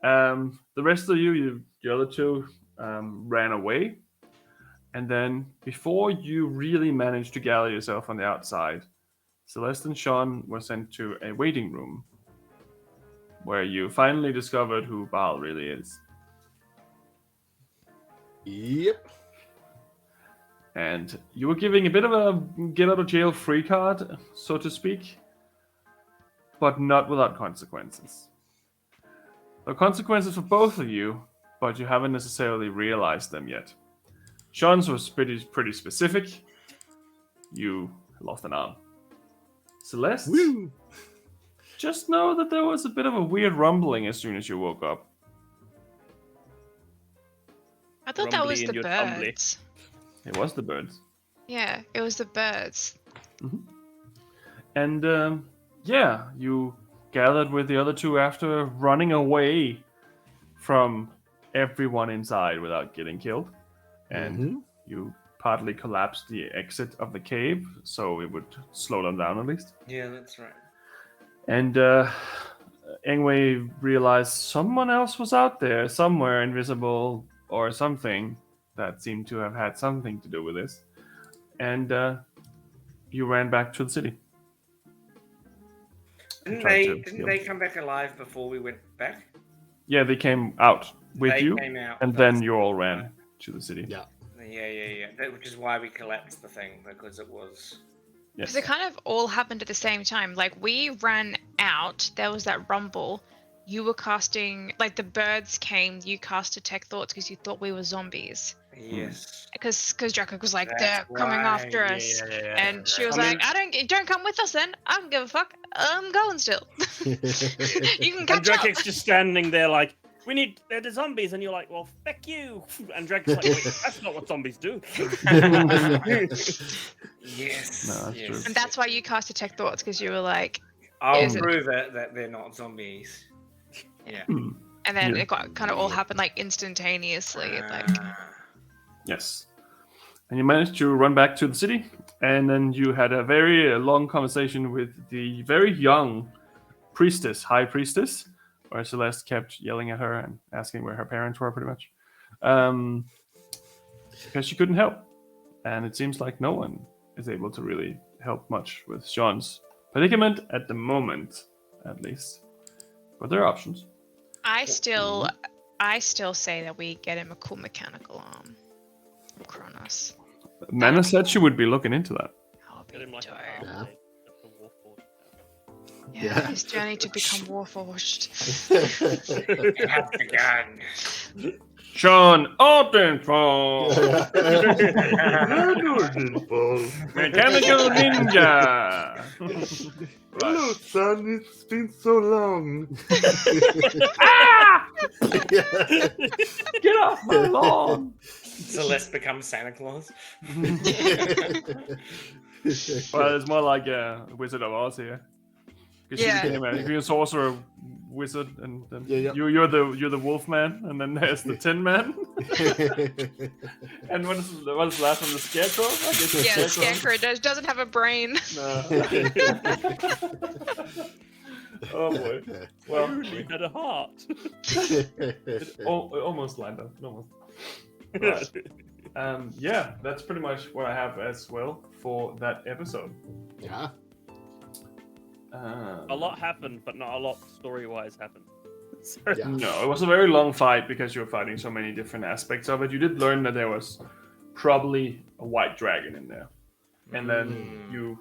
The rest of you, the other two, ran away, and then before you really managed to gather yourself on the outside, Celeste and Sean were sent to a waiting room where you finally discovered who Baal really is. Yep. And you were giving a bit of a get out of jail free card, so to speak, but not without consequences. There are consequences for both of you, but you haven't necessarily realized them yet. Sean's was pretty specific. You lost an arm. Celeste, Woo! just know that there was a bit of a weird rumbling as soon as you woke up. I thought that was Rumbly the in your tumbly. birds. It was the birds. Yeah, it was the birds. And yeah, you gathered with the other two after running away from everyone inside without getting killed. And you partly collapsed the exit of the cave so it would slow them down at least. Yeah, that's right. And Engway realized someone else was out there, somewhere invisible or something that seemed to have had something to do with this. And you ran back to the city. Didn't tried they? to Didn't kill they them. come back alive before we went back? Yeah, they came out with They you, came out and first. then you all ran to the city. Yeah. Yeah. Which is why we collapsed the thing, because it was. Yes. Because it kind of all happened at the same time. Like we ran out, there was that rumble. You were casting, like the birds came. You cast Detect Thoughts because you thought we were zombies. Yes. Because Draco was like, That's they're coming why, after us, yeah. and she was I mean- like, don't come with us then. I don't give a fuck. I'm going still. You can And catch up. Drakek's just standing there like, they're the zombies, and you're like, well, fuck you. And Drakek's like, wait, that's not what zombies do. Yes. No, that's yes. true. And that's why you cast Detect Thoughts because you were like, I'll Is it- prove it that they're not zombies. Yeah. and then Yeah. it got kind of all happened like instantaneously. Like, Yes. And you managed to run back to the city, and then you had a very long conversation with the very young priestess, high priestess, where Celeste kept yelling at her and asking where her parents were, pretty much. Because she couldn't help. And it seems like no one is able to really help much with Sean's predicament at the moment, at least. But there are options. I still say that we get him a cool mechanical arm from Kronos. Mana said she would be looking into that. That would Get be him like dope. a Yeah. arm with the Warforged. Yeah, his journey to become Warforged. Have the gun. Sean Altenfall! Mechanical Ninja! Hello, son. It's been so long. Get off my lawn! Celeste becomes Santa Claus. Well, it's more like a Wizard of Oz here. Because Yeah. she became a sorcerer wizard, and then Yeah. you're the wolf man, and then there's the tin man. And what is the last one? The scarecrow? I guess the Yeah, the scarecrow. Scarecrow doesn't have a brain. No. Oh boy. Well, Only had a heart. it almost lined up. Almost. Right. Yeah, that's pretty much what I have as well for that episode. Yeah. A lot happened, but not a lot story-wise happened. So, Yeah. No, it was a very long fight because you were fighting so many different aspects of it. You did learn that there was probably a white dragon in there. And then you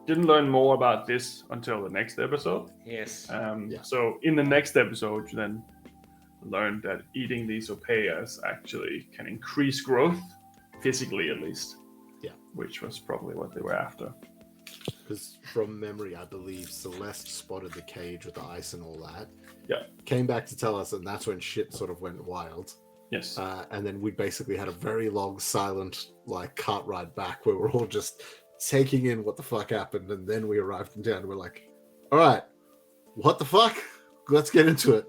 didn't learn more about this until the next episode. Yes. So in the next episode, you then learned that eating these opeyas actually can increase growth, physically at least. Yeah. Which was probably what they were after. Because from memory, I believe Celeste spotted the cage with the ice and all that. Yeah. Came back to tell us, and that's when shit sort of went wild. Yes. And then we basically had a very long, silent, cart ride back where we're all just taking in what the fuck happened. And then we arrived in town and we're like, all right, what the fuck? Let's get into it.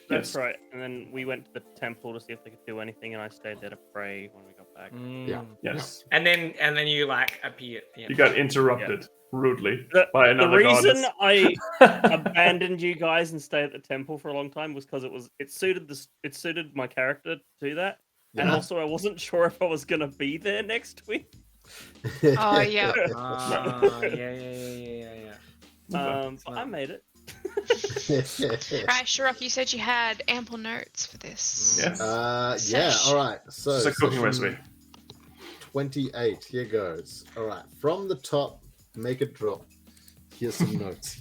that's right. And then we went to the temple to see if they could do anything, and I stayed there to pray when we got back. Yeah. Yes. And then you appear. Yeah. You got interrupted rudely The, by the another reason goddess. I abandoned you guys and stayed at the temple for a long time was because it suited my character to do that, and Yeah. also I wasn't sure if I was gonna be there next week. Oh, yeah. Yeah. But I made it. Right, Shirok, you said you had ample notes for this. Yes. Yeah, all right. So, It's a cooking session recipe. 28. Here goes. All right. From the top, make it drop. Here's some notes.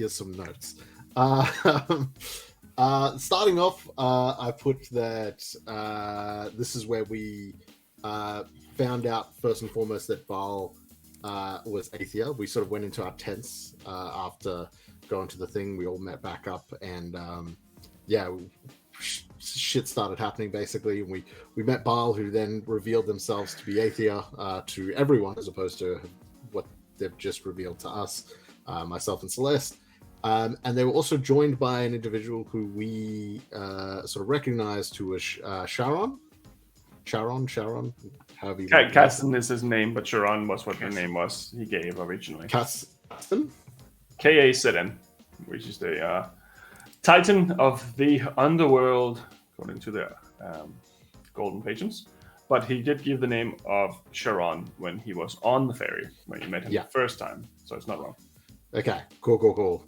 Starting off, I put that this is where we found out first and foremost that Baal was Athea. We sort of went into our tents after going to the thing. We all met back up, and shit started happening basically. And we met Baal, who then revealed themselves to be Athea to everyone, as opposed to what they've just revealed to us, myself and Celeste. And they were also joined by an individual who we sort of recognized, who was Sharon, however you Kasten is his name, but Sharon was what the name was he gave originally. Kasten? Ka-Seden, which is the Titan of the underworld, according to the Golden Pages. But he did give the name of Sharon when he was on the ferry, when you met him the first time. So it's not wrong. Okay, cool.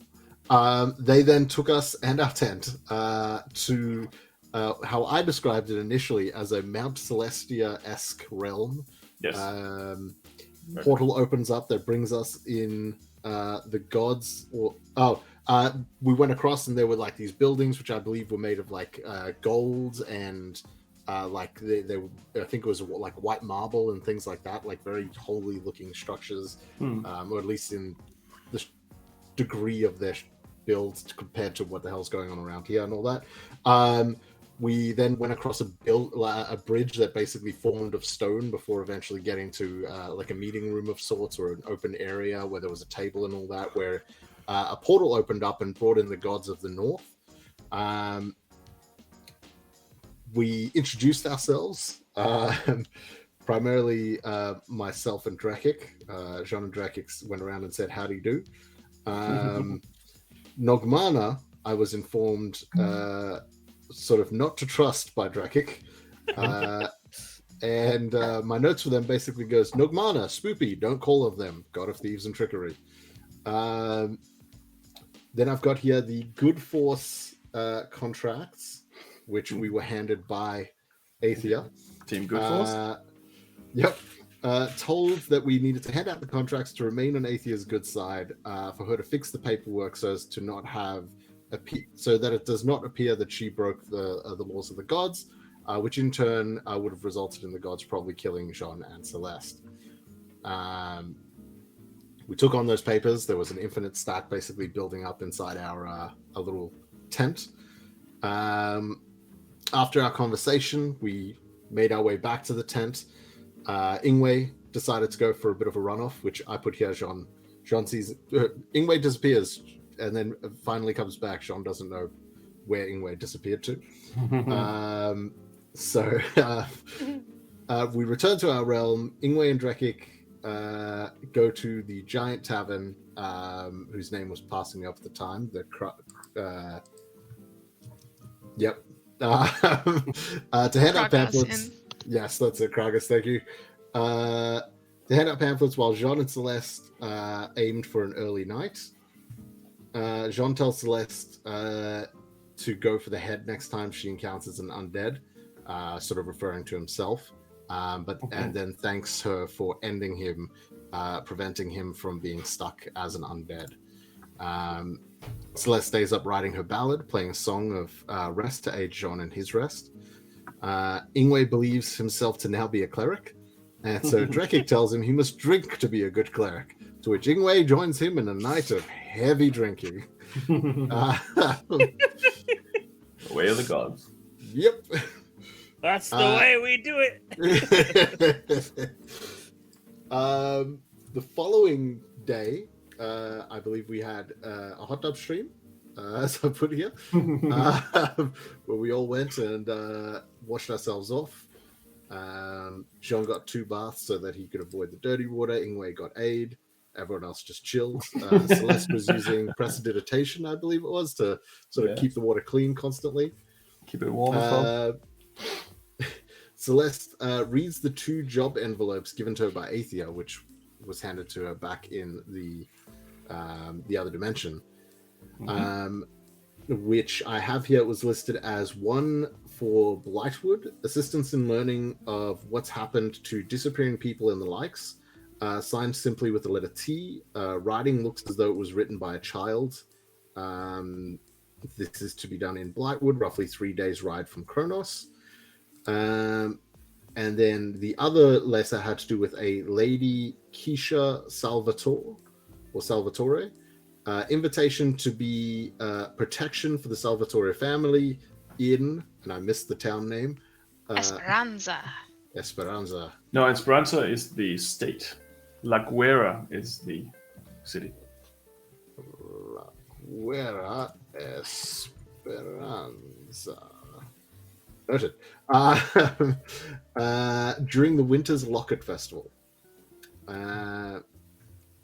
They then took us and our tent to how I described it initially as a Mount Celestia-esque realm. Yes. Portal opens up that brings us in the gods. We went across and there were these buildings, which I believe were made of gold and they I think it was white marble and things like that, very holy looking structures, or at least in the degree of their builds compared to what the hell's going on around here and all that. We then went across a bridge that basically formed of stone before eventually getting to a meeting room of sorts, or an open area where there was a table and all that, where a portal opened up and brought in the gods of the north. We introduced ourselves, primarily myself and Drakic. Jean and Drakic went around and said, "How do you do?" Nogmana, I was informed, sort of not to trust by Drakic, And my notes for them basically goes, Nogmana, Spoopy, don't call of them, god of thieves and trickery. Then I've got here the Good Force contracts, which we were handed by Aethia. Team Good Force? Yep. Told that we needed to hand out the contracts to remain on Aethia's good side, for her to fix the paperwork so as to not have so that it does not appear that she broke the laws of the gods, which in turn would have resulted in the gods probably killing Jean and Celeste. We took on those papers. There was an infinite stack basically building up inside our little tent. After our conversation, we made our way back to the tent. Ingwe decided to go for a bit of a runoff, which I put here. Jean sees Ingwe disappears and then finally comes back. Jean doesn't know where Ingwe disappeared to. So we return to our realm. Ingwe and Drekik go to the giant tavern, whose name was passing me up at the time. To hand out pamphlets. Yes, that's it, Kragas, thank you. To hand out pamphlets while Jean and Celeste aimed for an early night. Jean tells Celeste to go for the head next time she encounters an undead, sort of referring to himself. And then thanks her for ending him, preventing him from being stuck as an undead. Celeste stays up writing her ballad, playing a song of rest to aid Jean in his rest. Ingwe believes himself to now be a cleric, and so Drekik tells him he must drink to be a good cleric, to which Ingwe joins him in a night of heavy drinking. Way of the gods. Yep. That's the way we do it. The following day, I believe we had a hot tub stream, as I put here, where we all went and washed ourselves off. Jean got 2 baths so that he could avoid the dirty water. Ingwe got aid. Everyone else just chilled. Celeste was using prestidigitation, I believe it was, to sort of keep the water clean constantly. Keep it warm as well. Celeste reads the 2 job envelopes given to her by Aethia, which was handed to her back in the other dimension, which I have here. It was listed as one for Blightwood, assistance in learning of what's happened to disappearing people and the likes, signed simply with the letter T. Writing looks as though it was written by a child. This is to be done in Blightwood, roughly 3 days ride from Kronos. And then the other letter had to do with a lady, Keisha Salvatore. Invitation to be protection for the Salvatore family in, and I missed the town name. Esperanza. No, Esperanza is the state. La Guera is the city. La Guera Esperanza. Noted. During the Winter's Locket Festival,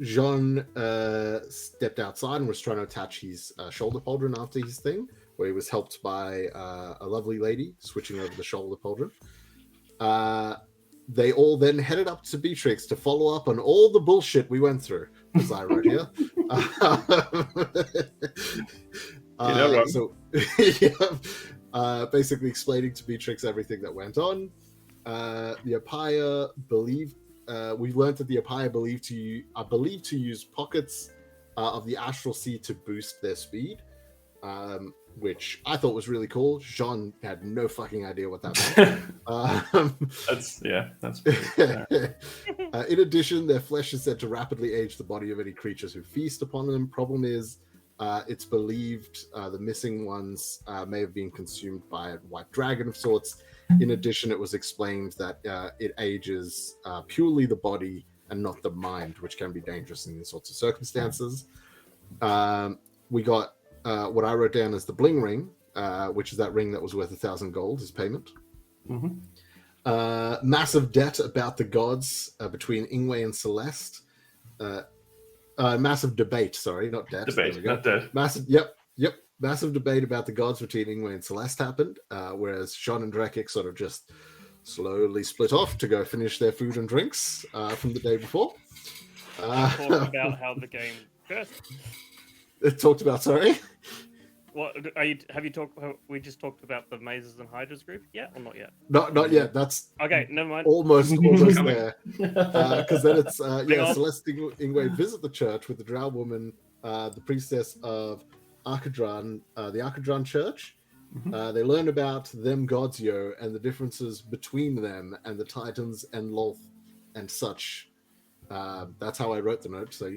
Jean stepped outside and was trying to attach his shoulder pauldron after his thing, where he was helped by a lovely lady switching over the shoulder pauldron. They all then headed up to Beatrix to follow up on all the bullshit we went through, as I wrote here. Basically explaining to Beatrix everything that went on. The Apaya believed, we learned that the Apaya believed to use pockets of the astral sea to boost their speed, which I thought was really cool. Jean had no fucking idea what that meant. That's in addition, their flesh is said to rapidly age the body of any creatures who feast upon them. Problem is, it's believed the missing ones may have been consumed by a white dragon of sorts. In addition, it was explained that it ages purely the body and not the mind, which can be dangerous in these sorts of circumstances. We got what I wrote down as the bling ring, which is that ring that was worth 1,000 gold as payment. Massive debt about the gods between Ingwe and Celeste. Massive debate, sorry, not debt. Debate, not debt. Massive debate about the gods between Ingwe and Celeste happened, whereas Jean and Drekik sort of just slowly split off to go finish their food and drinks from the day before. Talk about how the game first. It talked about, sorry? What are you? Have you talked? We just talked about the mazes and hydras group. Yeah, or not yet? Not yet. That's Okay, never mind. almost there. Because then it's Hang on. Celeste Ingwe visit the church with the drow woman, the priestess of Arkadran, the Arkadran church. They learn about them gods, and the differences between them and the Titans and Lolth and such. That's how I wrote the note, so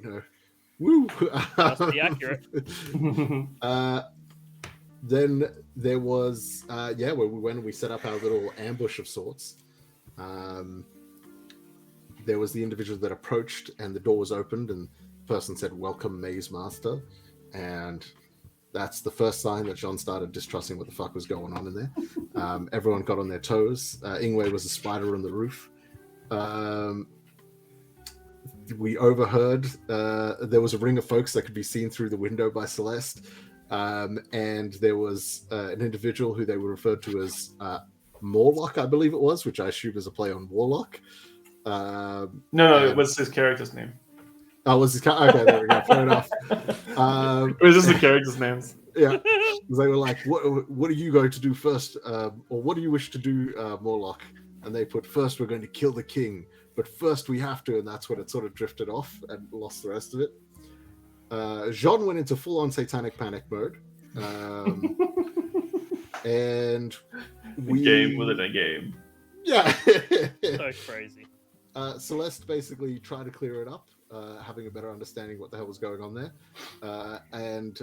woo! Must be accurate. Then there was, where we went and we set up our little ambush of sorts. There was the individual that approached and the door was opened and the person said, "Welcome, Maze Master." And that's the first sign that John started distrusting what the fuck was going on in there. Everyone got on their toes. Ingwe was a spider on the roof. We overheard there was a ring of folks that could be seen through the window by Celeste. And there was an individual who they were referred to as Morlock, I believe it was, which I assume is a play on Warlock. No, it was his character's name. Oh, was his okay, there we go, fair enough. It was just the character's names. Yeah, they were like, what are you going to do first? Or what do you wish to do, Morlock? And they put, first we're going to kill the king, but first we have to, and that's when it sort of drifted off and lost the rest of it. Jean went into full-on satanic panic mode. And we... game within a game. Yeah. So crazy. Celeste basically tried to clear it up, having a better understanding what the hell was going on there. And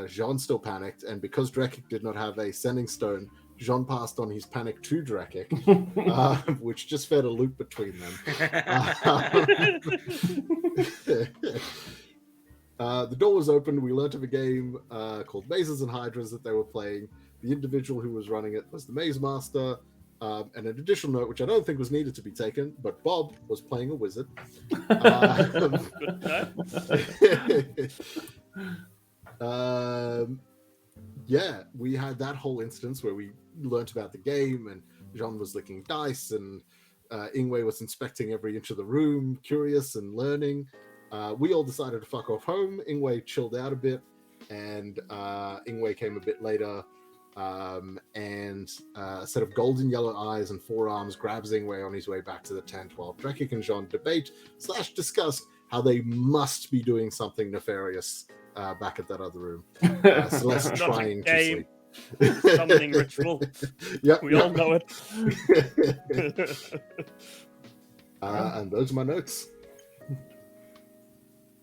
Jean still panicked, and because Drekik did not have a sending stone, Jean passed on his panic to Drekik, which just fed a loop between them. The door was open. We learnt of a game called Mazes and Hydras that they were playing. The individual who was running it was the Maze Master. And an additional note, which I don't think was needed to be taken, but Bob was playing a wizard. We had that whole instance where we learnt about the game, and Jean was licking dice, and Ingwe was inspecting every inch of the room, curious and learning. We all decided to fuck off home. Ingwe chilled out a bit, and Ingwe came a bit later. And a set of golden yellow eyes and forearms grabs Ingwe on his way back to the 10-12. Drekik and Jean debate/discuss how they must be doing something nefarious back at that other room. Celeste trying to sleep. Summoning ritual. Yep, We all know it. And those are my notes.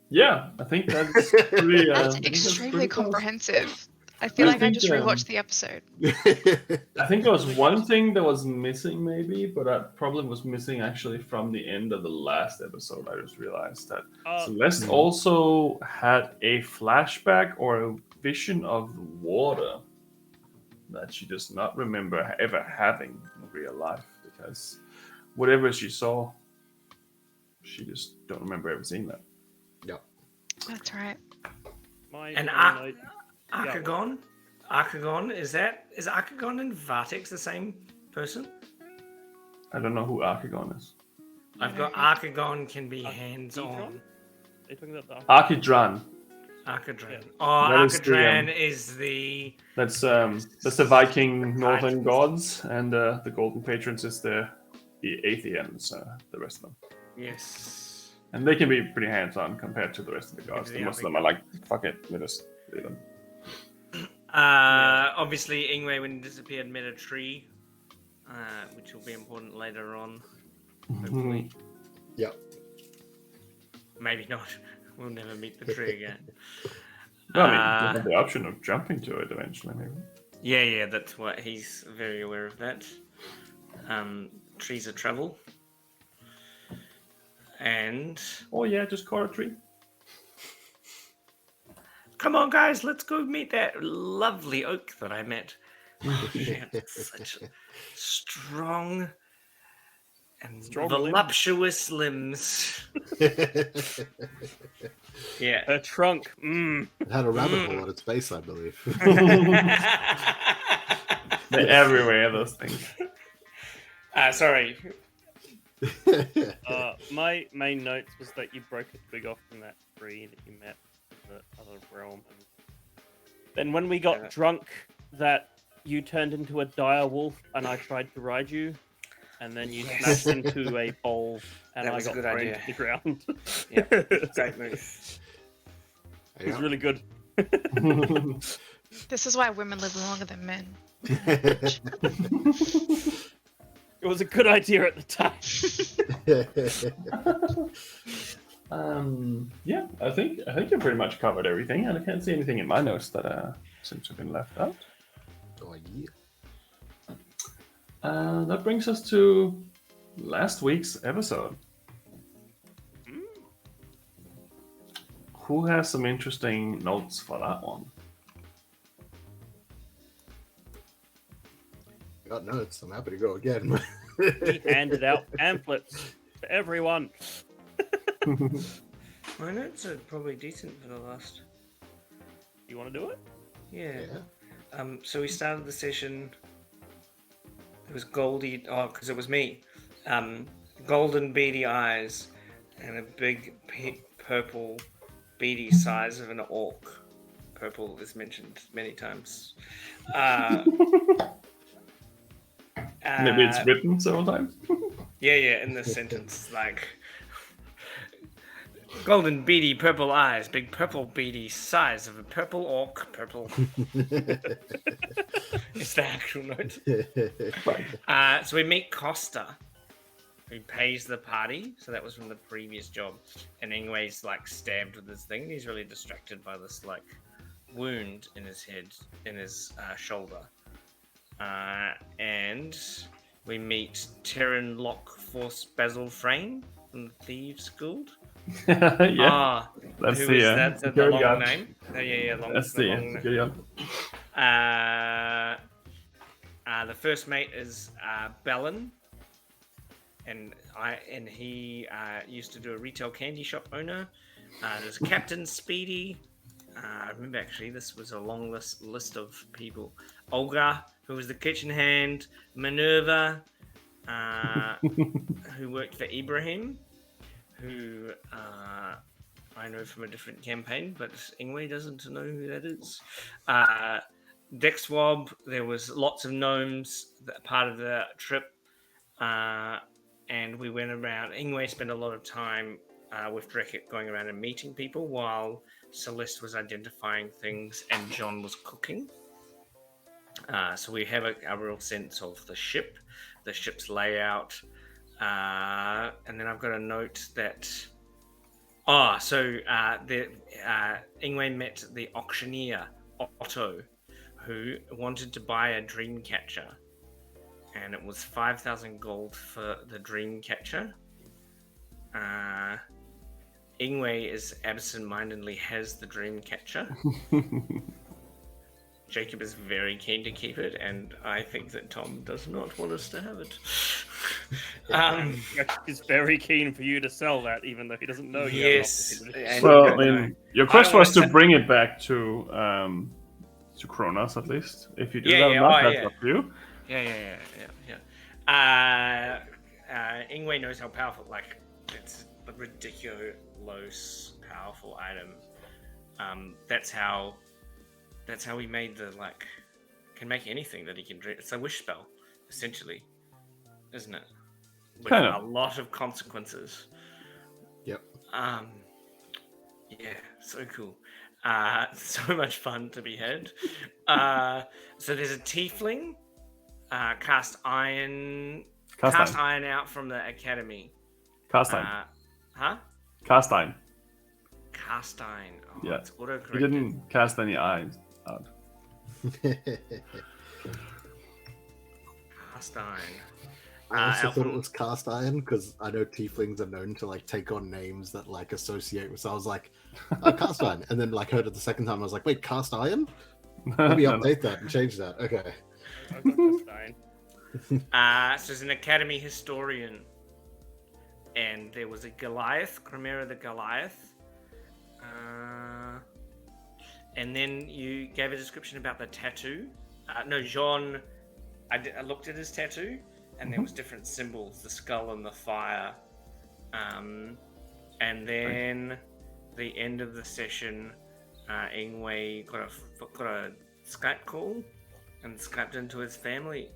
Yeah, I think that's pretty... That's I think that's extremely pretty close. comprehensive. I feel like I just rewatched the episode. I think there was one thing that was missing, maybe, but that problem was missing actually from the end of the last episode. I just realized that Celeste also had a flashback or a vision of water that she does not remember ever having in real life, because whatever she saw, she just don't remember ever seeing that. Yep. That's right. And Archagon? Archagon, is Archagon and Vartex the same person? I don't know who Archagon is. I've got Archagon can be hands-on. Are you talking about the Archidran. Archidran. Yeah. Oh, That is the, Archidran is the... That's the Viking northern gods, and the Golden Patrons is the Athenians, the rest of them. Yes. And they can be pretty hands-on compared to the rest of the gods. Yeah, Most of them are like, fuck it, let us do them. Obviously, Ingwe, when he disappeared, met a tree, which will be important later on. Hopefully. Yep. Maybe not. We'll never meet the tree again. Well, I mean, you have the option of jumping to it eventually, maybe. Yeah, that's what he's very aware of that. Trees of travel. And... Oh yeah, just caught a tree. Come on, guys, let's go meet that lovely oak that I met. She had such strong and voluptuous limbs. Yeah. her trunk? Mm. It had a rabbit hole at its base, I believe. They're everywhere, those things. Sorry. My main notes was that you broke a twig off from that tree that you met in the other realm. And then when we got drunk, that you turned into a dire wolf and I tried to ride you. And then you smashed into a bowl and I got thrown to the ground. Yep, great move. It was really good. This is why women live longer than men. It was a good idea at the time. Yeah, I think you pretty much covered everything, and I can't see anything in my notes that seems to have been left out. Oh, yeah. That brings us to last week's episode. Who has some interesting notes for that one? Got notes. I'm happy to go again. We handed out pamphlets to everyone. My notes are probably decent for the last. You want to do it? Yeah. So we started the session. It was Goldie. Oh, because it was me. Golden beady eyes and a big purple beady size of an orc. Purple is mentioned many times. Maybe it's written several times. Yeah, in the sentence, like golden beady purple eyes, big purple beady size of a purple orc. Purple. It's the actual note. So we meet Costa, who pays the party. So that was from the previous job. And anyways, like stabbed with this thing. He's really distracted by this like wound in his head, in his shoulder. And we meet Terran Lock Force Basil Frame from the Thieves Guild. Yeah, that's the long guard. name. Long. That's the the long security guard. The first mate is Bellin, and he used to do a retail candy shop owner. There's Captain Speedy. I remember actually this was a long list of people. Olga, who was the kitchen hand. Minerva, who worked for Ibrahim, who I know from a different campaign, but Ingwe doesn't know who that is. Dexwob, there was lots of gnomes that part of the trip, and we went around. Ingwe spent a lot of time with Drekit going around and meeting people while Celeste was identifying things and John was cooking. So we have a real sense of the ship's layout. And then I've got a note that... Ingwe met the auctioneer, Otto, who wanted to buy a dream catcher. And it was 5,000 gold for the dream catcher. Ingwe is absent-mindedly has the dream catcher. Jacob is very keen to keep it, and I think that Tom does not want us to have it. He's very keen for you to sell that, even though he doesn't know you. Yes. Well, I mean, your quest was to bring it back to Kronos, at least. If you do that's up to you. Yeah. Ingwe knows how powerful, like, it's a ridiculous powerful item. That's how he made can make anything that he can drink. It's a wish spell, essentially, isn't it? With a lot of consequences. Yep. Yeah, so cool. So much fun to be had. So there's a tiefling, cast iron out from the academy. Cast iron. Huh? Cast iron. Cast iron. Oh, yeah. It's autocorrected. He didn't cast any eyes out. Cast iron. I also thought it was cast iron because I know tieflings are known to like take on names that like associate with. So I was like, oh, cast iron, and then like heard it the second time. I was like, wait, cast iron? Maybe update that and change that. Okay. So there's an academy historian, and there was a Goliath, Chimera the Goliath. And then you gave a description about the tattoo. Jean, I looked at his tattoo, and there was different symbols, the skull and the fire. And then the end of the session, Ingwe got a Skype call and Skyped into his family.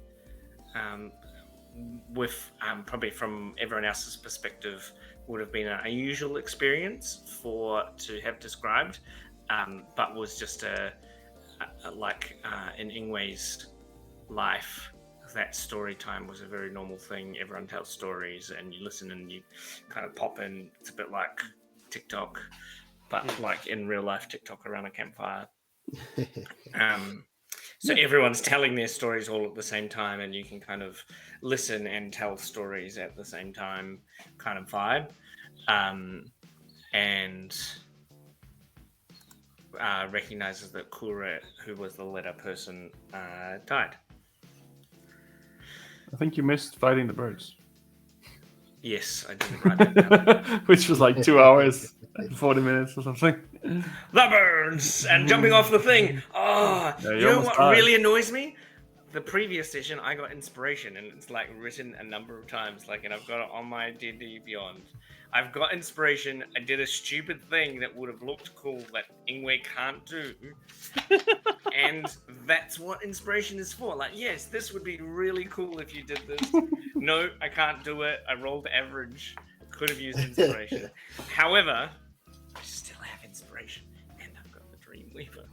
With probably from everyone else's perspective, would have been an unusual experience to have described, but was just in Ingwe's life, that story time was a very normal thing. Everyone tells stories, and you listen and you kind of pop in. It's a bit like TikTok, but like in real life TikTok around a campfire. So everyone's telling their stories all at the same time, and you can kind of listen and tell stories at the same time, kind of vibe. And recognizes that Kura, who was the letter person, died. I think you missed fighting the birds. Yes, I didn't write that down. Which was like 2 hours and 40 minutes or something. The birds! And jumping off the thing! Oh, Yeah, you know almost what died. really annoys me? The previous session, I got inspiration, and it's like written a number of times, and I've got it on my D&D Beyond. I've got inspiration. I did a stupid thing that would have looked cool that Ingwe can't do. And that's what inspiration is for. Yes, this would be really cool if you did this. No, I can't do it. I rolled average. Could have used inspiration. However, I still have inspiration, and I've got the Dreamweaver.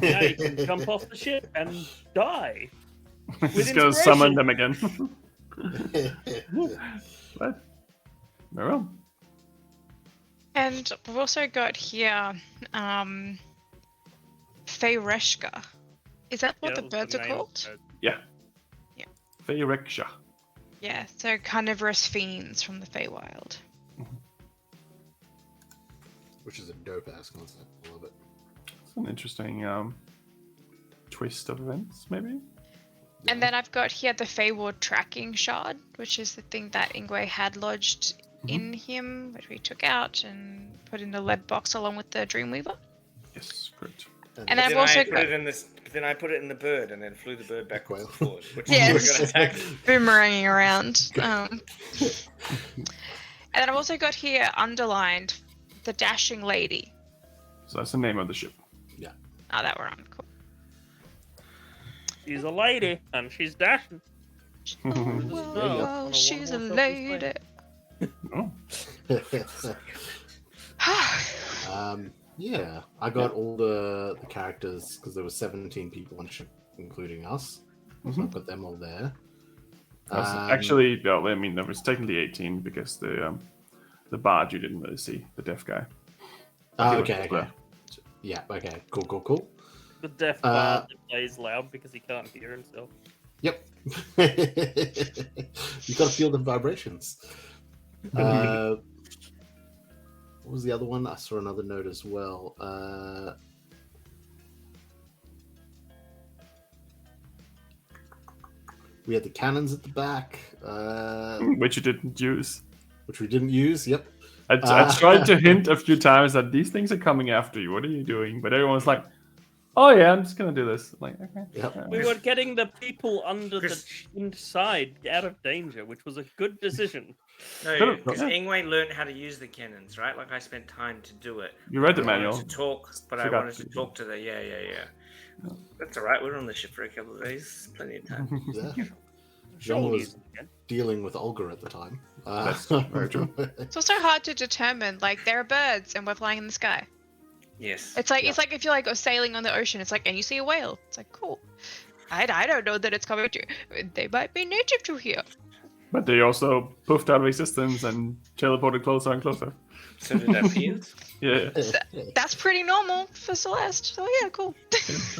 Now you can jump off the ship and die. Just go summon them again. But, very well. And we've also got here Feyreshka. Is that what the birds are called? Yeah. Yeah. Feyreksha. Yeah, so carnivorous fiends from the Feywild. Which is a dope ass concept. I love it. It's an interesting twist of events, maybe. And then I've got here the Feyward tracking shard, which is the thing that Ingwe had lodged in him, which we took out and put in the lead box along with the Dreamweaver. Yes, great. And I've also got Then I put it in the bird and then flew the bird backwards and Well. forward, which Yes. is what we're going to attack. boomeranging around. And then I've also got here underlined the Dashing Lady. So that's the name of the ship. Oh, that we're on. Cool. She's a lady and she's dashing. Oh, whoa, she's a lady. Oh. Yeah, I got all the characters because there were 17 people on ship, including us. So I've got them all there. Actually, no, I mean, there was technically 18 because the bard you didn't really see, the deaf guy. Okay. Yeah, okay. Cool. The deaf bard that plays loud because he can't hear himself. Yep. You got to feel the vibrations. What was the other one? I saw another note as well. We had the cannons at the back, Which you didn't use. which we didn't use. Yep. I tried to hint a few times that these things are coming after you. What are you doing? But everyone was like, oh yeah, I'm just going to do this. I'm like, okay. Yep. We were getting the people under the inside out of danger, which was a good decision. No, because Ingwe learned how to use the cannons, right? I spent time to do it. You read the I wanted manual. to talk, but I Forgot wanted to to. talk to the That's all right. We're on the ship for a couple of days. Plenty of time. Yeah. John was dealing with Olga at the time. That's very true. It's also hard to determine. There are birds and we're flying in the sky. Yes. It's like if you're sailing on the ocean. It's and you see a whale. It's cool. I don't know that it's coming to. They might be native to here. But they also poofed out of existence and teleported closer and closer. So did our peers? Yeah. That's pretty normal for Celeste. So yeah, cool.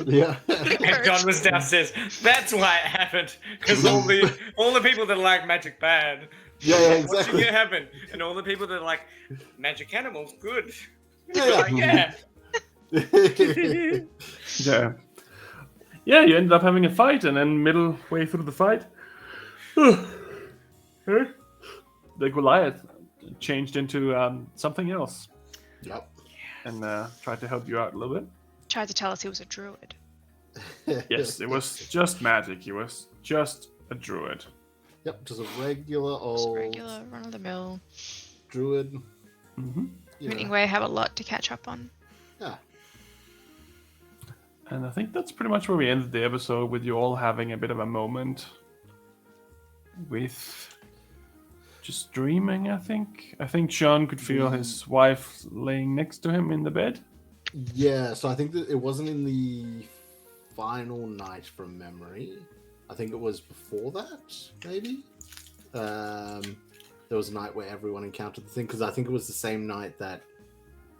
Yeah. And John was downstairs. That's why it happened. Because all the people that like magic bad. Yeah, What's exactly. going to happen? And all the people that like magic animals, good. Yeah. Yeah. Yeah, you ended up having a fight, and then middle way through the fight, the Goliath changed into something else Yep. and tried to help you out a little bit. Tried to tell us he was a druid. Yes, it was just magic. He was just a druid. Yep, just a regular Just old regular run of the mill. druid. Mm-hmm. You know. Anyway, I have a lot to catch up on. Yeah. And I think that's pretty much where we ended the episode, with you all having a bit of a moment with just dreaming, I think. I think Sean could feel his wife laying next to him in the bed. Yeah, so I think that it wasn't in the final night from memory. I think it was before that, maybe. There was a night where everyone encountered the thing, because I think it was the same night that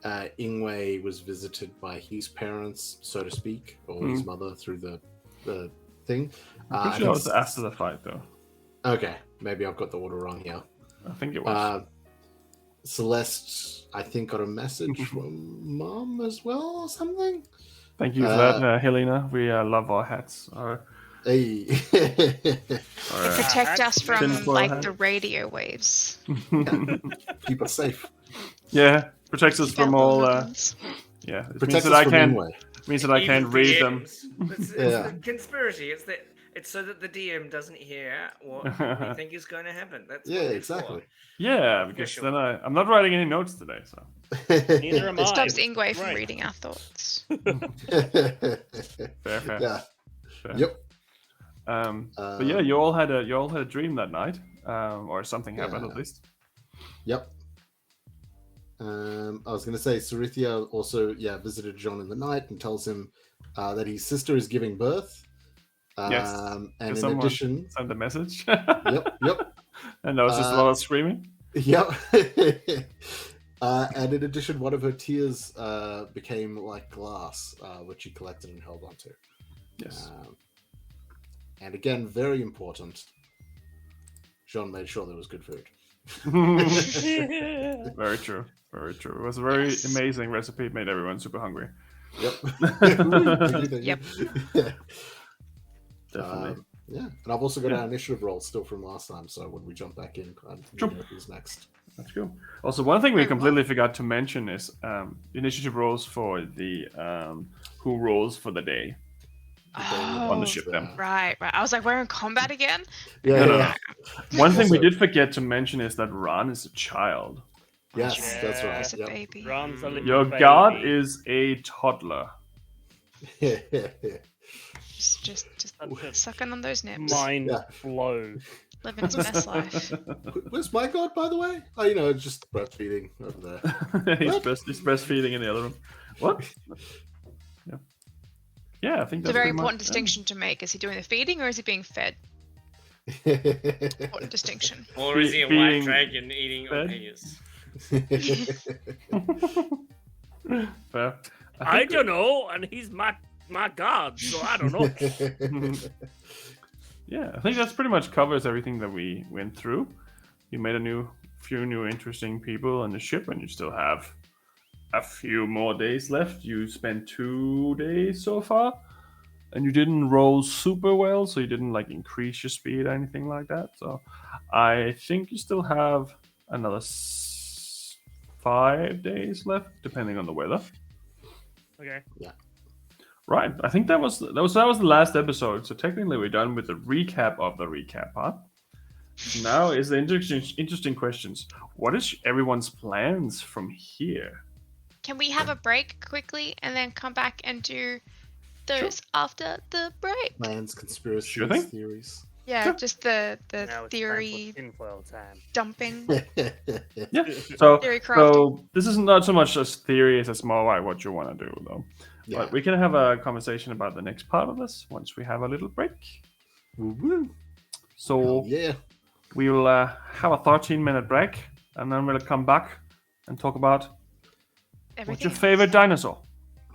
Ingwe was visited by his parents, so to speak, or his mother through the thing. I'm pretty sure it was after the fight, though. Okay, maybe I've got the order wrong here. I think it was. Celeste, I think, got a message from Mom as well, or something. Thank you for that, Helena. We love our hats. Hey. They protect us from tinfoil like hat. the radio waves. Keep us safe. Yeah, protects us from all. Weapons. Yeah, it means Protect that us I from can't. Ingwe. Means that I can't Even read them. DMs. It's Yeah. the conspiracy. It's so that the DM doesn't hear what we think is going to happen. That's Yeah, what it's exactly. Yeah, because then I'm not writing any notes today, so. Neither am It I. stops which is Ingwe from great. reading our thoughts. Fair. Yeah. Fair. Yep. But yeah, you all had a dream that night, or something happened at least. Yep. I was going to say, Sarithia also, visited John in the night and tells him that his sister is giving birth. Yes. And in Someone addition, send a message. yep. And there was just a lot of screaming. Yep. And in addition, one of her tears became like glass, which he collected and held onto. Yes. And again, very important, John made sure there was good food. Very true. Very true. It was a very amazing recipe. It made everyone super hungry. Yep. Yep. Definitely. Yeah, and I've also got our initiative roll still from last time, so when we jump back in, I Sure. know who's next. That's cool. Also, one thing we Very well. completely forgot to mention is initiative rolls for the who rolls for the day on the Oh, ship. Then. right. I was like, we're in combat again? Yeah, No. yeah. One thing we Also- did forget to mention is that Ran is a child. Yes, that's right. He's a Yep. baby. Ron's a little Your baby. god is a toddler. Just sucking on those nips. Mind Yeah. blow. Living his best life. Where's my god, by the way? Oh, just breastfeeding over there. he's What? breastfeeding in the other room. What? Yeah. Yeah, I think It's a that's very pretty much important it. distinction to make. Is he doing the feeding or is he being fed? Important distinction. Or is he a Being white dragon eating fed? Orpheus? Fair. I don't know, and he's my god, so I don't know. Yeah, I think that's pretty much covers everything that we went through. You made a few new interesting people on the ship, and you still have a few more days left. You spent 2 days so far, and you didn't roll super well, so you didn't like increase your speed or anything like that. So I think you still have another 5 days left, depending on the weather. Okay. Right. I think that was the last episode. So technically, we're done with the recap of the recap part. Now is the interesting questions. What is everyone's plans from here? Can we have a break quickly and then come back and do those after the break? Plans, conspiracies, Sure thing. theories. Yeah, just the Now it's time for theory tinfoil time. dumping. Yeah. So Theory crafting. this is not so much as theories as more like what you want to do, though. Yeah. But we can have a conversation about the next part of this once we have a little break. Woo-woo. So Hell yeah. we will have a 13-minute break, and then we'll come back and talk about what's Everything. your favorite dinosaur.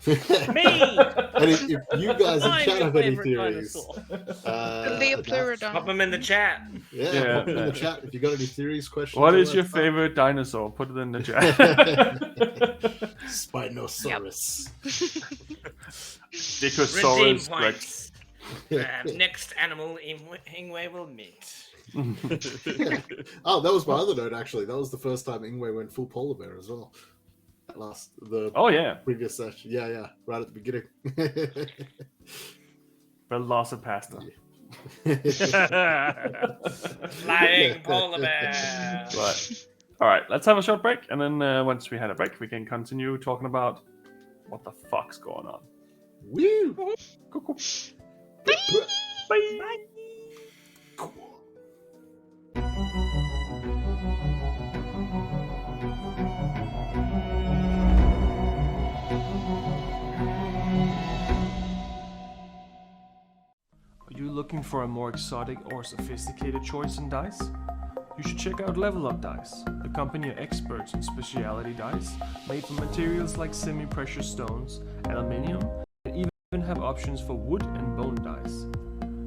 Me! And if you guys in I'm chat your have any favorite theories, dinosaur. Leopleurodon. Pop them in the chat. pop them in the chat if you got any theories, questions. What all is that your stuff. favorite dinosaur? Put it in the chat. Spinosaurus. Redeem Dicosaurus points. Next animal Ingwe will meet. Oh, that was my other note, actually. That was the first time Ingwe went full polar bear as well. The Oh yeah, previous session. Yeah, right at the beginning. Velocipastor. Flying polar bear. But all right, let's have a short break, and then once we had a break, we can continue talking about what the fuck's going on. Woo! Cool, cool. Bye. Bye. Are you looking for a more exotic or sophisticated choice in dice? You should check out Level Up Dice, the company of experts in specialty dice made from materials like semi-precious stones, aluminium, and even have options for wood and bone dice.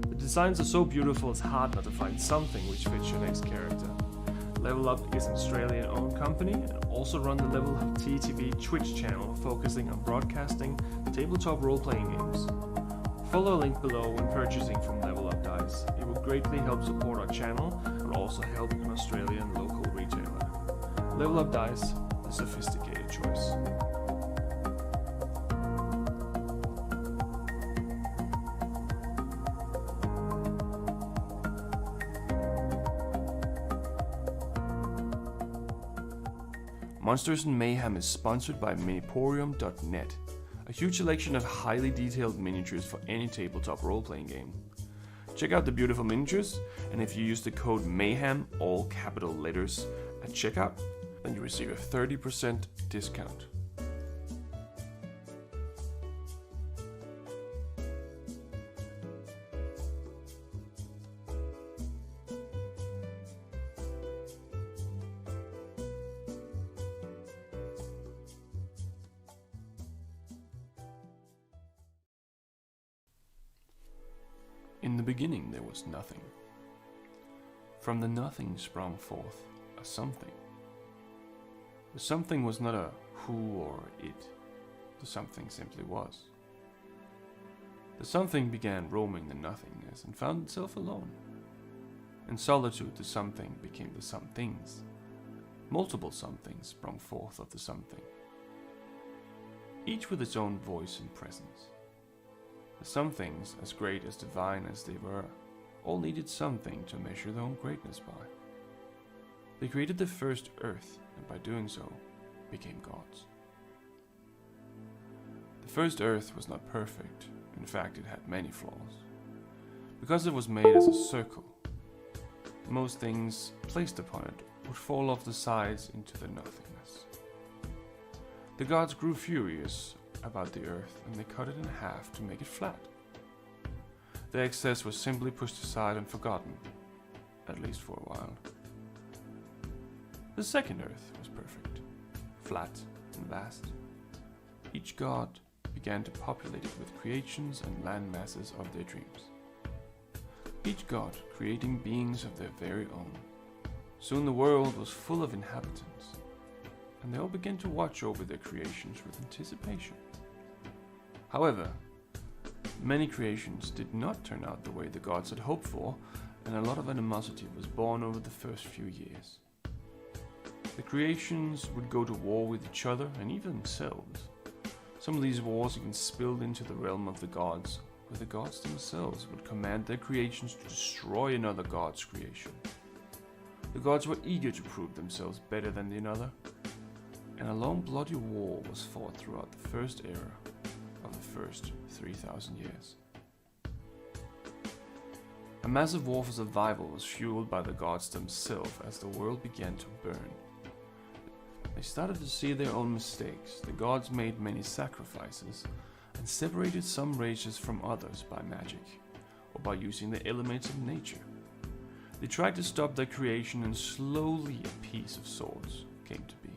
The designs are so beautiful it's hard not to find something which fits your next character. Level Up is an Australian-owned company and also run the Level Up TTV Twitch channel focusing on broadcasting tabletop role-playing games. Follow a link below when purchasing from Level Up Dice. It will greatly help support our channel and also help an Australian local retailer. Level Up Dice, the sophisticated choice. Monsters and Mayhem is sponsored by Miniporium.net, a huge selection of highly detailed miniatures for any tabletop role-playing game. Check out the beautiful miniatures, and if you use the code MAYHEM, all capital letters, at checkout, then you receive a 30% discount. In the beginning there was nothing. From the nothing sprung forth a something. The something was not a who or it. The something simply was. The something began roaming the nothingness and found itself alone. In solitude the something became the somethings. Multiple somethings sprung forth of the something, each with its own voice and presence. The somethings, as great as divine as they were, all needed something to measure their own greatness by. They created the first earth, and by doing so, became gods. The first earth was not perfect. In fact, it had many flaws. Because it was made as a circle, most things placed upon it would fall off the sides into the nothingness. The gods grew furious about the earth, and they cut it in half to make it flat. The excess was simply pushed aside and forgotten, at least for a while. The second earth was perfect, flat and vast. Each god began to populate it with creations and land masses of their dreams. Each god creating beings of their very own. Soon the world was full of inhabitants, and they all began to watch over their creations with anticipation. However, many creations did not turn out the way the gods had hoped for, and a lot of animosity was born over the first few years. The creations would go to war with each other and even themselves. Some of these wars even spilled into the realm of the gods, where the gods themselves would command their creations to destroy another god's creation. The gods were eager to prove themselves better than another, and a long bloody war was fought throughout the first era of the first 3,000 years. A massive war for survival was fueled by the gods themselves as the world began to burn. They started to see their own mistakes. The gods made many sacrifices and separated some races from others by magic or by using the elements of nature. They tried to stop their creation, and slowly a peace of sorts came to be.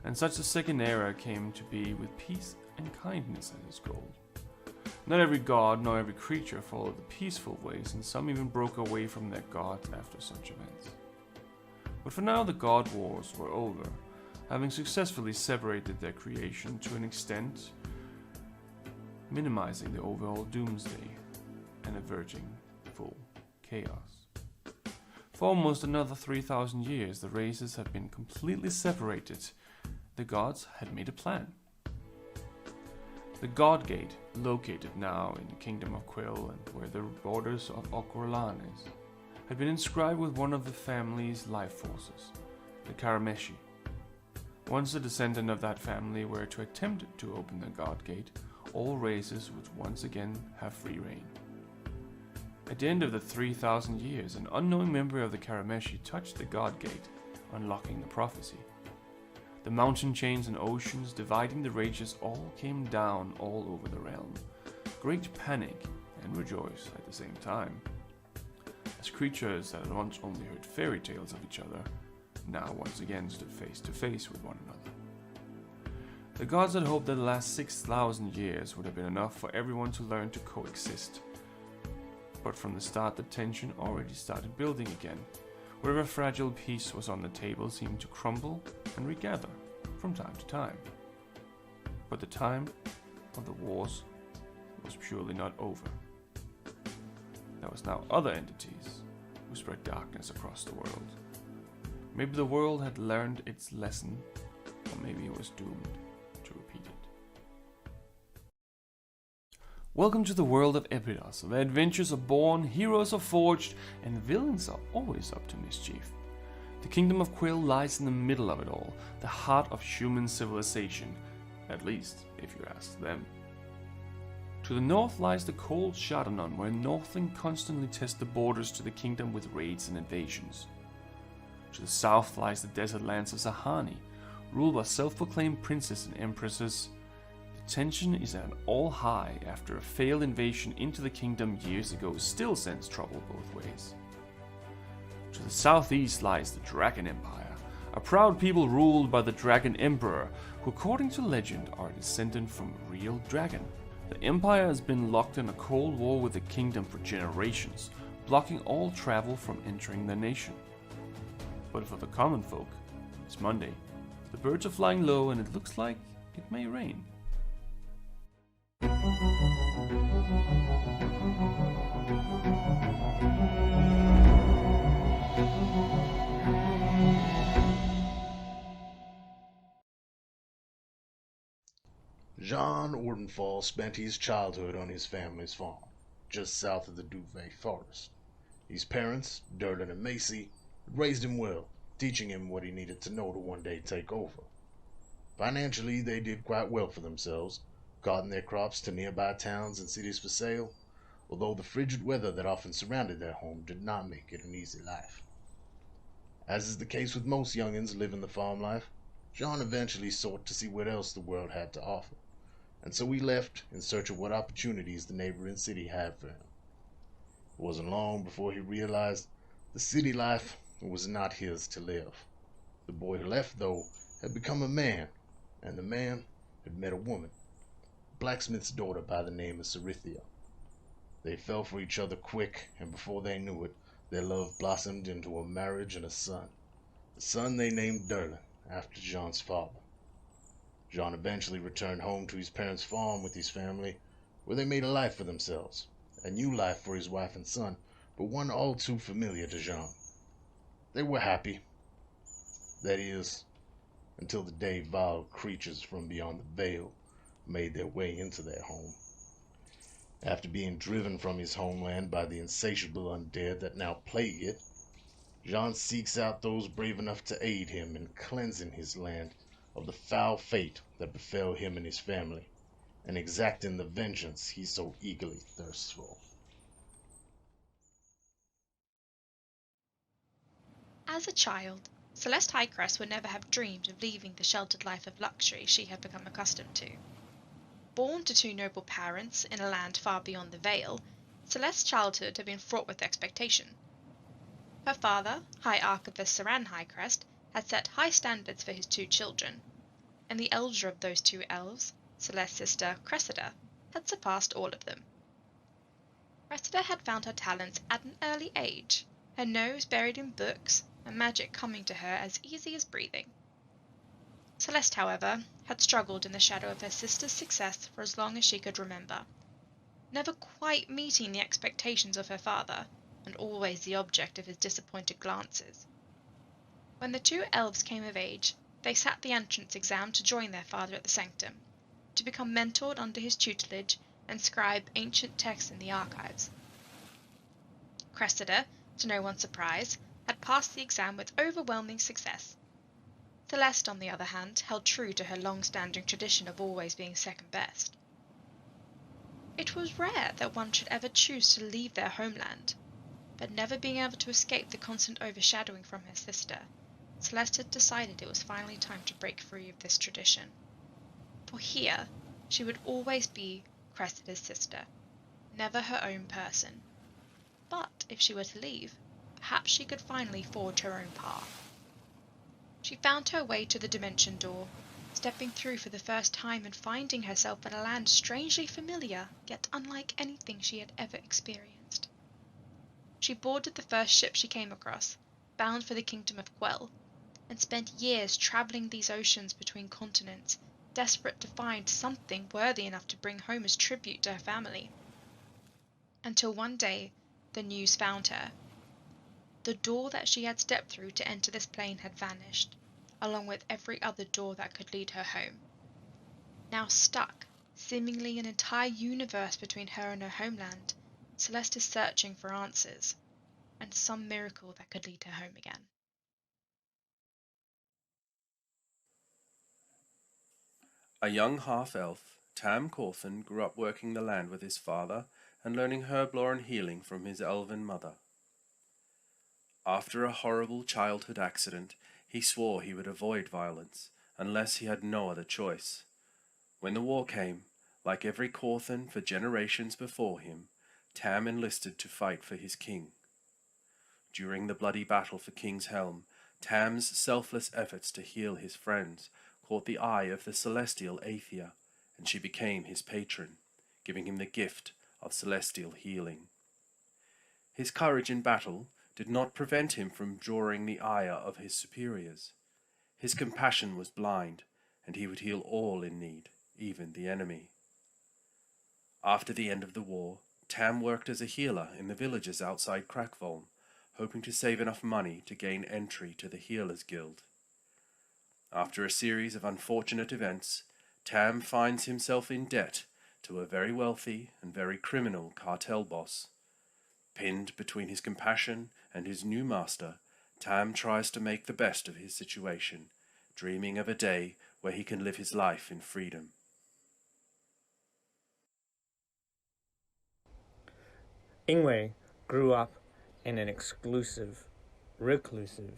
And such a second era came to be with peace and kindness as its goal. Not every god nor every creature followed the peaceful ways, and some even broke away from their gods after such events. But for now the god wars were over, having successfully separated their creation to an extent, minimizing the overall doomsday and averting full chaos. For almost another 3,000 years the races had been completely separated. The gods had made a plan. The God Gate, located now in the Kingdom of Quill and where the borders of Okoralan is, had been inscribed with one of the family's life forces, the Karameshi. Once a descendant of that family were to attempt to open the God Gate, all races would once again have free reign. At the end of the 3,000 years, an unknown member of the Karameshi touched the God Gate, unlocking the prophecy. The mountain chains and oceans dividing the rages all came down all over the realm. Great panic and rejoice at the same time, as creatures that had once only heard fairy tales of each other now once again stood face to face with one another. The gods had hoped that the last 6,000 years would have been enough for everyone to learn to coexist. But from the start, the tension already started building again. Wherever fragile peace was on the table seemed to crumble and regather from time to time. But the time of the wars was surely not over. There was now other entities who spread darkness across the world. Maybe the world had learned its lesson, or maybe it was doomed to repeat it. Welcome to the world of Epidos, where adventures are born, heroes are forged, and villains are always up to mischief. The Kingdom of Quill lies in the middle of it all, the heart of human civilization, at least if you ask them. To the north lies the cold Shadanon, where Northling constantly test the borders to the kingdom with raids and invasions. To the south lies the desert lands of Zahani, ruled by self-proclaimed princes and empresses. The tension is at an all-high after a failed invasion into the kingdom years ago still sends trouble both ways. To the southeast lies the Dragon Empire, a proud people ruled by the Dragon Emperor, who according to legend are a descendant from a real dragon. The empire has been locked in a cold war with the kingdom for generations, blocking all travel from entering the nation. But for the common folk, it's Monday. The birds are flying low and it looks like it may rain. Jean Ordenfall spent his childhood on his family's farm, just south of the Duvet Forest. His parents, Durden and Macy, raised him well, teaching him what he needed to know to one day take over. Financially, they did quite well for themselves, carting their crops to nearby towns and cities for sale, although the frigid weather that often surrounded their home did not make it an easy life. As is the case with most youngins living the farm life, John eventually sought to see what else the world had to offer, and so he left in search of what opportunities the neighboring city had for him. It wasn't long before he realized the city life was not his to live. The boy who left, though, had become a man, and the man had met a woman, a blacksmith's daughter by the name of Cerithia. They fell for each other quick, and before they knew it, their love blossomed into a marriage and a son. The son they named Durlin, after Jean's father. Jean eventually returned home to his parents' farm with his family, where they made a life for themselves, a new life for his wife and son, but one all too familiar to Jean. They were happy. That is, until the day vile creatures from beyond the veil made their way into their home. After being driven from his homeland by the insatiable undead that now plague it, Jean seeks out those brave enough to aid him in cleansing his land of the foul fate that befell him and his family, and exacting the vengeance he so eagerly thirsts for. As a child, Celeste Highcrest would never have dreamed of leaving the sheltered life of luxury she had become accustomed to. Born to two noble parents in a land far beyond the Vale, Celeste's childhood had been fraught with expectation. Her father, High Archivist Saran Highcrest, had set high standards for his two children, and the elder of those two elves, Celeste's sister Cressida, had surpassed all of them. Cressida had found her talents at an early age, her nose buried in books, and magic coming to her as easy as breathing. Celeste, however, had struggled in the shadow of her sister's success for as long as she could remember, never quite meeting the expectations of her father, and always the object of his disappointed glances. When the two elves came of age, they sat the entrance exam to join their father at the sanctum, to become mentored under his tutelage and scribe ancient texts in the archives. Cressida, to no one's surprise, had passed the exam with overwhelming success. Celeste, on the other hand, held true to her long-standing tradition of always being second best. It was rare that one should ever choose to leave their homeland, but never being able to escape the constant overshadowing from her sister, Celeste had decided it was finally time to break free of this tradition. For here, she would always be Cressida's sister, never her own person. But if she were to leave, perhaps she could finally forge her own path. She found her way to the dimension door, stepping through for the first time and finding herself in a land strangely familiar, yet unlike anything she had ever experienced. She boarded the first ship she came across, bound for the kingdom of Quell, and spent years travelling these oceans between continents, desperate to find something worthy enough to bring home as tribute to her family. Until one day, the news found her. The door that she had stepped through to enter this plane had vanished, along with every other door that could lead her home. Now stuck, seemingly an entire universe between her and her homeland, Celeste is searching for answers, and some miracle that could lead her home again. A young half-elf, Tam Corthan grew up working the land with his father and learning herblore and healing from his elven mother. After a horrible childhood accident, he swore he would avoid violence, unless he had no other choice. When the war came, like every Corthan for generations before him, Tam enlisted to fight for his king. During the bloody battle for King's Helm, Tam's selfless efforts to heal his friends caught the eye of the celestial Aethia, and she became his patron, giving him the gift of celestial healing. His courage in battle did not prevent him from drawing the ire of his superiors. His compassion was blind, and he would heal all in need, even the enemy. After the end of the war, Tam worked as a healer in the villages outside Crackvolm, hoping to save enough money to gain entry to the Healers Guild. After a series of unfortunate events, Tam finds himself in debt to a very wealthy and very criminal cartel boss. Pinned between his compassion and his new master, Tam tries to make the best of his situation, dreaming of a day where he can live his life in freedom. Ingwe grew up in an exclusive, reclusive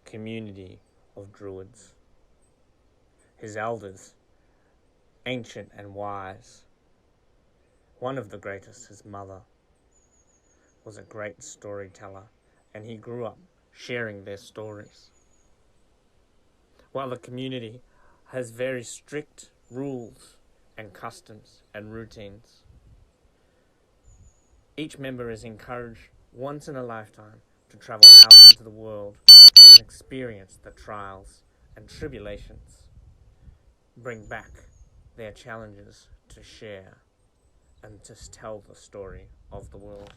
community of druids. His elders, ancient and wise, one of the greatest, his mother, was a great storyteller, and he grew up sharing their stories. While the community has very strict rules and customs and routines, each member is encouraged once in a lifetime to travel out into the world and experience the trials and tribulations, bring back their challenges to share and to tell the story of the world.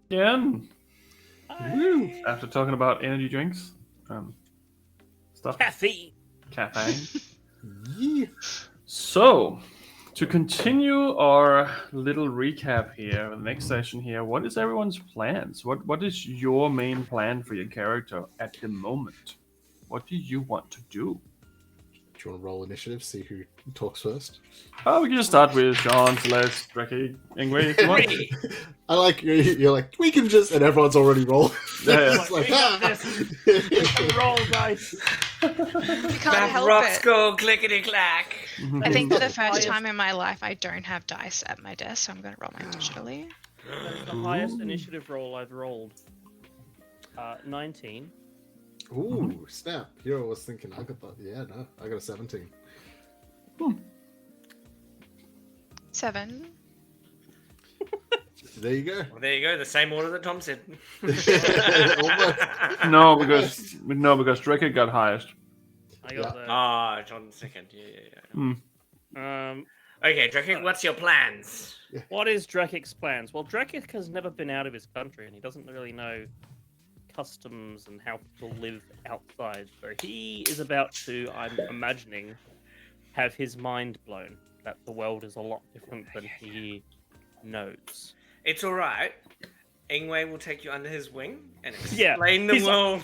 Again. Woo. After talking about energy drinks, stuff, Caffeine. caffeine. Yeah. So, to continue our little recap here, the next session here, what is everyone's plans? What is your main plan for your character at the moment? What do you want to do? Do you want to roll initiative? See who talks first. Oh, we can just start with John, Celeste, Dreki, Ingwe, if you want. I like you're like we can just and everyone's already rolled. Yeah. It's like, We got this. Roll dice. You can't help Rocks it. go clickety clack. I think for the first Highest- time in my life, I don't have dice at my desk, so I'm going to roll mine digitally. That is the highest initiative roll I've rolled. 19. ooh, snap! Hero was thinking I got that. Yeah, no, I got a 17. 7. There you go. Well, there you go. The same order that Tom said. Almost. No, because Dreki got highest. I got Ah, John second. Yeah. Okay, Drakik, what's your plans? What is Drakik's plans? Well, Drakik has never been out of his country, and he doesn't really know customs and how people live outside. So he is about to, I'm imagining, have his mind blown that the world is a lot different than he knows. It's all right. Ingwe will take you under his wing and Yeah, explain the he's- world.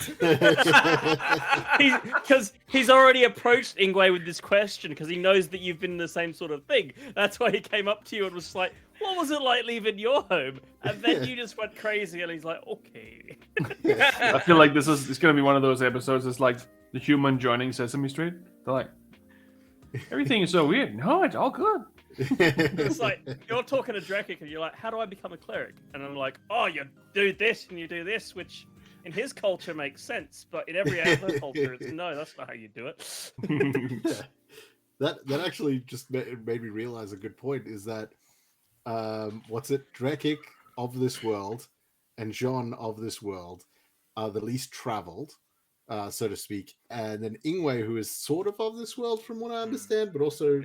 Because he's already approached Ingwe with this question because he knows that you've been in the same sort of thing. That's why he came up to you and was like, "What was it like leaving your home?" And then you just went crazy, and he's like, "Okay." I feel like it's going to be one of those episodes. It's like the human joining Sesame Street. They're like, everything is so weird. No, it's all good. It's like you're talking to Drakik, and you're like, "How do I become a cleric?" And I'm like, "Oh, you do this and you do this," which in his culture makes sense, but in every other culture, it's no, that's not how you do it. That actually just made me realize a good point is that Drakik of this world and Jean of this world are the least traveled, so to speak, and then Ingwe, who is sort of this world from what I understand, but also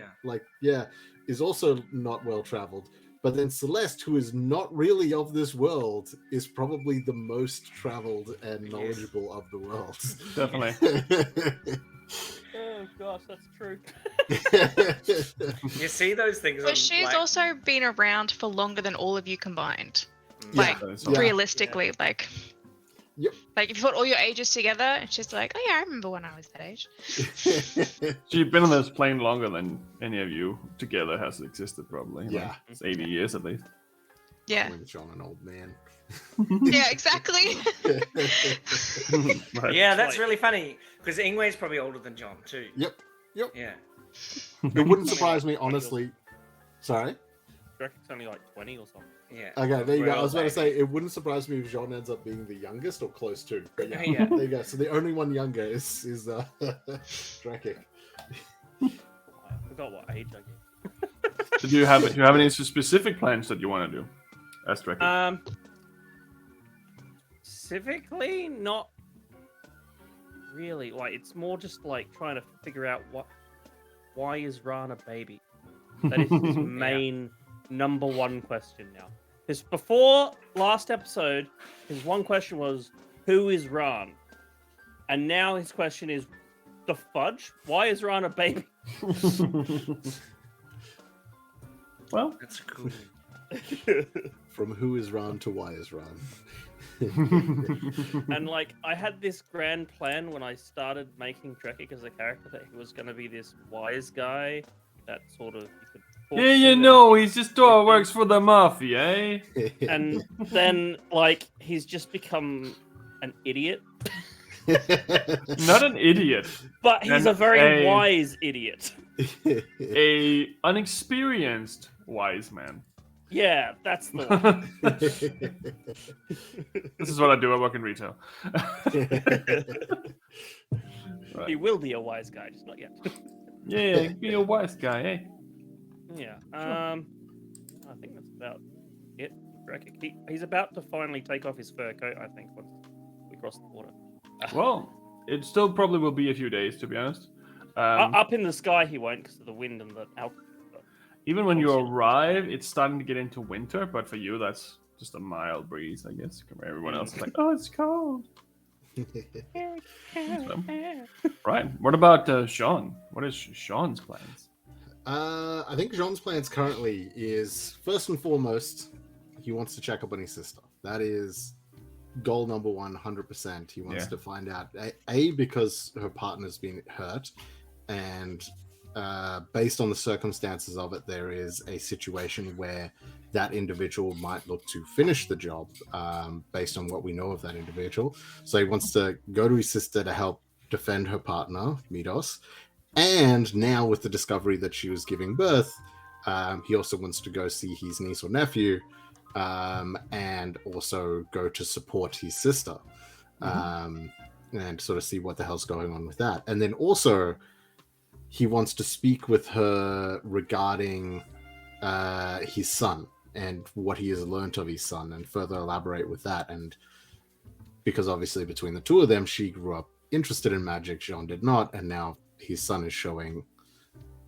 is also not well traveled. But then Celeste, who is not really of this world, is probably the most traveled and knowledgeable of the world. Definitely. Oh gosh, that's true. You see those things. But she's also been around for longer than all of you combined. Like, Yeah. realistically, like... Yep. Like, if you put all your ages together, it's just like, oh yeah, I remember when I was that age. She's been on this plane longer than any of you together has existed, probably. Yeah. Like, it's 80 years at least. Yeah. Calling Jean an old man. Yeah, exactly. Right. Yeah, that's really funny because Ingwe's probably older than John too. Yep. Yeah. It wouldn't surprise me, honestly. Sorry? Drakik's only like 20 or something. Yeah. Okay, there you go. I was about to Well, say, it wouldn't surprise me if Jean ends up being the youngest or close to. But yeah, Yeah. there you go. So the only one younger is Drakik. I forgot what age I gave. So do you have any specific plans that you want to do as Drakik? Specifically, not really. Like, it's more just like trying to figure out why is Ran a baby? That is his main number one question now. Because before last episode, his one question was, who is Ran? And now his question is, the fudge? Why is Ran a baby? Well, That's cool. From who is Ron to why is Ron. And like, I had this grand plan when I started making Drakik as a character that he was going to be this wise guy that sort of... yeah, you know, he's just works for the mafia, eh? And then, like, he's just become an idiot. Not an idiot, But he's a very wise idiot. a unexperienced wise man. Yeah, that's the one. This is what I do. I work in retail. Right. He will be a wise guy, just not yet. Yeah, be a wise guy, eh? Yeah. I think that's about it. Drakik. He's about to finally take off his fur coat, I think, once we cross the border. Well, it still probably will be a few days, to be honest. Up in the sky, he won't because of the wind and the altitude. Even when you arrive, it's starting to get into winter, but for you, that's just a mild breeze, I guess. Everyone else is like, oh, it's cold. So, right. What about Sean? What is Sean's plans? I think Jean's plans currently is, first and foremost, he wants to check up on his sister. That is goal number 1, 100%. He wants to find out, A, because her partner's been hurt, and based on the circumstances of it, there is a situation where that individual might look to finish the job based on what we know of that individual. So he wants to go to his sister to help defend her partner, Midos. And now with the discovery that she was giving birth, he also wants to go see his niece or nephew and also go to support his sister and sort of see what the hell's going on with that. And then also he wants to speak with her regarding his son and what he has learned of his son and further elaborate with that. And because obviously between the two of them, she grew up interested in magic, Jean did not, and now his son is showing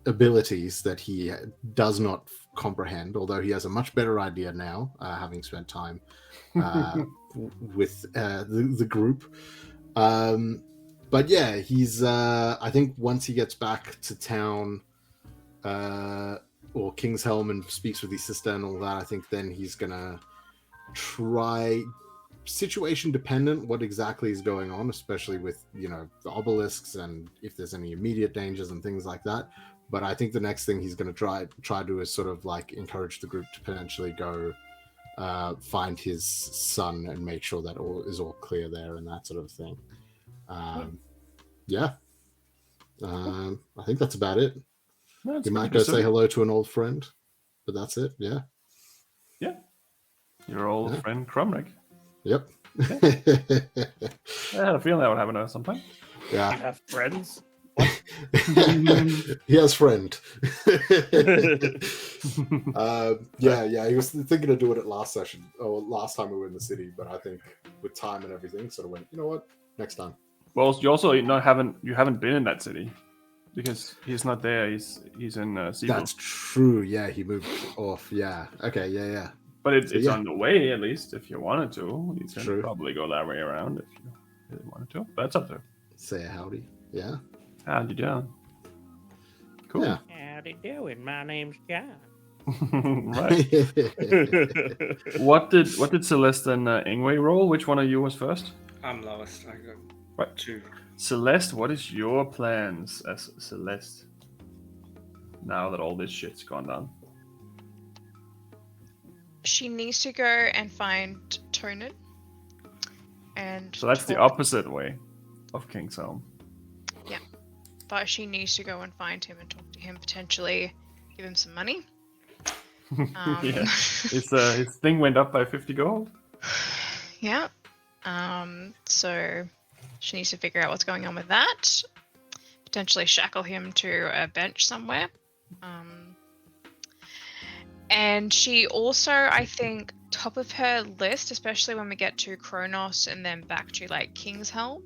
abilities that he does not comprehend, although he has a much better idea now, having spent time with the group. But yeah, he's I think once he gets back to town, or King's Helm, and speaks with his sister and all that, I think then he's gonna try, situation dependent, what exactly is going on, especially with the obelisks and if there's any immediate dangers and things like that. But I think the next thing he's going to try to is sort of like encourage the group to potentially go find his son and make sure that all is all clear there and that sort of thing. Yeah. I think that's about it. No, You might go say hello to an old friend, but that's it. Yeah. Yeah. Your old friend Cromrick. Yep. I had a feeling that would happen sometime. Yeah. You have friends? He has friend. Yeah. He was thinking of doing it last session, or last time we were in the city, but I think with time and everything, sort of went, you know what, next time. Well, you also haven't been in that city because he's not there. He's in Seagull. That's true. Yeah, he moved off. Yeah. Okay. Yeah. But it's on the way, at least, if you wanted to. You can True. probably go that way around if you really wanted to. But that's up there. Say a howdy. Yeah. Howdy doing? Cool. Yeah. Howdy doing? My name's John. Right. What did Celeste and Ingwe roll? Which one of you was first? I'm lowest. I got Right. 2. Celeste, what is your plans as Celeste? Now that all this shit's gone down. She needs to go and find Tonin. And So that's the opposite way of King's Helm. But she needs to go and find him and talk to him, potentially give him some money. Yeah. His thing went up by 50 gold. Yeah. So she needs to figure out what's going on with that. Potentially shackle him to a bench somewhere. And she also, I think, top of her list, especially when we get to Kronos and then back to like King's Helm,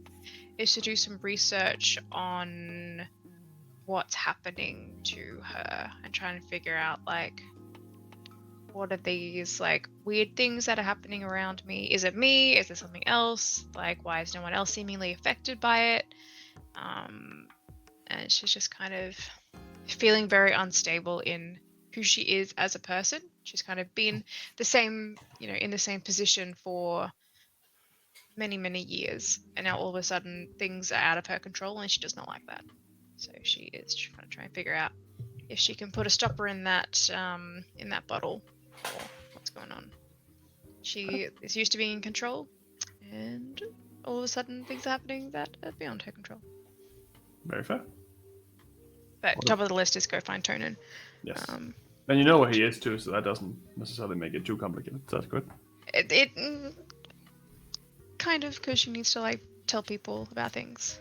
is to do some research on what's happening to her and trying to figure out like what are these like weird things that are happening around me? Is it me? Is there something else? Like, why is no one else seemingly affected by it? And she's just kind of feeling very unstable in who she is as a person. She's kind of been the same, in the same position for many, many years, and now all of a sudden things are out of her control, and she does not like that. So she is trying to try and figure out if she can put a stopper in that bottle, or what's going on. She is used to being in control, and all of a sudden things are happening that are beyond her control. Very fair. But top of the list is go find Tonin. Yes. And you know where he is too, so that doesn't necessarily make it too complicated. That's good. It kind of, because she needs to like tell people about things.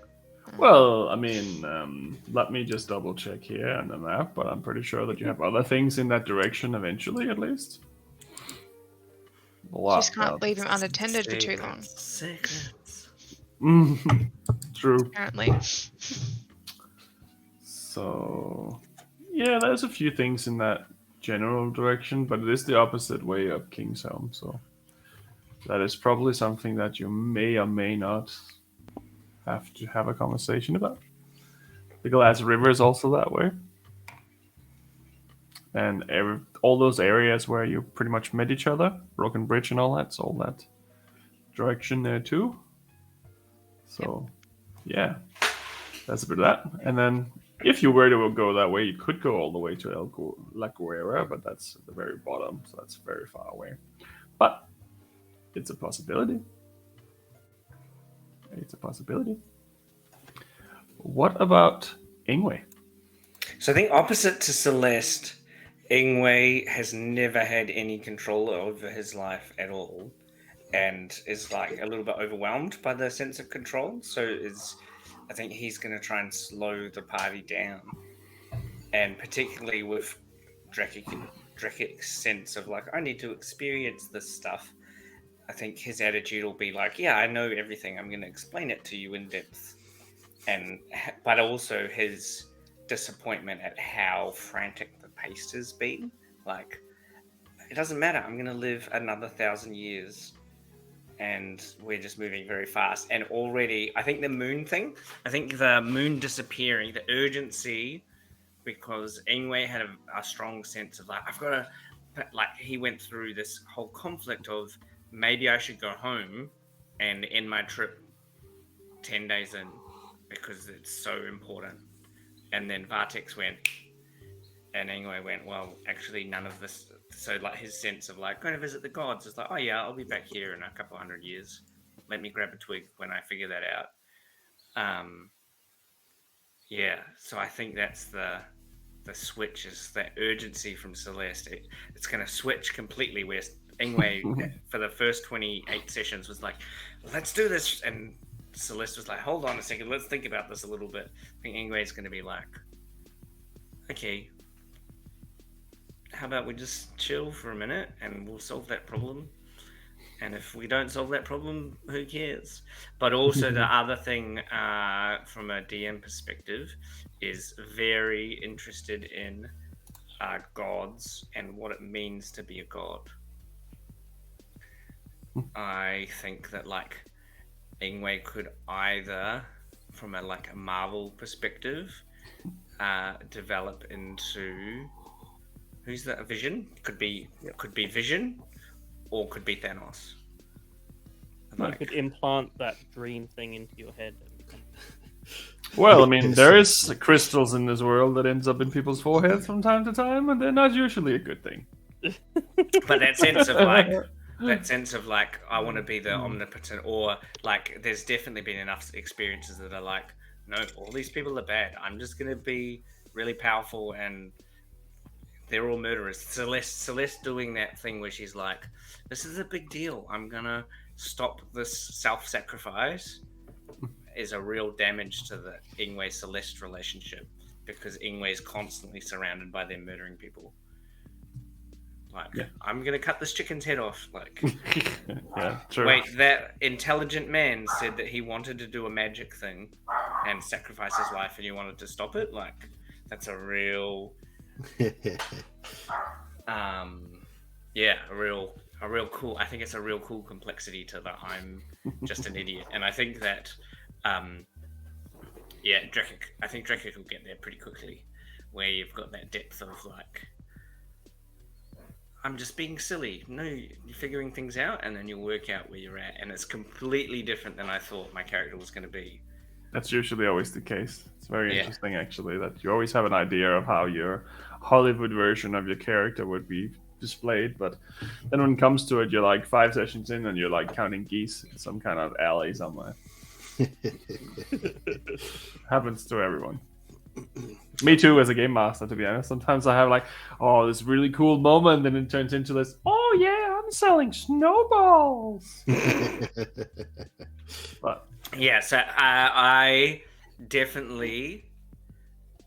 Well, I mean, let me just double check here on the map, but I'm pretty sure that you have other things in that direction eventually, at least. Wow. Just can't leave him unattended for too long. Secrets. True. Apparently. So, yeah, there's a few things in that general direction, but it is the opposite way of King's Helm, so that is probably something that you may or may not have to have a conversation about. The Glass River is also that way. And all those areas where you pretty much met each other, Broken Bridge and all that, it's all that direction there too. So, yeah, that's a bit of that. And then if you were to go that way, you could go all the way to La Guerra, but that's at the very bottom, so that's very far away. But it's a possibility. It's a possibility. What about Ingwe? So I think opposite to Celeste, Ingwe has never had any control over his life at all, and is like a little bit overwhelmed by the sense of control. So I think he's going to try and slow the party down, and particularly with Drakic's sense of like, I need to experience this stuff. I think his attitude will be like, yeah, I know everything. I'm going to explain it to you in depth. But also his disappointment at how frantic the pace has been. Like, it doesn't matter. I'm going to live another 1,000 years. And we're just moving very fast. And already, I think the moon disappearing, the urgency, because Ingwe had a strong sense of like, I've got to, like, he went through this whole conflict of maybe I should go home and end my trip 10 days in because it's so important. And then Vartex went, and Ingwe went, well, actually, none of this. So, like, his sense of, like, going to visit the gods is like, oh, yeah, I'll be back here in a couple 100 years. Let me grab a twig when I figure that out. Yeah, so I think that's the switch, is that urgency from Celeste. It's going to switch completely where Ingwe, for the first 28 sessions, was like, let's do this. And Celeste was like, hold on a second, let's think about this a little bit. I think Ingwe's going to be like, okay, how about we just chill for a minute and we'll solve that problem? And if we don't solve that problem, who cares? But also the other thing from a DM perspective is very interested in gods and what it means to be a god. I think that, like, Ingwe could either, from a Marvel perspective, develop into... Who's that? Vision? Could be Vision, or could be Thanos. I could implant that dream thing into your head. Well, I mean, there is crystals in this world that ends up in people's foreheads from time to time, and they're not usually a good thing. But that sense of like, I want to be the omnipotent, or like, there's definitely been enough experiences that are like, no, all these people are bad. I'm just gonna be really powerful and they're all murderers. Celeste doing that thing where she's like, this is a big deal. I'm gonna stop this self-sacrifice is a real damage to the Ingwe-Celeste relationship, because Ingwe is constantly surrounded by them murdering people. Like, yeah. I'm gonna cut this chicken's head off. Like, yeah, true. Wait, that intelligent man said that he wanted to do a magic thing and sacrifice his life, and you wanted to stop it? Like, that's a real... a real cool. I think it's a real cool complexity to the I'm just an idiot, and I think that, Drakic. I think Drakic will get there pretty quickly, where you've got that depth of like, I'm just being silly. No, you're figuring things out, and then you'll work out where you're at, and it's completely different than I thought my character was going to be. That's usually always the case. It's very interesting, actually, that you always have an idea of how your Hollywood version of your character would be displayed, but then when it comes to it, you're like 5 sessions in and you're like counting geese in some kind of alley somewhere. Happens to everyone. Me too, as a game master, to be honest. Sometimes I have like, oh, this really cool moment, and it turns into this, oh yeah, I'm selling snowballs. But yeah, so I definitely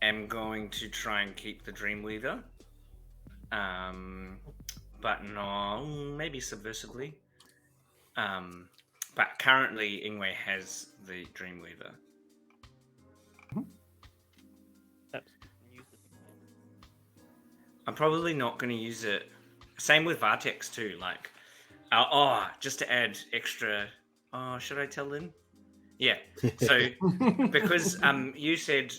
am going to try and keep the Dreamweaver. But no, maybe subversively. But currently, Ingwe has the Dreamweaver. I'm probably not going to use it. Same with Vartex too. Like, just to add extra. Oh, should I tell them? Yeah. So because you said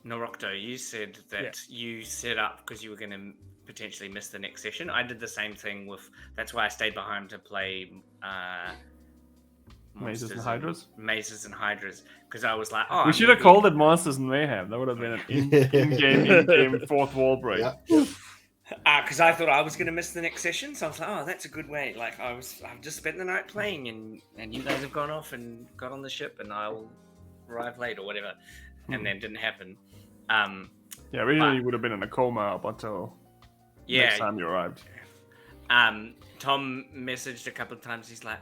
Norocto, you said that you set up because you were going to potentially miss the next session. I did the same thing with. That's why I stayed behind to play. Mazes and Hydras? Mazes and Hydras. Because I was like, we should have called it Monsters and Mayhem. That would have been an in-game fourth wall break. Because I thought I was going to miss the next session, so I was like, that's a good way. Like, I've just spent the night playing, and you guys have gone off and got on the ship, and I'll arrive late or whatever. And then it didn't happen. Originally you would have been in a coma up until next time you arrived. Tom messaged a couple of times. He's like,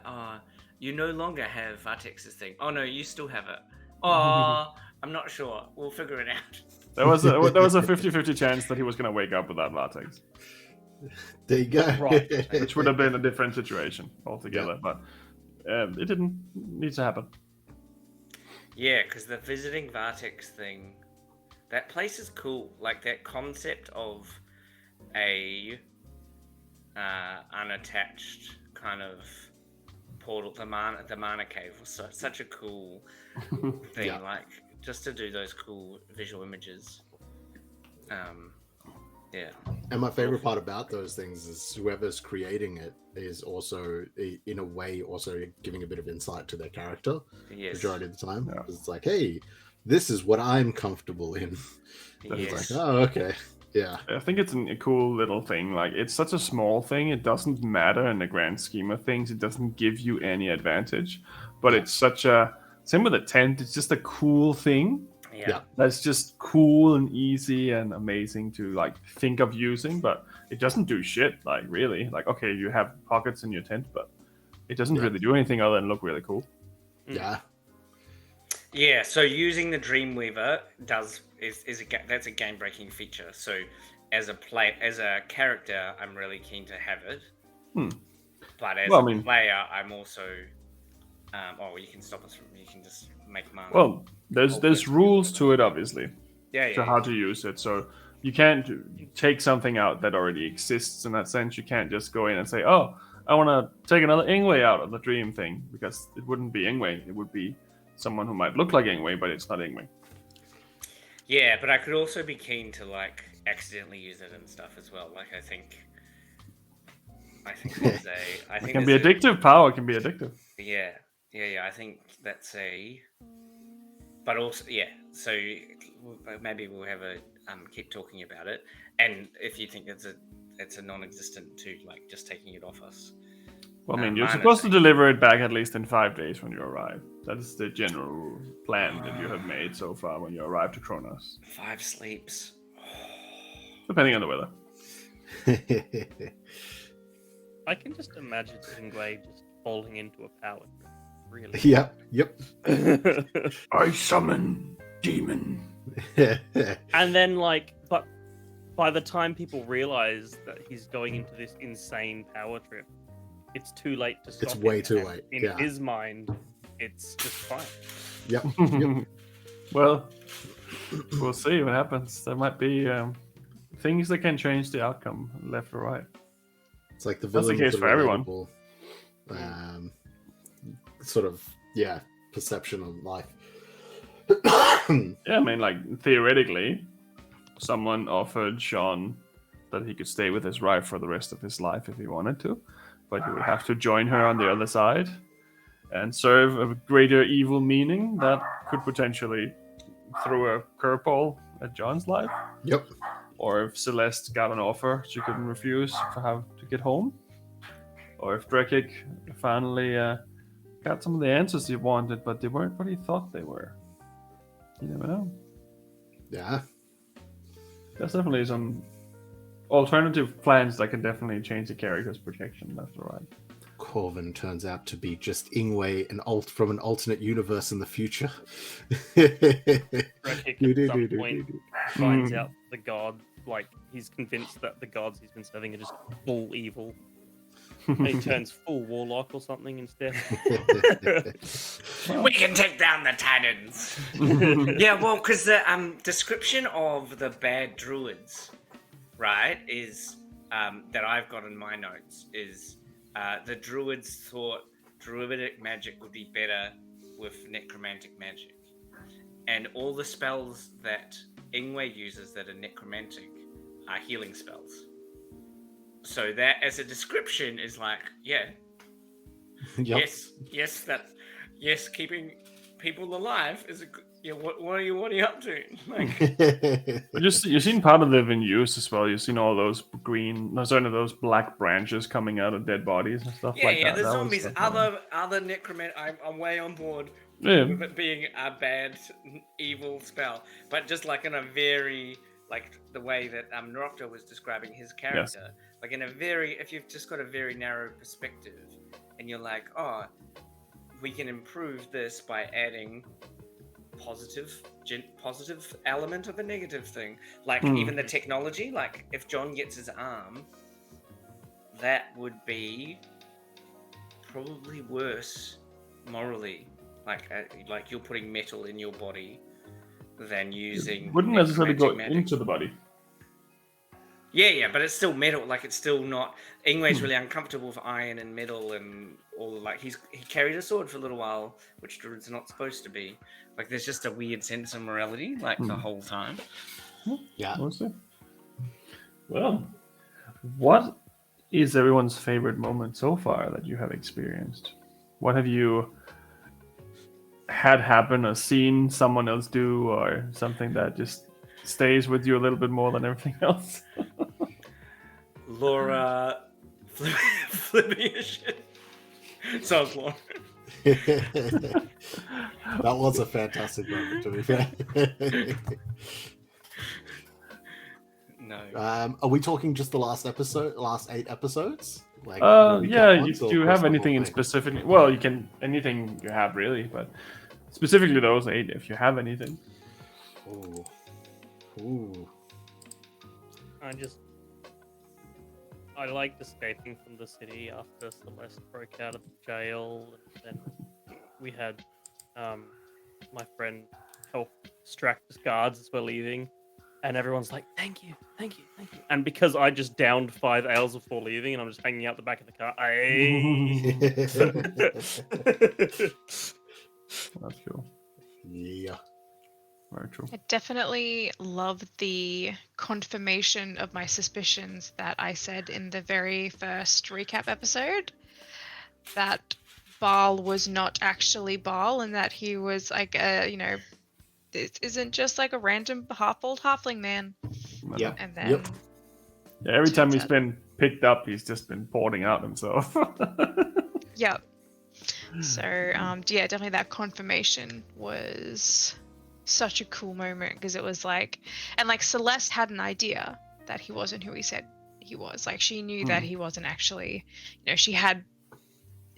you no longer have Vartex's thing. Oh no, you still have it. Oh, I'm not sure. We'll figure it out. There was a 50-50 chance that he was going to wake up without Vartex. There you go. Right. Which would have been a different situation altogether, but it didn't need to happen. Yeah, because the visiting Vartex thing That place is cool. Like that concept of a unattached kind of portal, the mana cave was such a cool thing. Yeah. Like just to do those cool visual images. Yeah. And my favorite part about those things is whoever's creating it is also, in a way, also giving a bit of insight to their character. Yes. Majority of the time, Yeah. it's like, hey, this is what I'm comfortable in. And Yes. it's like, oh, okay, yeah, I think it's a cool little thing. Like, it's such a small thing. It doesn't matter in the grand scheme of things. It doesn't give you any advantage. But it's such a... Same with a tent. It's just a cool thing. Yeah. That's just cool and easy and amazing to, like, think of using. But it doesn't do shit, like, really. Like, okay, you have pockets in your tent, but it doesn't really do anything other than look really cool. yeah. Yeah, so using the Dreamweaver that's a game breaking feature. So as a character, I'm really keen to have it. But as a player, I'm also you can stop us from you can just make mana. Well, there's rules to it, obviously, to how to use it. So you can't take something out that already exists in that sense. You can't just go in and say, oh, I want to take another Ingwe out of the dream thing, because it wouldn't be Ingwe. It would be someone who might look like Ingwe, but it's not Ingwe. Yeah, but I could also be keen to like accidentally use it and stuff as well. Like I think there's a I think It can be addictive. Power can be addictive. Yeah. I think that's but also So maybe we'll have a keep talking about it, and if you think it's a non-existent to like just taking it off us. Well, I mean, you're supposed to deliver it back at least in 5 days when you arrive. That is the general plan that you have made so far when you arrive to Kronos. 5 sleeps. Depending on the weather. I can just imagine Ingwe just falling into a power trip. Really? Yep. I summon demon. And then, but by the time people realize that he's going into this insane power trip, it's too late to stop. It's way him. too And late. In his mind, it's just fine. Yep. Well, we'll see what happens. There might be things that can change the outcome, left or right. It's like the That's the villain case for everyone. Sort of, perception of life. Yeah, I mean, like, theoretically, someone offered Sean that he could stay with his wife for the rest of his life if he wanted to, but he would have to join her on the other side and serve a greater evil meaning that could potentially throw a curveball at John's life. Yep. Or if Celeste got an offer she couldn't refuse for how to get home. Or if Drekik finally got some of the answers he wanted, but they weren't what he thought they were. You never know. Yeah. There's definitely some alternative plans that can definitely change the character's projection left or right. Corvin turns out to be just Ingwe, from an alternate universe in the future. Drekik at some point finds out the god, he's convinced that the gods he's been serving are just full evil. And he turns full warlock or something instead. We can take down the Titans. Yeah, well, because the description of the bad druids, right, is that I've got in my notes is the druids thought druidic magic would be better with necromantic magic, and all the spells that Ingwe uses that are necromantic are healing spells. So that, as a description, is like, Yep. yes, keeping people alive is a good. What are you up to? Like, You've seen part of them in use as well. You've seen all those those black branches coming out of dead bodies and stuff like that. Yeah, the That was zombies, definitely- other necromantic. I'm way on board Yeah. with it being a bad, evil spell, but just like in a very the way that Nrokta was describing his character, like in a very, if you've just got a very narrow perspective, and you're like, oh, we can improve this by adding positive element of a negative thing, even the technology. Like if John gets his arm, that would be probably worse morally. Like you're putting metal in your body than using. Wouldn't necessarily go magic. into the body. Yeah, but it's still metal. Like it's still not. Ingwe's really uncomfortable with iron and metal and all. Like he carried a sword for a little while, which druids are not supposed to be. Like there's just a weird sense of morality, like the whole time. Yeah. We'll see. Well, what is everyone's favorite moment so far that you have experienced? What have you had happen or seen someone else do, or something that just stays with you a little bit more than everything else? Laura flipping your shit. Sounds Laura. That was a fantastic moment, to be fair. No. Are we talking just the last 8 episodes? Like, Yeah. ones, or Do you across have the whole anything in thing? specific? Well, you can anything you have really, but specifically those 8, if you have anything. Ooh. I liked escaping from the city after Celeste broke out of jail, and then we had my friend help distract the guards as we're leaving, and everyone's like, "Thank you, thank you, thank you." And because I just downed 5 ales before leaving, and I'm just hanging out the back of the car. That's cool. Yeah. Very true. I definitely love the confirmation of my suspicions that I said in the very first recap episode, that Baal was not actually Baal, and that he was like this isn't just like a random half-old halfling man. Yep. And then Yep. Yeah, every time turns he's out- been picked up, he's just been porting out himself. Yep. So yeah, definitely that confirmation was such a cool moment, because it was like, and like Celeste had an idea that he wasn't who he said he was. Like she knew that he wasn't actually, she had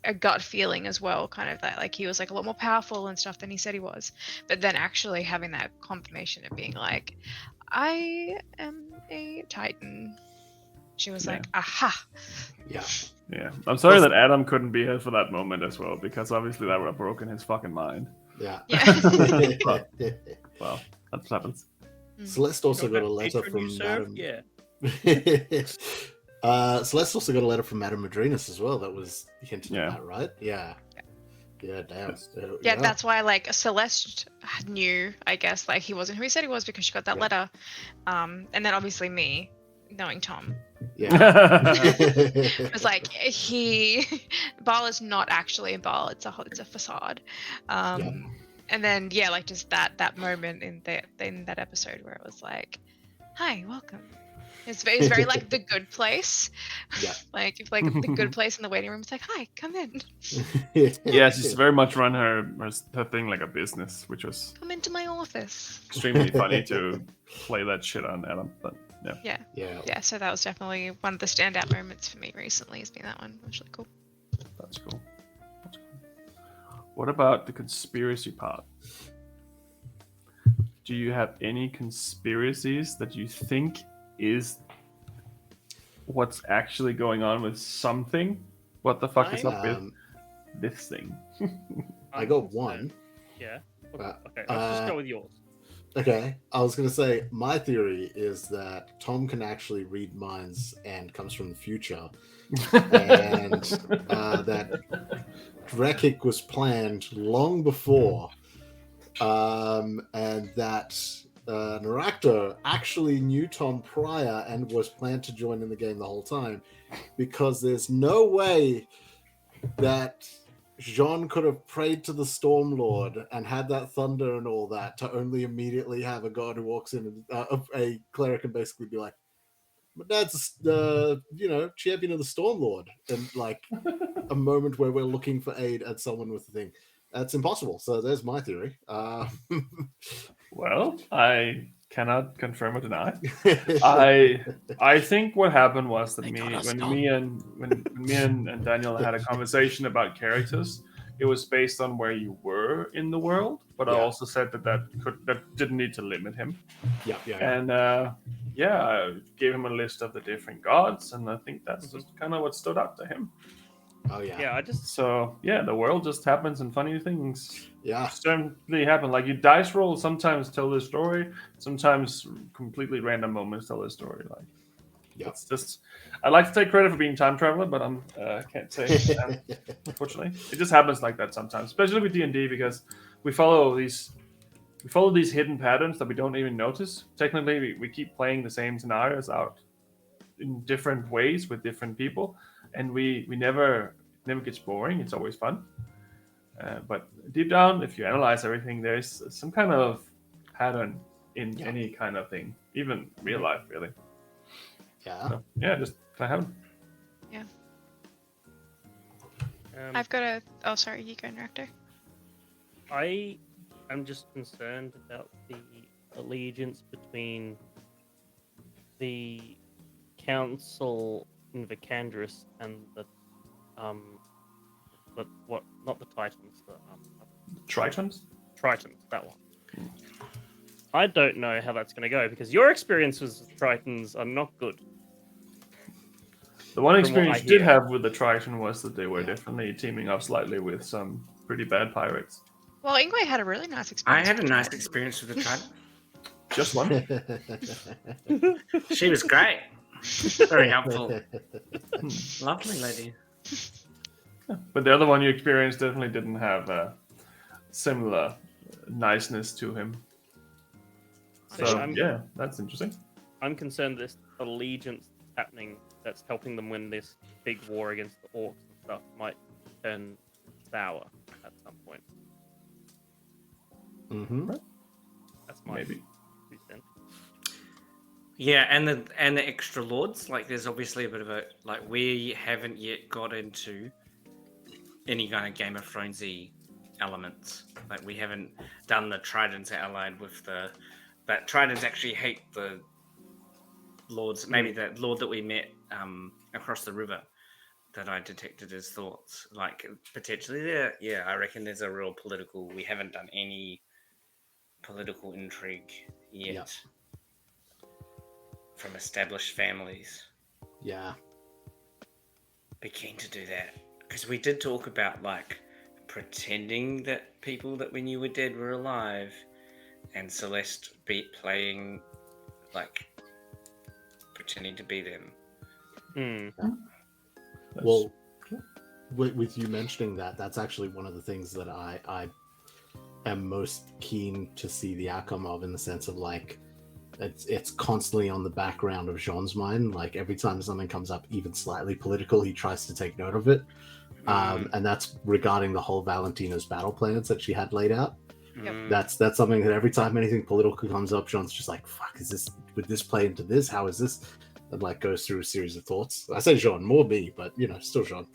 a gut feeling as well, kind of that like he was like a lot more powerful and stuff than he said he was. But then actually having that confirmation of being like, I am a Titan. She was like, aha. Yeah. Yeah, I'm sorry that Adam couldn't be here for that moment as well, because obviously that would have broken his fucking mind. Yeah. Well, that happens. Celeste also got a letter Patron from you serve? Madame. Yeah. Celeste also got a letter from Madame Madrinas as well. That was hinted Yeah. at, right? Yeah. Yeah. Damn. Yeah, that's why like Celeste knew, I guess, like he wasn't who he said he was, because she got that letter. And then obviously me, knowing Tom, Yeah. it was like Baal is not actually a Baal. It's a facade. And then like just that moment in that episode where it was like, hi, welcome. It's very like The Good Place. Yeah. like The Good Place in the waiting room. It's like, hi, come in. Yeah, she's very much run her thing like a business, which was Come into my office. extremely funny to play that shit on Adam. But yeah. Yeah, so that was definitely one of the standout moments for me recently, has been that one. It was really cool. That's cool. What about the conspiracy part? Do you have any conspiracies that you think is what's actually going on with something? What the fuck is up with this thing? I got one. Yeah. Uh, Okay, let's just go with yours. Okay, I was gonna say my theory is that Tom can actually read minds and comes from the future, and that Drekik was planned long before, and that Narakta actually knew Tom prior and was planned to join in the game the whole time, because there's no way that Jean could have prayed to the Stormlord and had that thunder and all that to only immediately have a god who walks in and a cleric and basically be like, "My dad's champion of the Stormlord," and like a moment where we're looking for aid at someone with the thing. That's impossible. So there's my theory. Well, I cannot confirm or deny. I think what happened was that when me and Daniel had a conversation about characters, it was based on where you were in the world, but I also said that didn't need to limit him. And I gave him a list of the different gods, and I think that's just kind of what stood out to him. Oh yeah. Yeah, I just So yeah, the world just happens and funny things Yeah. certainly happen. Like you dice roll sometimes tell the story, sometimes completely random moments tell the story. Like Yep. it's just I like to take credit for being time traveler, but I'm can't say unfortunately. It just happens like that sometimes, especially with D&D because we follow these hidden patterns that we don't even notice. Technically, we keep playing the same scenarios out in different ways with different people, and we never gets boring. It's always fun. But deep down, if you analyze everything, there's some kind of pattern in any kind of thing, even real life, really. Yeah. So, yeah, just can I have it? I've got a. Oh, sorry, you go, Rector. I am just concerned about the allegiance between the council in Vicandris and the what? Not the Titans, the Tritons? Tritons. That one. I don't know how that's going to go because your experiences with Tritons are not good. The one From what experience I you did hear. have with the Triton was that they were definitely teaming up slightly with some pretty bad pirates. Well, Ingwe had a really nice I experience. had a with nice Trident. experience with the Trident. Just one. She was great. Very helpful. Lovely lady. But the other one you experienced definitely didn't have a similar niceness to him. So yeah, that's interesting. I'm concerned this allegiance happening that's helping them win this big war against the orcs and stuff might turn sour at some point. Mm-hmm. That's my Maybe. 2 cents. Yeah, and the extra lords, like there's obviously a bit of a like we haven't yet got into any kind of Game of Thronesy elements. Like we haven't done the Tridents allied with the but Tridents actually hate the lords, maybe the lord that we met across the river that I detected his thoughts. Like potentially there, yeah, I reckon there's a real political we haven't done any political intrigue yet. Yep. From established families. Yeah. Be keen to do that because we did talk about like pretending that people that we knew were dead were alive, and Celeste playing like pretending to be them. Well, with you mentioning that, that's actually one of the things that I am most keen to see the outcome of, in the sense of like it's constantly on the background of Jean's mind. Like every time something comes up even slightly political, he tries to take note of it. And that's regarding the whole Valentina's battle plans that she had laid out. That's something that every time anything political comes up, Jean's just like, fuck, would this play into this? How is this? And like goes through a series of thoughts. I say Jean, more me, but still Jean.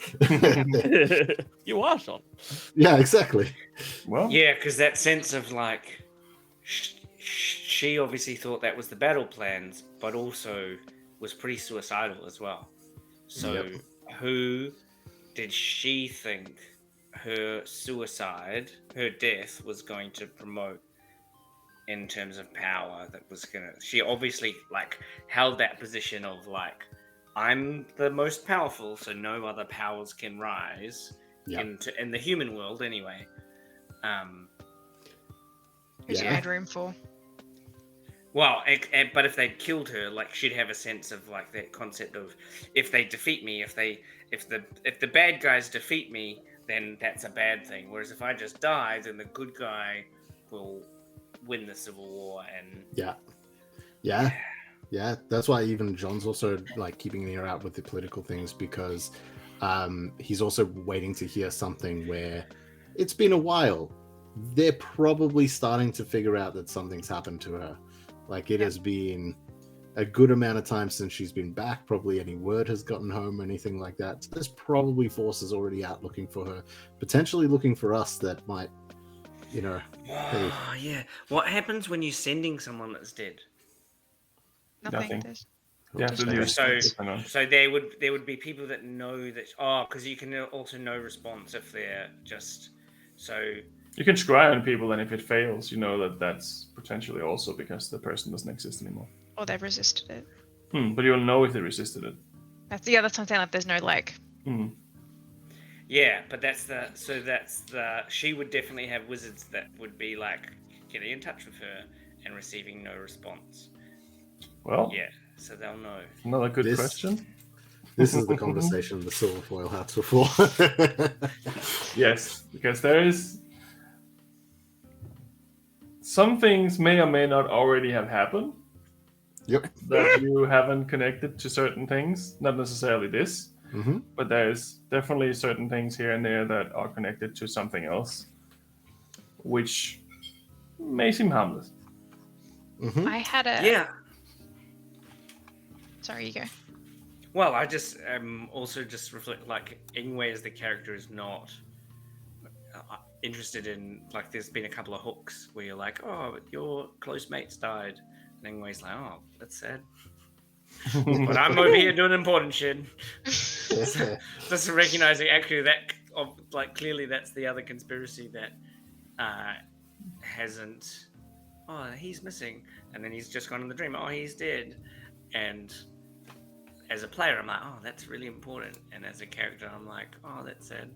You are Sean. Yeah, exactly. Well, Yeah, because that sense of like she obviously thought that was the battle plans, but also was pretty suicidal as well. So who did she think her death was going to promote in terms of power? She obviously like held that position of like, I'm the most powerful, so no other powers can rise in the human world anyway. Which you had room for. Well, but if they'd killed her, like she'd have a sense of like that concept of if they defeat me, if the bad guys defeat me, then that's a bad thing. Whereas if I just die, then the good guy will win the civil war. And yeah. That's why even John's also like keeping an ear out with the political things, because he's also waiting to hear something where it's been a while. They're probably starting to figure out that something's happened to her. Like it has been a good amount of time since she's been back. Probably any word has gotten home, anything like that. So there's probably forces already out looking for her, potentially looking for us that might, hey. Yeah. What happens when you're sending someone that's dead? Nothing. So there would be people that know that. Oh, because you can also know response if they're just so. You can scry on people, and if it fails, you know that's potentially also because the person doesn't exist anymore. Or they've resisted it. But you'll know if they resisted it. That's something like there's no like. Yeah, but that's the she would definitely have wizards that would be like getting in touch with her and receiving no response. Well, Yeah, so they'll know. another good This- question. This is the conversation the silver foil hats were for. Yes, because there is some things may or may not already have happened Yep. that you haven't connected to certain things. Not necessarily this, Mm-hmm. but there's definitely certain things here and there that are connected to something else, which may seem harmless. Mm-hmm. I had a. Yeah. Sorry, you go. Well, I just also just reflect like Ingwe as the character is not interested in like. There's been a couple of hooks where you're like, oh, your close mates died, and Ingwe's like, oh, that's sad. But I'm over here doing important shit. Just recognizing actually that like clearly that's the other conspiracy that hasn't. Oh, he's missing, and then he's just gone in the dream. Oh, he's dead, and as a player, I'm like, oh, that's really important, and as a character, I'm like, oh, that's sad.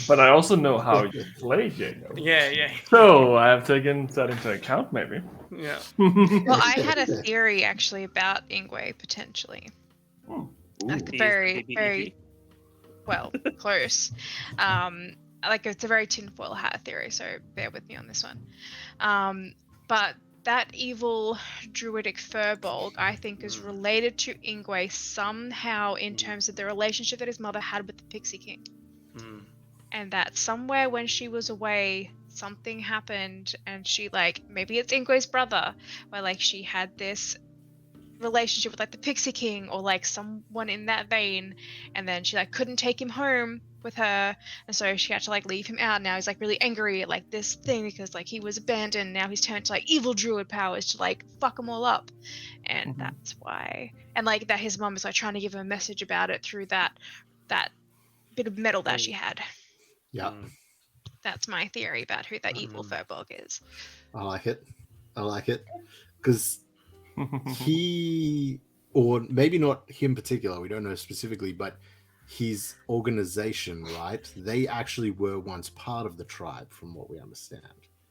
But I also know how you play Jacob. Yeah. So I have taken that into account, maybe. Yeah. Well, I had a theory actually about Ingwe potentially. Like He is very, the very well close. Like it's a very tinfoil hat theory, so bear with me on this one. But that evil druidic furbolg, I think, is related to Ingwe somehow in terms of the relationship that his mother had with the Pixie King. And that somewhere when she was away, something happened, and she like maybe it's Ingwe's brother, where like she had this relationship with like the Pixie King or like someone in that vein, and then she like couldn't take him home with her, and so she had to like leave him out. Now he's like really angry at like this thing because like he was abandoned. Now he's turned to like evil druid powers to like fuck them all up, and that's why. And like that his mom is like trying to give him a message about it through that bit of metal that she had. Yeah. That's my theory about who that evil furbolg is. I like it. Because he, or maybe not him in particular, we don't know specifically, but his organization, right? They actually were once part of the tribe, from what we understand.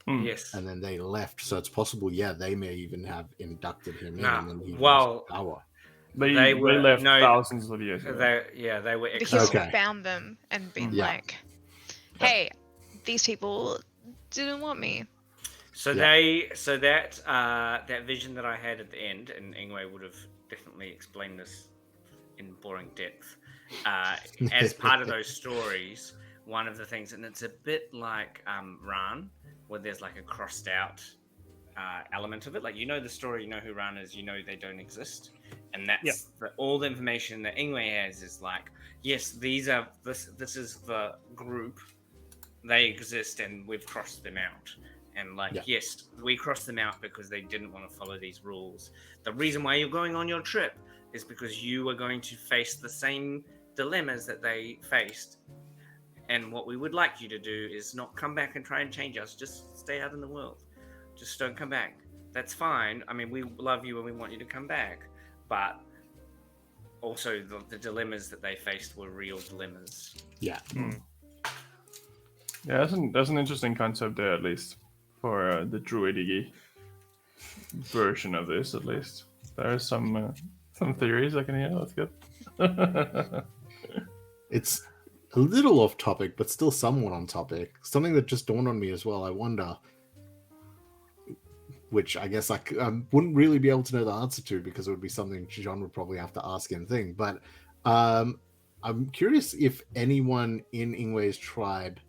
Yes. And then they left, so it's possible, they may even have inducted him in, Nah, and then he well, lost power. They left thousands of years ago. They were He's exiled. Okay. found them and been Yeah. like, hey, these people didn't want me. So Yeah. that vision that I had at the end, and Ingwe would have definitely explained this in boring depth. As part of those stories, one of the things, and it's a bit like Ran, where there's like a crossed out element of it. Like, you know the story, you know who Ran is, you know they don't exist. And that's all the information that Ingwe has is like, yes, this is the group, they exist and we've crossed them out. And like, yes, we crossed them out because they didn't want to follow these rules. The reason why you're going on your trip is because you are going to face the same dilemmas that they faced. And what we would like you to do is not come back and try and change us. Just stay out in the world. Just don't come back. That's fine. I mean, we love you and we want you to come back. But also the dilemmas that they faced were real dilemmas. Yeah. Yeah, that's an interesting concept there, at least for the druidic version of this. At least there are some theories I can hear. That's good. It's a little off topic, but still somewhat on topic. Something that just dawned on me as well. I wonder, which I guess I wouldn't really be able to know the answer to because it would be something John would probably have to ask in thing. But I'm curious if anyone in Ingwe's tribe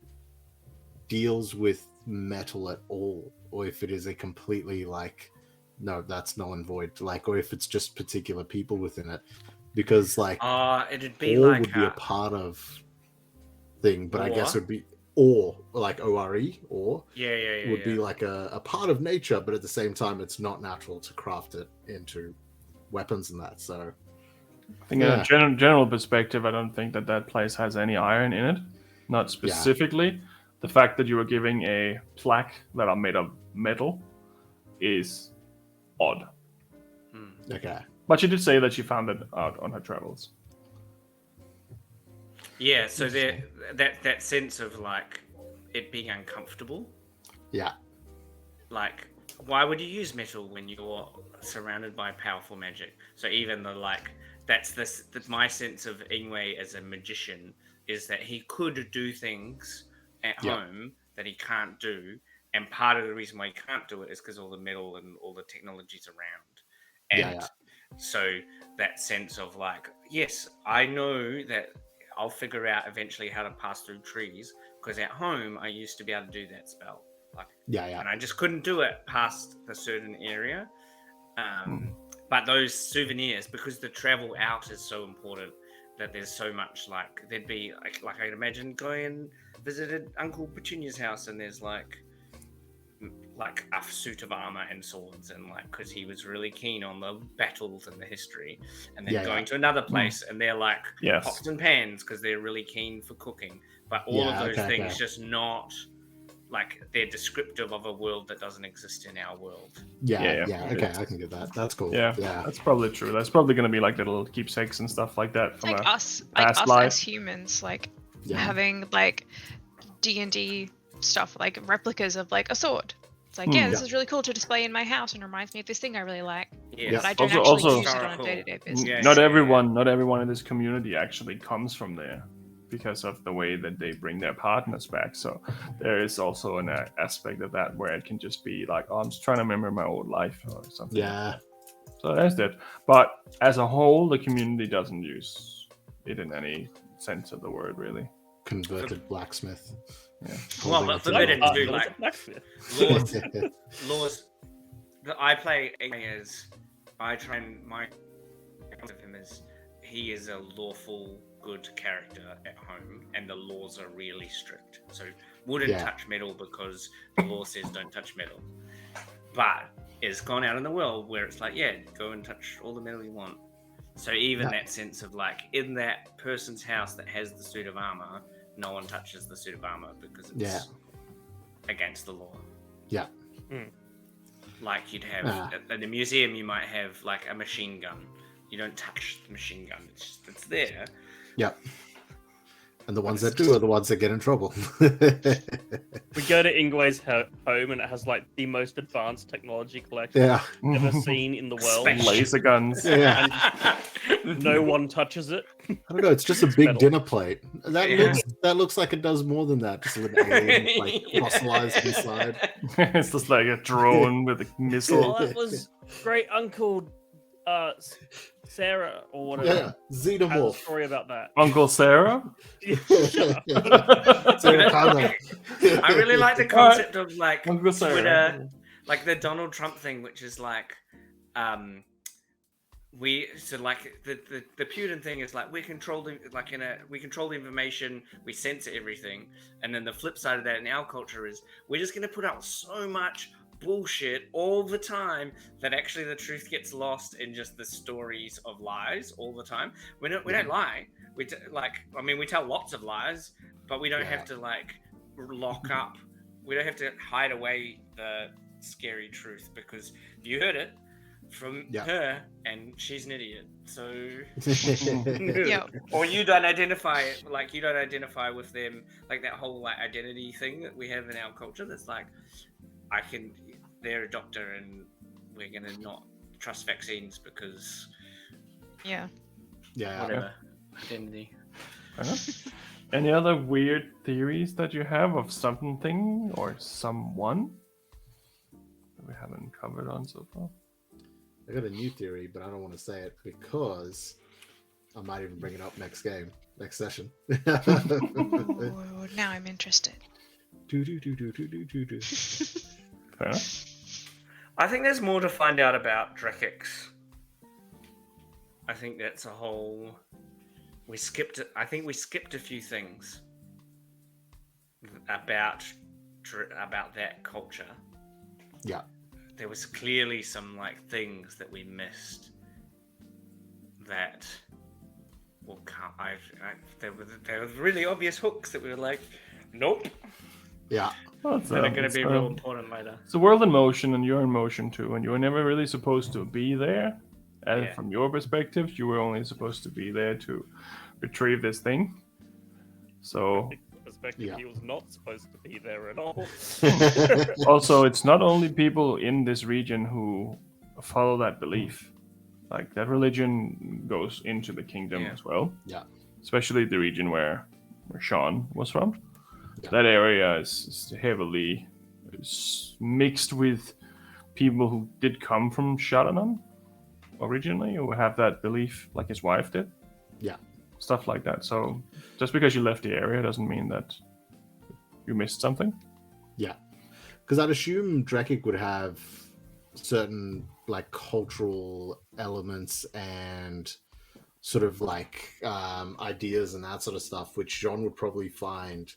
deals with metal at all, or if it is a completely like, no, that's null and void, like, or if it's just particular people within it, because like it'd be ore like would be a part of thing, but I guess it would be ore, like ORE, or would be like a part of nature, but at the same time it's not natural to craft it into weapons and that. So I think in a general perspective, I don't think that place has any iron in it. Not specifically. The fact that you were giving a plaque that are made of metal is odd. Okay. But she did say that she found it out on her travels. Yeah, so that sense of like it being uncomfortable. Yeah. Like, why would you use metal when you're surrounded by powerful magic? So even the like, that's my sense of Ingwe as a magician is that he could do things at home that he can't do, and part of the reason why he can't do it is because all the metal and all the technology's around, and so that sense of like, yes, I know that I'll figure out eventually how to pass through trees because at home I used to be able to do that spell. Like, and I just couldn't do it past a certain area. But those souvenirs, because the travel out is so important, that there's so much like there'd be like I'd imagine going and visited Uncle Petunia's house, and there's like a suit of armor and swords, and like because he was really keen on the battles and the history, and then going to another place and they're like pots and pans because they're really keen for cooking, but all of those things just not like they're descriptive of a world that doesn't exist in our world. Okay, I can get that. That's cool. Yeah, that's probably true. That's probably going to be like little keepsakes and stuff like that from like us life. as humans, like having like D&D stuff, like replicas of like a sword. It's like, this is really cool to display in my house and reminds me of this thing I really like. But I don't actually use it on a day-to-day basis. Not everyone in this community actually comes from there because of the way that they bring their partners back. So there is also an aspect of that where it can just be like, oh, I'm just trying to remember my old life or something. Yeah. So that's that. But as a whole, the community doesn't use it in any sense of the word, really. Converted blacksmith. Yeah. Well, but forbidden too, like laws. I play as I try and my of him is he is a lawful good character at home, and the laws are really strict. So wouldn't touch metal because the law says don't touch metal. But it's gone out in the world where it's like, go and touch all the metal you want. So even that sense of like in that person's house that has the suit of armor, no one touches the suit of armor because it's against the law. Yeah. Like you'd have at the museum, you might have like a machine gun. You don't touch the machine gun. It's there. Yep. And the ones that do are the ones that get in trouble. We go to Ingwe's home and it has like the most advanced technology collection ever seen in the world. Laser guns. Yeah. No one touches it. I don't know. It's just a big dinner plate. That looks like it does more than that. Just with an alien like fossilized inside. It's just like a drone with a missile. Well, that was great Uncle Sarah or whatever. Yeah, Xenomorph. A story about that. Uncle Sarah? I really like the concept of like Uncle Sarah. like the Donald Trump thing, which is like the Putin thing is like we control the information, we censor everything, and then the flip side of that in our culture is we're just going to put out so much bullshit all the time that actually the truth gets lost in just the stories of lies all the time. We don't lie. We tell lots of lies, but we don't have to like lock up. We don't have to hide away the scary truth because you heard it from her and she's an idiot. So or you don't identify with them, like that whole like identity thing that we have in our culture that's like they're a doctor and we're gonna not trust vaccines because whatever identity. Any other weird theories that you have of something or someone that we haven't covered on so far? I got a new theory, but I don't want to say it because I might even bring it up next session. Ooh, now I'm interested. Fair enough. I think there's more to find out about Drakics. I think that's a whole. I think we skipped a few things about that culture. Yeah. There was clearly some like things that we missed. That, there were really obvious hooks that we were like, nope. Yeah. Well, that are going to be real important later. It's a world in motion, and you're in motion too, and you were never really supposed to be there. And from your perspective, you were only supposed to be there to retrieve this thing. So Perspective, Yeah. he was not supposed to be there at all. also, it's not only people in this region who follow that belief. Like that religion goes into the kingdom Yeah. as well. Yeah. Especially the region where Sean was from. Yeah. That area is heavily mixed with people who did come from Shadanan originally, who have that belief, like his wife did. Yeah. Stuff like that. So just because you left the area doesn't mean that you missed something. Yeah. Because I'd assume Drekik would have certain like cultural elements and sort of like ideas and that sort of stuff, which John would probably find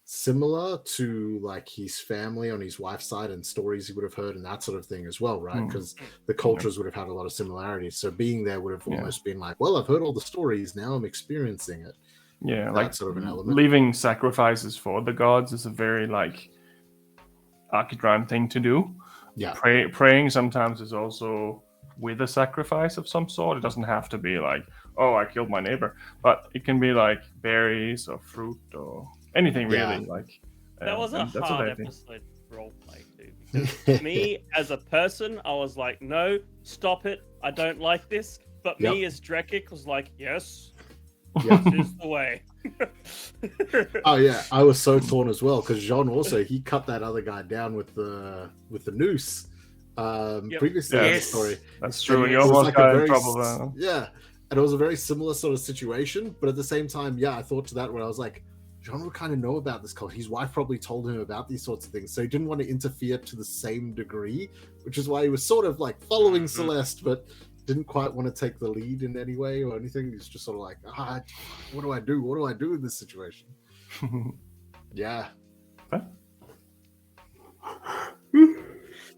similar to like his family on his wife's side and stories he would have heard and that sort of thing as well, right? Because the cultures would have had a lot of similarities. So being there would have almost been like, well, I've heard all the stories, now I'm experiencing it. Yeah, That like sort of an element. leaving sacrifices for the gods is a very like archetype thing to do. Yeah. Praying sometimes is also with a sacrifice of some sort. It doesn't have to be like, oh, I killed my neighbor, but it can be like berries or fruit or anything really. Like That was a and that's hard what I think. episode roleplay too. Because me as a person, I was like, no, stop it. I don't like this. But me as Drekik was like, yes, this is the way. Oh yeah, I was so torn as well because Jean also he cut that other guy down with the noose previously in the Yes. story. That's true. And You it was almost like a got in very trouble there. yeah, and it was a very similar sort of situation. But at the same time, yeah, I thought to that where I was like, John would kind of know about this cult. His wife probably told him about these sorts of things, so he didn't want to interfere to the same degree, which is why he was sort of like following Celeste, but didn't quite want to take the lead in any way or anything. He's just sort of like, what do I do? What do I do in this situation? Yeah.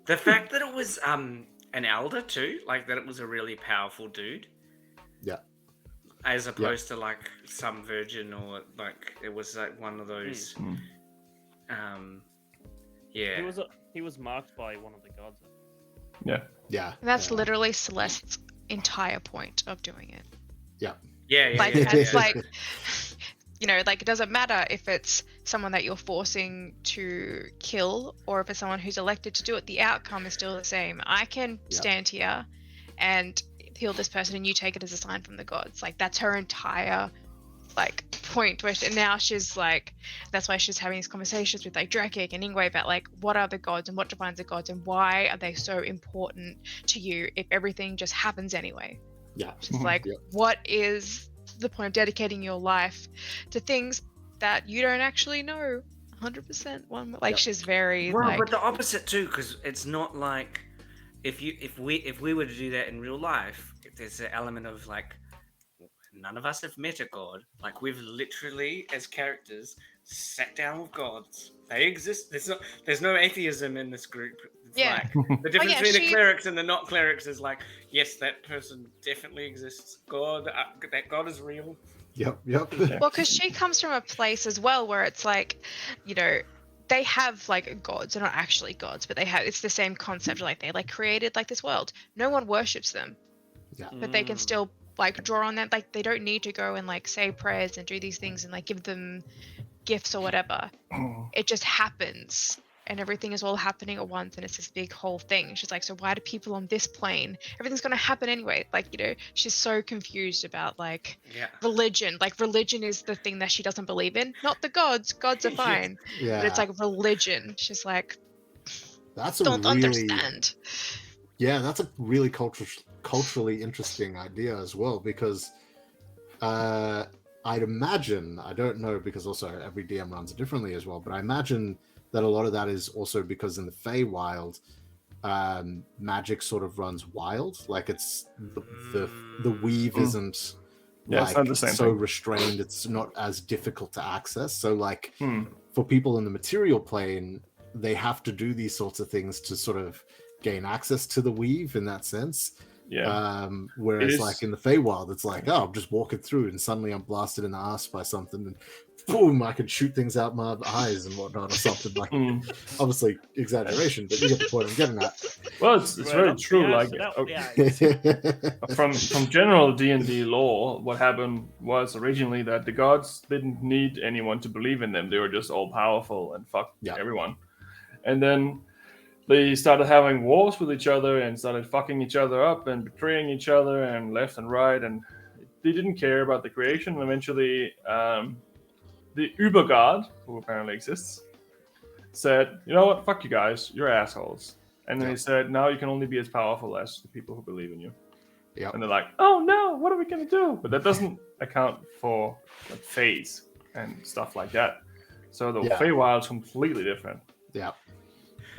The fact that it was an elder too, like that it was a really powerful dude. Yeah. As opposed to like some virgin or like it was like one of those. Yeah. He was marked by one of the gods. Yeah. Yeah. And that's literally Celeste's entire point of doing it. Yeah. Like, yeah, it's yeah. like, you know, like it doesn't matter if it's someone that you're forcing to kill or if it's someone who's elected to do it, the outcome is still the same. I can stand here and heal this person and you take it as a sign from the gods. Like that's her entire like point where now she's like, that's why she's having these conversations with like Drekik and Ingwe about like what are the gods and what defines the gods and why are they so important to you if everything just happens anyway. Yeah. She's like, what is the point of dedicating your life to things that you don't actually know 100%? One like she's very Well, like, but the opposite too, because it's not like if we were to do that in real life, there's an element of like none of us have met a god. Like we've literally, as characters, sat down with gods. They exist. There's no atheism in this group. It's like the difference between the clerics and the not clerics is like, yes, that person definitely exists. God, that god is real. Yep. well, because she comes from a place as well where it's like, you know, they have like gods. They're not actually gods, but it's the same concept. Like they like created like this world. No one worships them, but they can still like draw on that. Like they don't need to go and like say prayers and do these things and like give them gifts or whatever. It just happens and everything is all happening at once and it's this big whole thing. She's like, so why do people on this plane, everything's going to happen anyway? Like, you know, she's so confused about like religion. Like religion is the thing that she doesn't believe in, not the gods. Gods are fine. Yeah. But it's like religion. She's like, that's understand. Yeah, that's a really culturally interesting idea as well, because I'd imagine, I don't know, because also every DM runs it differently as well, but I imagine that a lot of that is also because in the Feywild, magic sort of runs wild. Like it's the weave isn't it's not the same so thing. restrained. It's not as difficult to access. So like for people in the material plane, they have to do these sorts of things to sort of gain access to the weave in that sense. Whereas like in the Feywild, it's like, oh, I'm just walking through and suddenly I'm blasted in the ass by something and boom, I can shoot things out my eyes and whatnot or something. Like, obviously exaggeration, but you get the point I'm getting at. Well, it's very true. Like from general D&D lore, what happened was originally that the gods didn't need anyone to believe in them. They were just all powerful and fucked everyone. And then they started having wars with each other and started fucking each other up and betraying each other and left and right. And they didn't care about the creation. And eventually, the Uber-God, who apparently exists, said, you know what, fuck you guys, you're assholes. And then he said, now you can only be as powerful as the people who believe in you. Yep. And they're like, oh no, what are we going to do? But that doesn't account for like, phase and stuff like that. So the Feywild's completely different. Yeah.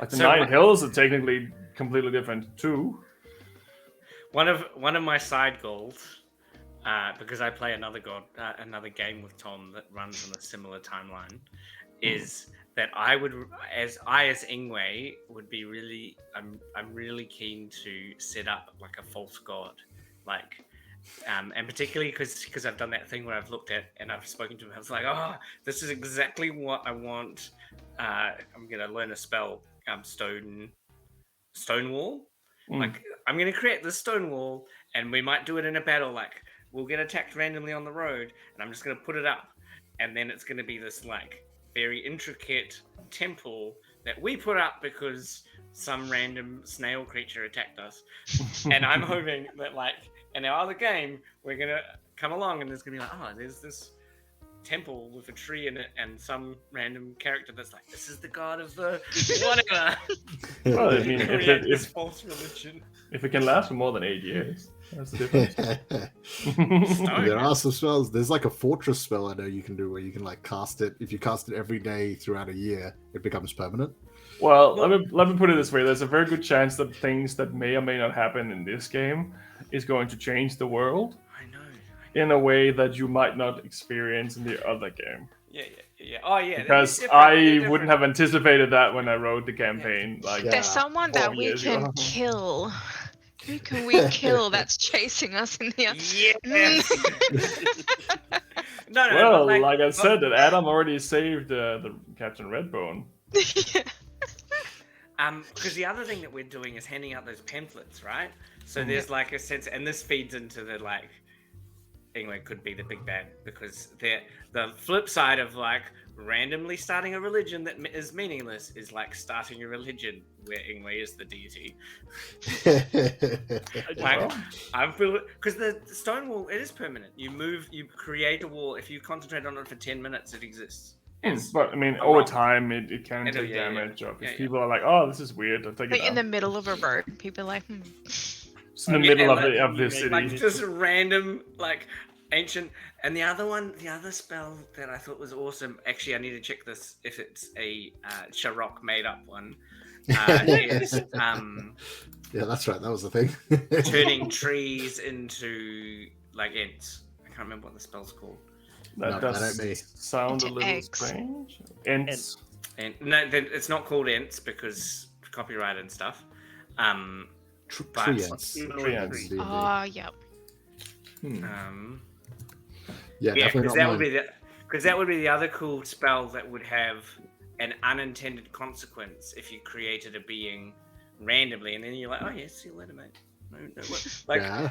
Like the Nine Hills are technically completely different too. One of my side goals, because I play another game with Tom that runs on a similar timeline, is that I would, as Ingwe, would be really, I'm really keen to set up like a false god, like, and particularly because I've done that thing where I've looked at and I've spoken to him. I was like, oh, this is exactly what I want. I'm gonna learn a spell, Stonewall. Like, I'm gonna create this stone wall, and we might do it in a battle. Like, we'll get attacked randomly on the road, and I'm just gonna put it up, and then it's gonna be this like very intricate temple that we put up because some random snail creature attacked us. And I'm hoping that like in our other game we're gonna come along and there's gonna be like, oh, there's this temple with a tree in it and some random character that's like, this is the god of the whatever. Well, I mean, if false religion. If it can last for more than 8 years, that's the difference. There are some spells. There's like a fortress spell I know you can do where you can like cast it. If you cast it every day throughout a year, it becomes permanent. Well, let me put it this way. There's a very good chance that things that may or may not happen in this game is going to change the world. I know. In a way that you might not experience in the other game. Yeah. Oh, yeah. Because I wouldn't have anticipated that when I wrote the campaign. Like, there's someone that we can kill. Who can we kill that's chasing us in the Yes. No, well, like I said, that Adam already saved the Captain Redbone. Because the other thing that we're doing is handing out those pamphlets, right? So there's like a sense, and this feeds into the like, Ingwe could be the big bad, because the flip side of like randomly starting a religion that is meaningless is like starting a religion where Ingwe is the deity. Like, I've built, because the stone wall, it is permanent. You create a wall. If you concentrate on it for 10 minutes, it exists. But I mean, over time, it can take damage. If people are like, "Oh, this is weird," I'll take it in the middle of a road, people are like, It's in the middle of the city. Like just random, like ancient. And the other spell that I thought was awesome. Actually, I need to check this if it's a Sharok made up one. Is yeah, that's right. That was the thing. turning trees into like ents. I can't remember what the spell's called. That does sound a little strange. Ents. No, it's not called ents because copyright and stuff. Treants. Oh, yep. Yeah, because that would be the other cool spell that would have an unintended consequence if you created a being randomly, and then you're like, oh yeah, see you later, mate. No, like, yeah.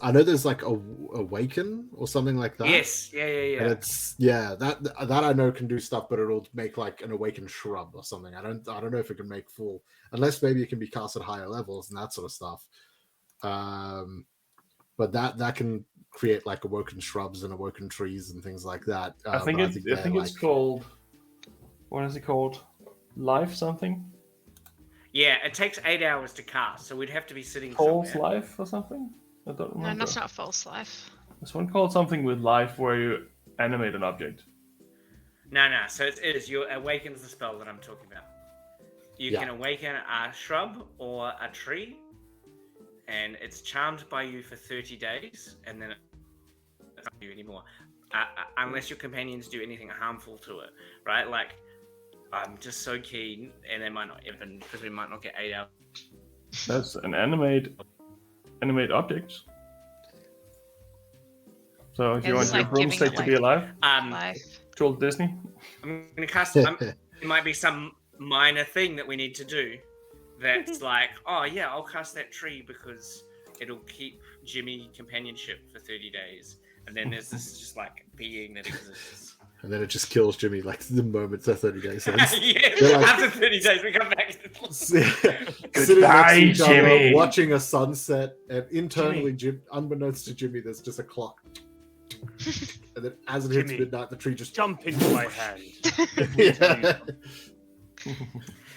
I know there's like a awaken or something like that. Yes, yeah. And it's that I know can do stuff, but it'll make like an awakened shrub or something. I don't know if it can make full, unless maybe it can be cast at higher levels and that sort of stuff. But that can create like awoken shrubs and awoken trees and things like that. I think it's called. What is it called? Life something. Yeah, it takes 8 hours to cast, so we'd have to be sitting. False somewhere. Life or something. I don't remember. No, that's not false life. There's one called something with life where you animate an object. No. So it is. You awakens the spell that I'm talking about. You can awaken a shrub or a tree, and it's charmed by you for 30 days, and then it's not you anymore, unless your companions do anything harmful to it. Right? Like, I'm just so keen, and they might not even, because we might not get 8 hours. That's an animate objects. So if you It's want your like giving broomstick it, to be alive, Life. troll Disney. I'm gonna cast. It might be some minor thing that we need to do. That's like, oh yeah, I'll cast that tree because it'll keep Jimmy companionship for 30 days. And then there's this just like being that exists. And then it just kills Jimmy like the moment the 30 days ends. Yeah, like, after 30 days we come back to the Sitting next to each other, Jimmy. watching a sunset, and internally, unbeknownst to Jimmy, there's just a clock. And then as it hits Jimmy, midnight, the tree just jump into my hand. Yeah.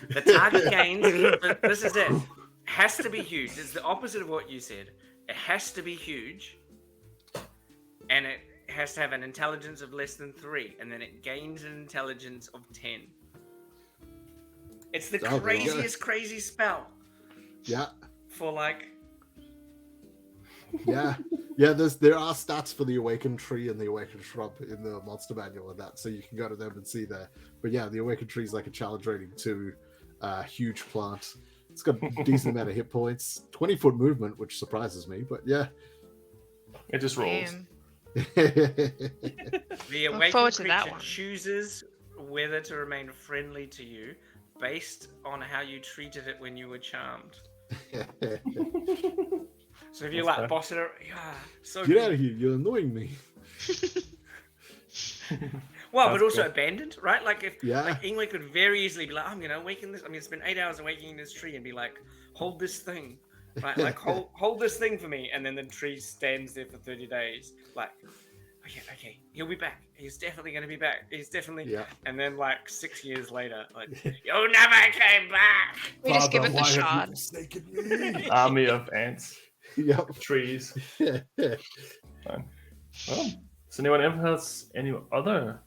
The target gains, but this is it. Has to be huge. It's the opposite of what you said. It has to be huge. And it has to have an intelligence of less than 3. And then it gains an intelligence of 10. It's the Oh, craziest crazy spell. Yeah. For like... Yeah. Yeah, there are stats for the Awakened Tree and the Awakened Shrub in the monster manual and that, so you can go to them and see there. But yeah, the Awakened Tree is like a challenge rating 2, huge plant. It's got a decent amount of hit points, 20-foot movement, which surprises me, but yeah. It just rolls. Damn. The Look forward awakened to that creature one. chooses whether to remain friendly to you based on how you treated it when you were charmed. So if you That's like fair. boss it, yeah, so Get good. out of here, you're annoying me. Well, That's but also cool. abandoned, right? Like if Yeah. like Ingwe could very easily be like, I'm gonna awaken this. I mean, spend 8 hours awakening this tree and be like, hold this thing, right? Like hold this thing for me, and then the tree stands there for 30 days. Like, okay, he'll be back. He's definitely gonna be back. He's definitely. Yeah. And then like 6 years later, like you never came back. We just give it the why have you shard. forsaken me? Army of ants, Yep. trees. Fine. Well, does anyone ever has any other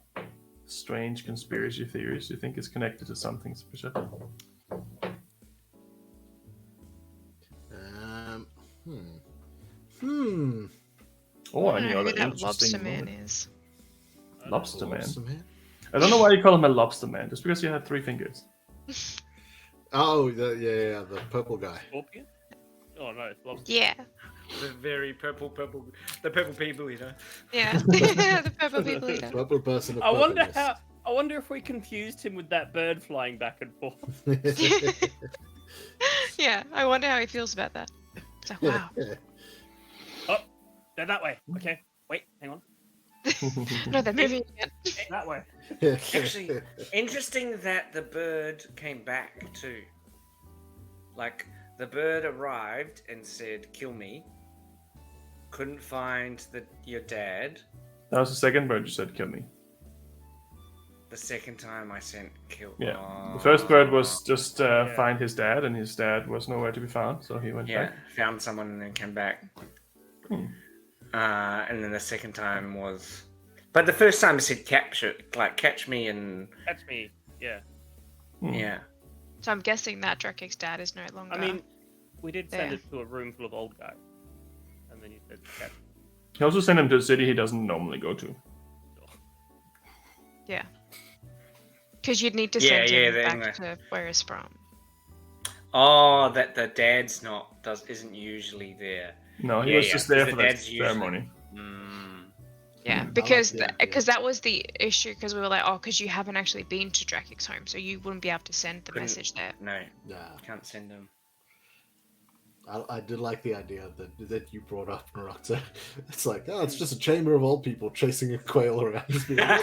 strange conspiracy theories you think is connected to something specific? Or any I don't know other who that interesting lobster man moment? is. Lobster man. Lobster man? I don't know why you call him a lobster man. Just because he had 3 fingers. Oh, yeah, the purple guy. Scorpion? Oh no, it's lobster. Yeah. The very purple, the purple people eater. Yeah. The purple people eater. Purple person of I wonder purpleness. how. I wonder if we confused him with that bird flying back and forth. Yeah, I wonder how he feels about that. It's like, wow. They're that way. Okay, wait, hang on. No, they're moving again. That way. Actually, interesting that the bird came back too. Like, the bird arrived and said, kill me. Couldn't find your dad. That was the second bird you said kill me. The second time I sent kill. Yeah. Oh. The first bird was just find his dad, and his dad was nowhere to be found, so he went Yeah, back. found someone and then came back. And then the second time was... But the first time it said capture, like catch me and... That's me. Yeah. Yeah. So I'm guessing that Drekik's dad is no longer. I mean, we did send There. it to a room full of old guys, and then you said, "Cat." He also sent him to a city he doesn't normally go to. yeah. Because you'd need to Yeah, send yeah, him the back English. to where he's from. Oh, that the dad's isn't usually there. No, he Yeah, was yeah, just there 'cause for the that dad's usually- ceremony. Yeah, like because the idea. because that was the issue. Because we were like, oh, because you haven't actually been to Drekik's home, so you wouldn't be able to send the Couldn't- message there. No, Nah. can't send him. I did like the idea that you brought up, Narukta. It's like, oh, it's just a chamber of old people chasing a quail around. Just being like,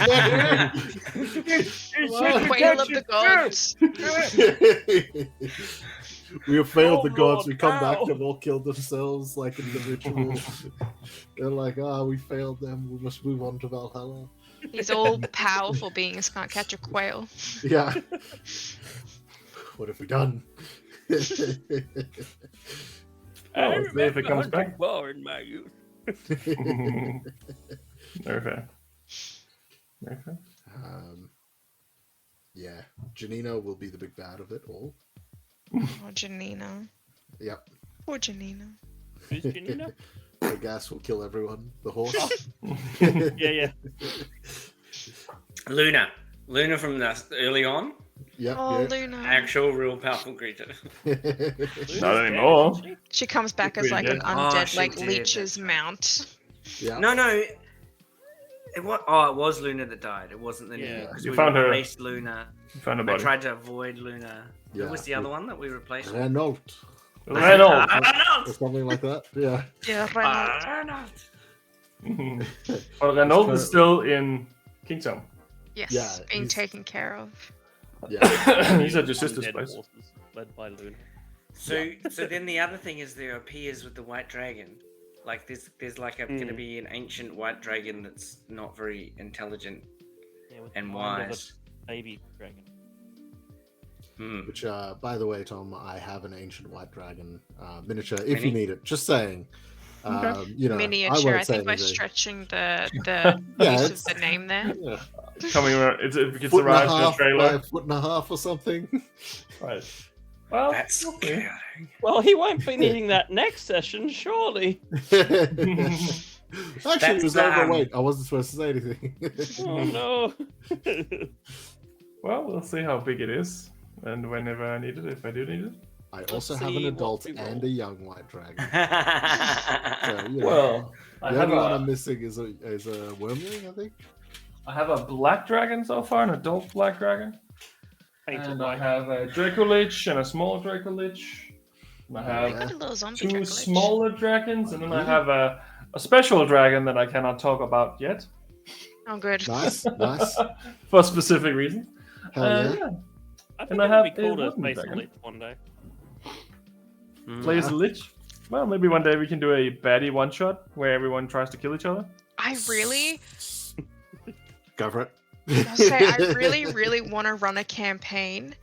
Quail of the gods. We have failed Oh, the gods. Lord, We come back. ow. They've all killed themselves, like in the ritual. They're like, we failed them. We must move on to Valhalla. These all powerful beings can't catch a quail. Yeah. What have we done? Oh, let's see if it comes back. War in my youth. Very fair. Very fair. Yeah, Janino will be the big bad of it all. Oh, Janina. Yep. Poor Janina. Who's Janina? The gas will kill everyone. The horse. Yeah. Luna from the early on, Yep. Oh, yep. Luna. actual real powerful creature. Not anymore. She comes back as Pretty like an dead. undead, she like did, leech's that's right. mount. Yeah. No, It was Luna that died. It wasn't the Yeah. because You we found her. replaced Luna. You found a I body. tried to avoid Luna. Yeah. Who was the other one that we replaced? Renault. Renault. Or something like that. Yeah. Yeah, Renault. Well, Renault is still in Kingdom. Yes, Yeah, being he's- taken care of. Yeah. He's at your sister's Undead place. horses led by Luna. So then the other thing is there appears with the white dragon. Like there's like going to be an ancient white dragon that's not very intelligent Yeah, with and the mind of wise. a baby dragon. Which, by the way, Tom, I have an ancient white dragon miniature if you Mini? need it. Just saying. You know, I Miniature. won't I say think we're anything. stretching the Yeah, use it's- of the name there. Yeah. Coming around, it's Foot and a arrived in a half by trailer. a foot and a half or something. Right. Well, That's okay. chaotic. Well, he won't be needing that next session, surely. Actually, it was That's, overweight. I wasn't supposed to say anything. Oh no. Well, we'll see how big it is, and whenever I need it, if I do need it. I also have see an what adult we and roll. a young white dragon. I So, you know, Well, I the have only one I'm a, missing is a wormling, I think. I have a black dragon so far, an adult black dragon, Painted and I like have a Dracolich and a small Dracolich. And I I have got a little zombie two Dracolich. smaller dragons, and then I have a special dragon that I cannot talk about yet Oh, good. Nice, nice. for specific reasons. Hell yeah. Yeah. I think And I it would have be cool a to wooden face a dragon. lich one day. Play as a lich. Well, maybe one day we can do a baddie one shot where everyone tries to kill each other. I really, Go for it. I'll say, I really, really want to run a campaign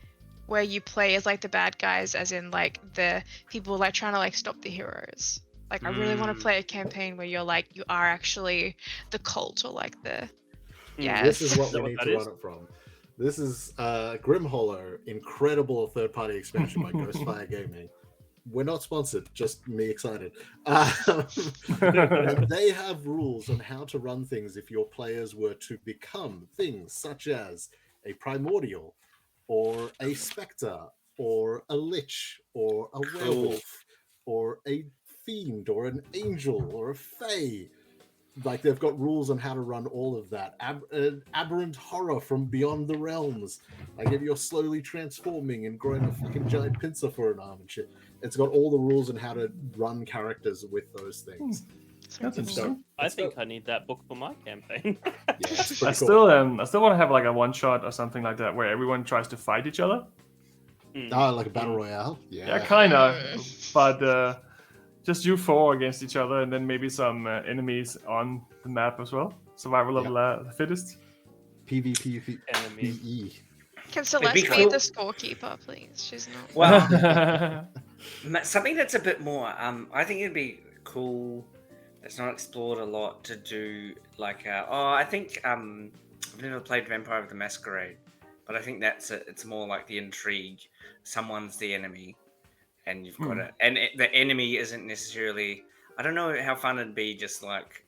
where you play as like the bad guys, as in like the people like trying to like stop the heroes. Like I really want to play a campaign where you're like you are actually the cult or like the This is what Is that we what need that to is? run it from. This is Grim Hollow, incredible third-party expansion by Ghostfire Gaming. We're not sponsored, just me excited. And they have rules on how to run things if your players were to become things such as a primordial, or a spectre, or a lich, or a werewolf, or a fiend, or an angel, or a fae. Like they've got rules on how to run all of that. Aberrant horror from beyond the realms. Like if you're slowly transforming and growing a fucking giant pincer for an arm and shit. It's got all the rules on how to run characters with those things. That's interesting. I think I need that book for my campaign. Yeah, it's I pretty cool. still want to have like a one shot or something like that where everyone tries to fight each other. Oh, like a battle royale. Yeah, kind of, but just you four against each other, and then maybe some enemies on the map as well. Survival of the fittest. PvP. Enemy. PE. Can Celeste be be cool. the scorekeeper, please? She's not. Well, something that's a bit more. I think it'd be cool. That's not explored a lot to do. Like, I think I've never played Vampire of the Masquerade, but I think it's more like the intrigue. Someone's the enemy, and you've got it. And the enemy isn't necessarily. I don't know how fun it'd be. Just like,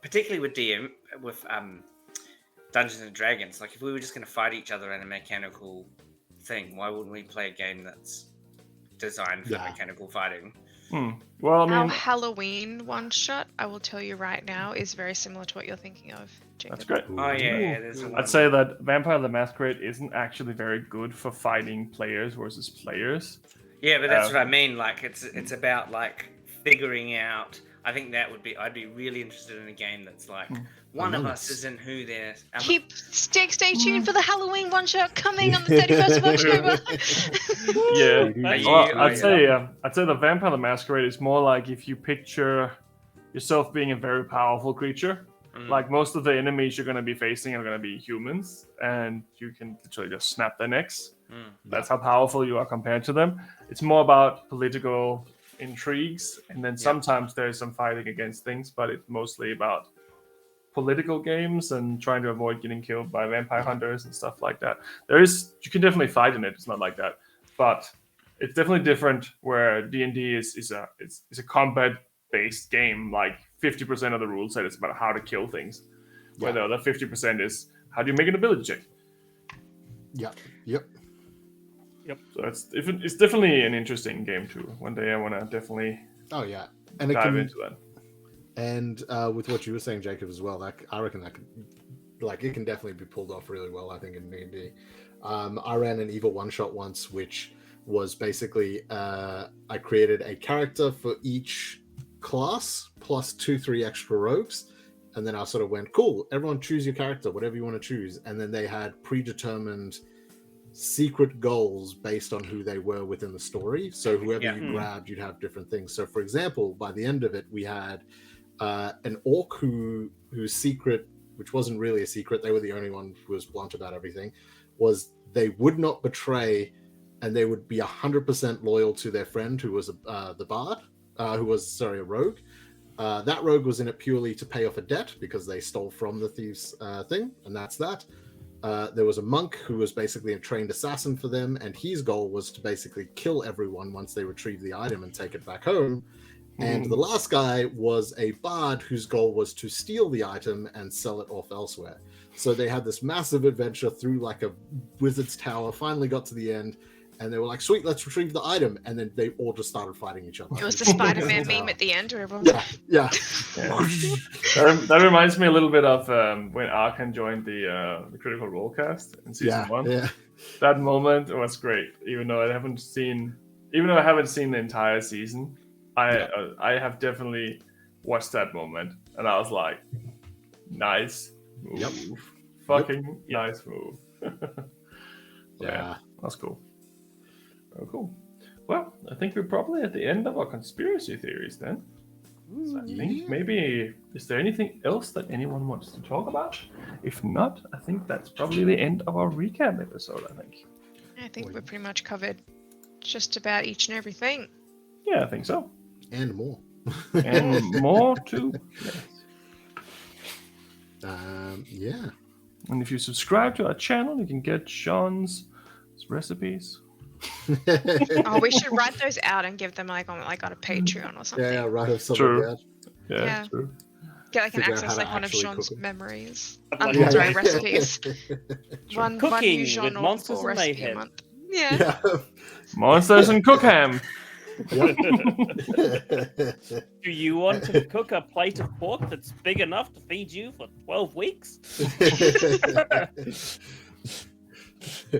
particularly with Dungeons and Dragons. Like, if we were just going to fight each other in a mechanical thing, why wouldn't we play a game that's designed for mechanical fighting? Well, I Our mean, Halloween one shot, I will tell you right now, is very similar to what you're thinking of, Jacob. that's great. Oh yeah, there's one. I'd say that Vampire the Masquerade isn't actually very good for fighting players versus players. Yeah, but that's what I mean. Like, it's about like figuring out. I think I'd be really interested in a game that's like one of us isn't who they're. Stay tuned for the Halloween one shot coming on the 31st of October. Yeah, well, I'd say the Vampire the Masquerade is more like if you picture yourself being a very powerful creature. Like most of the enemies you're going to be facing are going to be humans, and you can literally just snap their necks. That's how powerful you are compared to them. It's more about political intrigues, and then sometimes there's some fighting against things, but it's mostly about political games and trying to avoid getting killed by vampire hunters and stuff like that. You can definitely fight in it. It's not like that, but it's definitely different. Where D&D is a combat-based game. Like 50% of the rule set is about how to kill things, where the other 50% is how do you make an ability check. Yep. So it's definitely an interesting game too. One day I want to definitely Oh yeah, and dive into that. And with what you were saying, Jacob, as well, I reckon that could, like, it can definitely be pulled off really well. I think in D&D, I ran an evil one shot once, which was basically I created a character for each class plus 2-3 extra rogues, and then I sort of went, cool, everyone choose your character, whatever you want to choose, and then they had predetermined secret goals based on who they were within the story. So whoever you grabbed, you'd have different things. So for example, by the end of it, we had an orc whose secret, which wasn't really a secret, they were the only one who was blunt about everything, was they would not betray, and they would be 100% loyal to their friend who was the bard, who was a rogue. That rogue was in it purely to pay off a debt because they stole from the thieves thing, and that's that. There was a monk who was basically a trained assassin for them, and his goal was to basically kill everyone once they retrieve the item and take it back home. And the last guy was a bard whose goal was to steal the item and sell it off elsewhere. So they had this massive adventure through like a wizard's tower, finally got to the end, and they were like, sweet, let's retrieve the item. And then they all just started fighting each other. It was the Spider-Man meme at the end where everyone... Yeah. That reminds me a little bit of when Arkan joined the Critical Role cast in season 1. Yeah. That moment was great, even though I haven't seen the entire season. I have definitely watched that moment, and I was like, nice move. Yep. Fucking nice move. Yeah. That's cool. Oh, cool. Well, I think we're probably at the end of our conspiracy theories then. So I think maybe, is there anything else that anyone wants to talk about? If not, I think that's probably the end of our recap episode, I think. I think we've pretty much covered just about each and everything. Yeah, I think so. And more. And more too. Yes. Yeah. And if you subscribe to our channel, you can get Sean's recipes. Oh, we should write those out and give them like on a Patreon or something. Yeah, right. Of something True. bad. Yeah. True. Get like an Figure out access how to like one of actually Sean's cook 'em. memories. Yeah. Sorry, recipes. One Cooking new Jean with or Monsters and recipe a Mayhem. month. Yeah. Monsters and Cookham. Do you want to cook a plate of pork that's big enough to feed you for 12 weeks?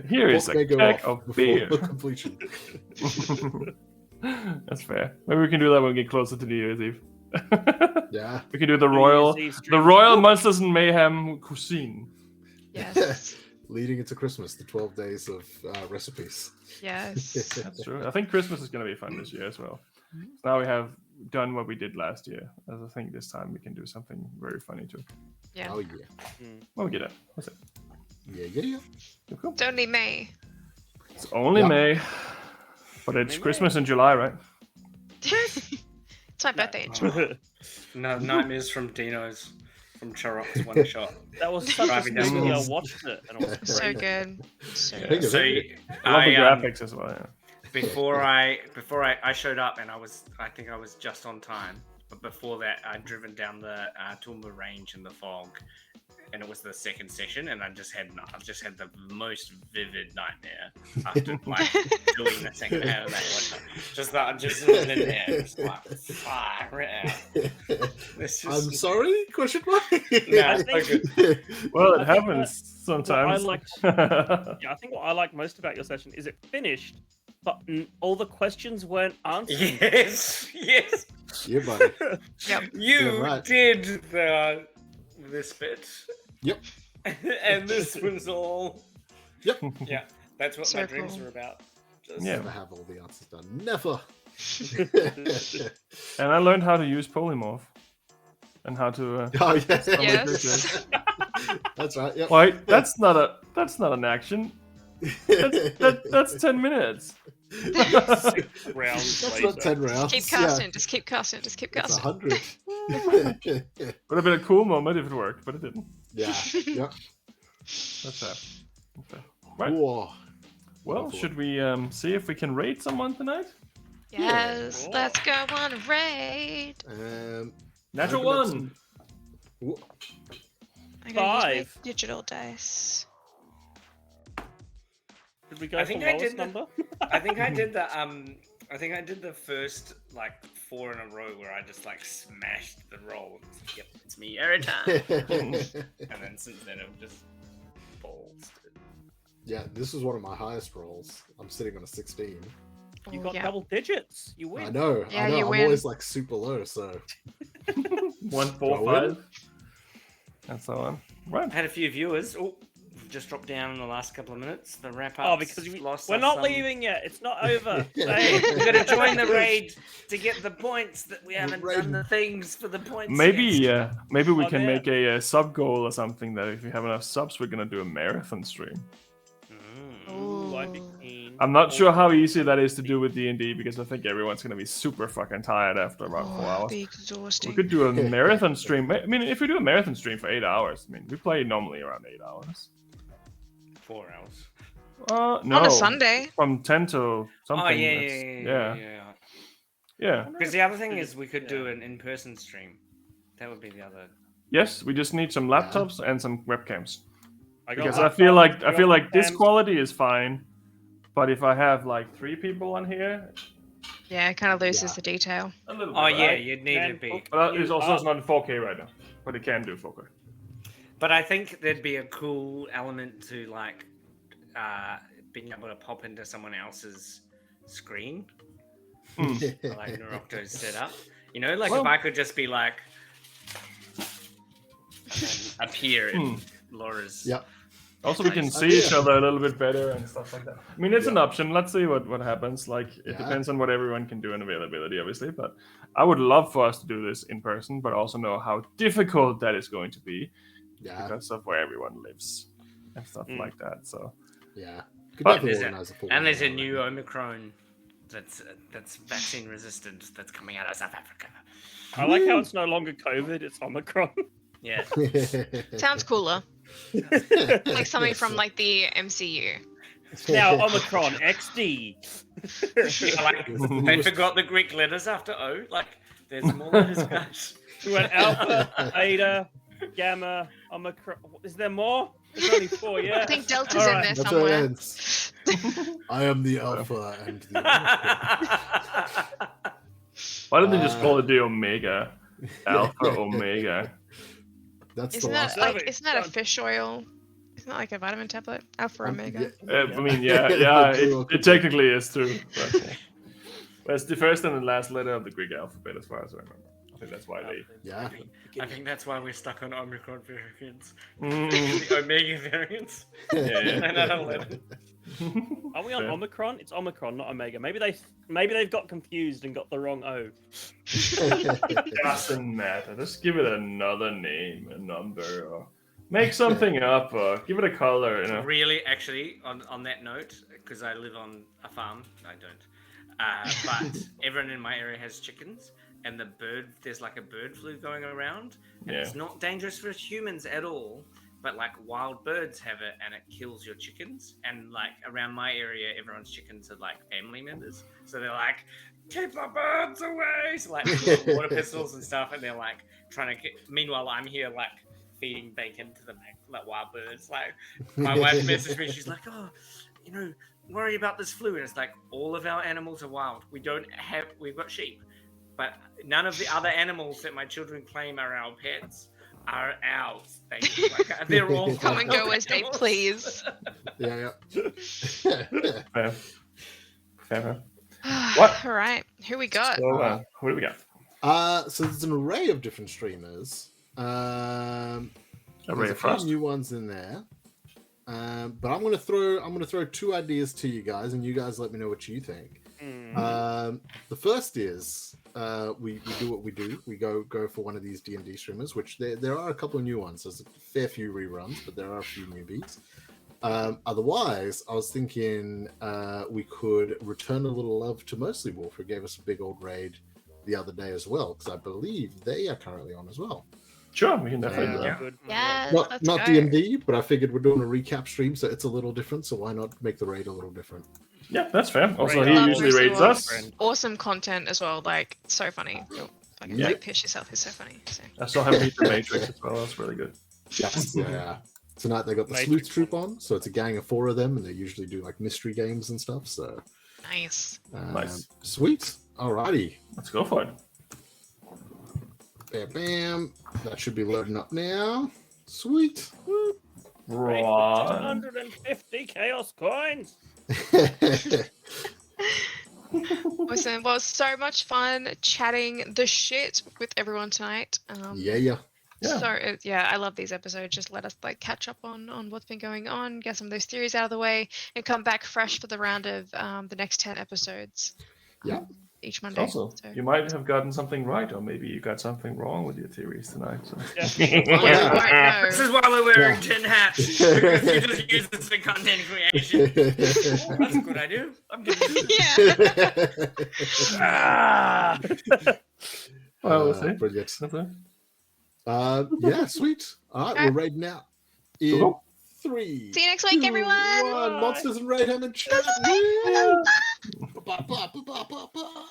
Here is a keg of beer. Completion. That's fair. Maybe we can do that when we get closer to New Year's Eve. Yeah. We can do the New Royal Year's Eve stream. Monsters and Mayhem cuisine. Yes. Leading into Christmas, the 12 days of recipes. Yes. That's true. I think Christmas is going to be fun this year as well. Now we have done what we did last year. As I think this time we can do something very funny too. Yeah. Oh, yeah. What we get at? What's it? Yeah. Cool. It's only May. It's only Yep. May, but it's Only Christmas in July, right? It's my birthday in July. No, Nightmares from Dino's from Chorok's one shot. That was such a Driving down good the movie. I hills. watched it and it was So great. good. So Think good. of So it. I love the I, graphics as well. Yeah. before I showed up, and I think I was just on time. But before that, I'd driven down the Toowoomba Range in the fog, and it was the second session, and I've just had the most vivid nightmare after like doing the second half of that one. I'm just living in there, just like fire out. This I'm is- sorry? Question mark? No, it's I so good. Well, it I think happens sometimes. Yeah, I think what I like most about your session is it finished, but all the questions weren't answered. Yes. Yeah, buddy. Yep. You Yeah, right. did this bit. Yep. And this was all. Yep. Yeah, that's what So my dreams cool. are about. Just, Yeah. Never have all the answers done. Never. And I learned how to use polymorph and how to. Oh, yeah. Yes. That's right. Yep. Wait, that's not an action. That's 10 minutes. Rounds That's later. not 10 rounds. Keep casting. Just keep casting. Just keep It's casting. 100. Would have been a cool moment if it worked, but it didn't. Yeah. Yep. That's fair. Okay. Right. Whoa. Well, should we see if we can raid someone tonight? Yes. Let's go on a raid. Natural Open up one. some- Whoa. I gotta use 5. my digital dice. Did we go I for think I lowest did number? I think I did the I think I did the first like 4 in a row where I just like smashed the roll. Yep, it's me every time. And then since then I've just balls. Yeah, this is one of my highest rolls. I'm sitting on a 16. You Oh, got yeah. double digits. You win. I know. Yeah, I know. you I'm win. always like super low, so 1, 4, Do I win? 5, and so on. Right. I had a few viewers. Oh, we've just dropped down in the last couple of minutes. The wrap up. Oh, because we're not leaving yet. It's not over. Hey, we gotta join the raid to get the points that we haven't Raid. done the things for the points. Maybe yet. maybe we Oh, can man. make a sub goal or something that if we have enough subs, we're gonna do a marathon stream. Ooh, I'd be Ooh. keen. I'm not sure how easy that is to do with D&D because I think everyone's gonna be super fucking tired after about 4 Oh, hours. be We exhausting. could do a marathon stream. I mean, if we do a marathon stream for 8 hours, I mean, we play normally around 8 hours. 4 hours. No. On a Sunday. From 10 to something. Oh yeah, that's- yeah. yeah. Because the other thing is we could do an in-person stream. That would be the other. Yes, we just need some laptops and some webcams. I got Because one I feel phone, like this webcams. quality is fine, but if I have like 3 people on here, Yeah, it kind of loses Yeah. the detail. a little Oh bit. yeah, right? you'd need Man, to be. But it's You also are- not in 4K right now, but it can do 4K. But I think there'd be a cool element to like being able to pop into someone else's screen, like Norocto's setup. You know, like Well- if I could just be like, and then appear in Laura's. Yep. Also, we can Nice. see each other a little bit better and stuff like that. I mean, it's an option. Let's see what happens. Like, it Yeah. depends on what everyone can do and availability, obviously. But I would love for us to do this in person, but also know how difficult that is going to be Yeah, because of where everyone lives and stuff Mm. like that. So, yeah. Could But definitely there's a- organize a full And there's a one, I new reckon. Omicron that's vaccine resistant that's coming out of South Africa. I like how it's no longer COVID, it's Omicron. Yeah. Sounds cooler. Like something from like the MCU. Now Omicron XD. Yeah, like, they forgot the Greek letters after O. Like, there's more letters, guys. We went Alpha, Beta, Gamma, Omicron. Is there more? There's only 4, yeah. I think Delta's All in right. there That's where it somewhere. ends. I am the alpha and the why don't they just call it the Omega? Alpha Omega. That's Isn't the that last Sorry. like isn't that a fish oil? Isn't that like a vitamin tablet? Alpha Omega. yeah, I mean, yeah, it technically is too. But, yeah. But it's the first and the last letter of the Greek alphabet, as far as I remember. I think that's why they. yeah. I think that's why we're stuck on Omicron variants. Mm, The Omega variants. yeah. Another letter. Are we on Fair. Omicron? It's Omicron, not Omega. Maybe they've got confused and got the wrong O. Doesn't matter. Just give it another name, a number, or make something up, or give it a color. You know. Really, actually, on that note, because I live on a farm, I don't. But everyone in my area has chickens, and there's like a bird flu going around, and Yeah. it's not dangerous for humans at all. But like wild birds have it, and it kills your chickens. And like around my area, everyone's chickens are like family members, so they're like, "Keep the birds away!" So like water pistols and stuff, and they're like trying to get. Meanwhile, I'm here like feeding bacon to the like wild birds. Like my wife messaged me, she's like, "Oh, you know, worry about this flu." And it's like all of our animals are wild. We've got sheep, but none of the other animals that my children claim are our pets are ours. Like, they're all Come and go wild as they animals. please. Yeah, Fair. Fair. What? All right, who we got? So, who do we got? So there's an array of different streamers. Array There's a of few Frost. new ones in there. But I'm gonna throw 2 ideas to you guys, and you guys let me know what you think. The first is we do what we do. We go for one of these D&D streamers, which there are a couple of new ones. There's a fair few reruns, but there are a few newbies. Otherwise, I was thinking we could return a little love to Mostly Wolf, who gave us a big old raid the other day as well, because I believe they are currently on as well. Sure, we can definitely do Yeah. that. Good. Yes, Not let's not go. D&D, but I figured we're doing a recap stream, so it's a little different. So why not make the raid a little different? Yeah, that's fair. Also, Right he on. usually Mostly rates Wolf. us. Awesome content as well. Like so funny. You'll fucking Yeah. like piss yourself. It's so funny. So. I saw him beat the Matrix as well. That's really good. Yes. Yeah. Tonight they got the Matrix Sleuth Troop on, so it's a gang of 4 of them, and they usually do like mystery games and stuff. So Nice. Nice. Sweet. Alrighty. Let's go for it. Bam, bam. That should be loading up now. Sweet. Great for 250 chaos coins. Awesome. Well, so much fun chatting the shit with everyone tonight. Yeah. So yeah, I love these episodes. Just let us like catch up on what's been going on, get some of those theories out of the way, and come back fresh for the round of the next 10 episodes. Yeah. Each Monday. Also, So. you might have gotten something right, or maybe you got something wrong with your theories tonight. So. Yeah. This is why we're wearing tin hats. Because you just use this for content creation. Oh, that's a good idea. I'm gonna do this. Yeah. Well, we'll see. Brilliant. Okay. Yeah, sweet. All right, we're raiding out in Cool. 3. See you next week, 2, everyone. 1. Monsters and Mayhem and chat. Woo! Ba, ba, ba, ba, ba, ba.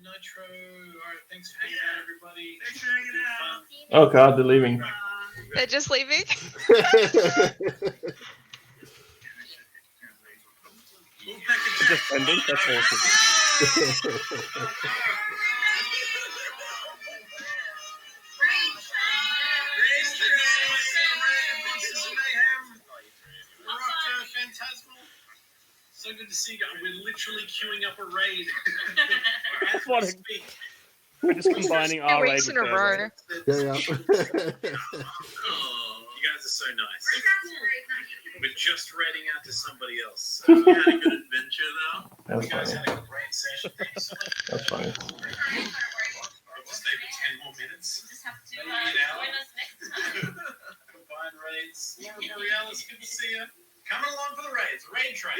Nitro. All right, thanks for hanging out, everybody. Thanks for hanging out. Oh God, they're leaving. They're just leaving. Just ending. That's awesome. So good to see you guys. We're literally queuing up a raid. As What we a- speak. We're just combining 2 our raid weeks with in a their row. raid. Yeah. Oh, you guys are so nice. We're just raiding out to somebody else. So we had a good adventure, though. That's You guys funny. had a great session. Thanks so much. That's funny. I'll just stay for 10 more minutes. Combined raids. Laura Borealis, good to see you. Coming along for the raids. Raid train.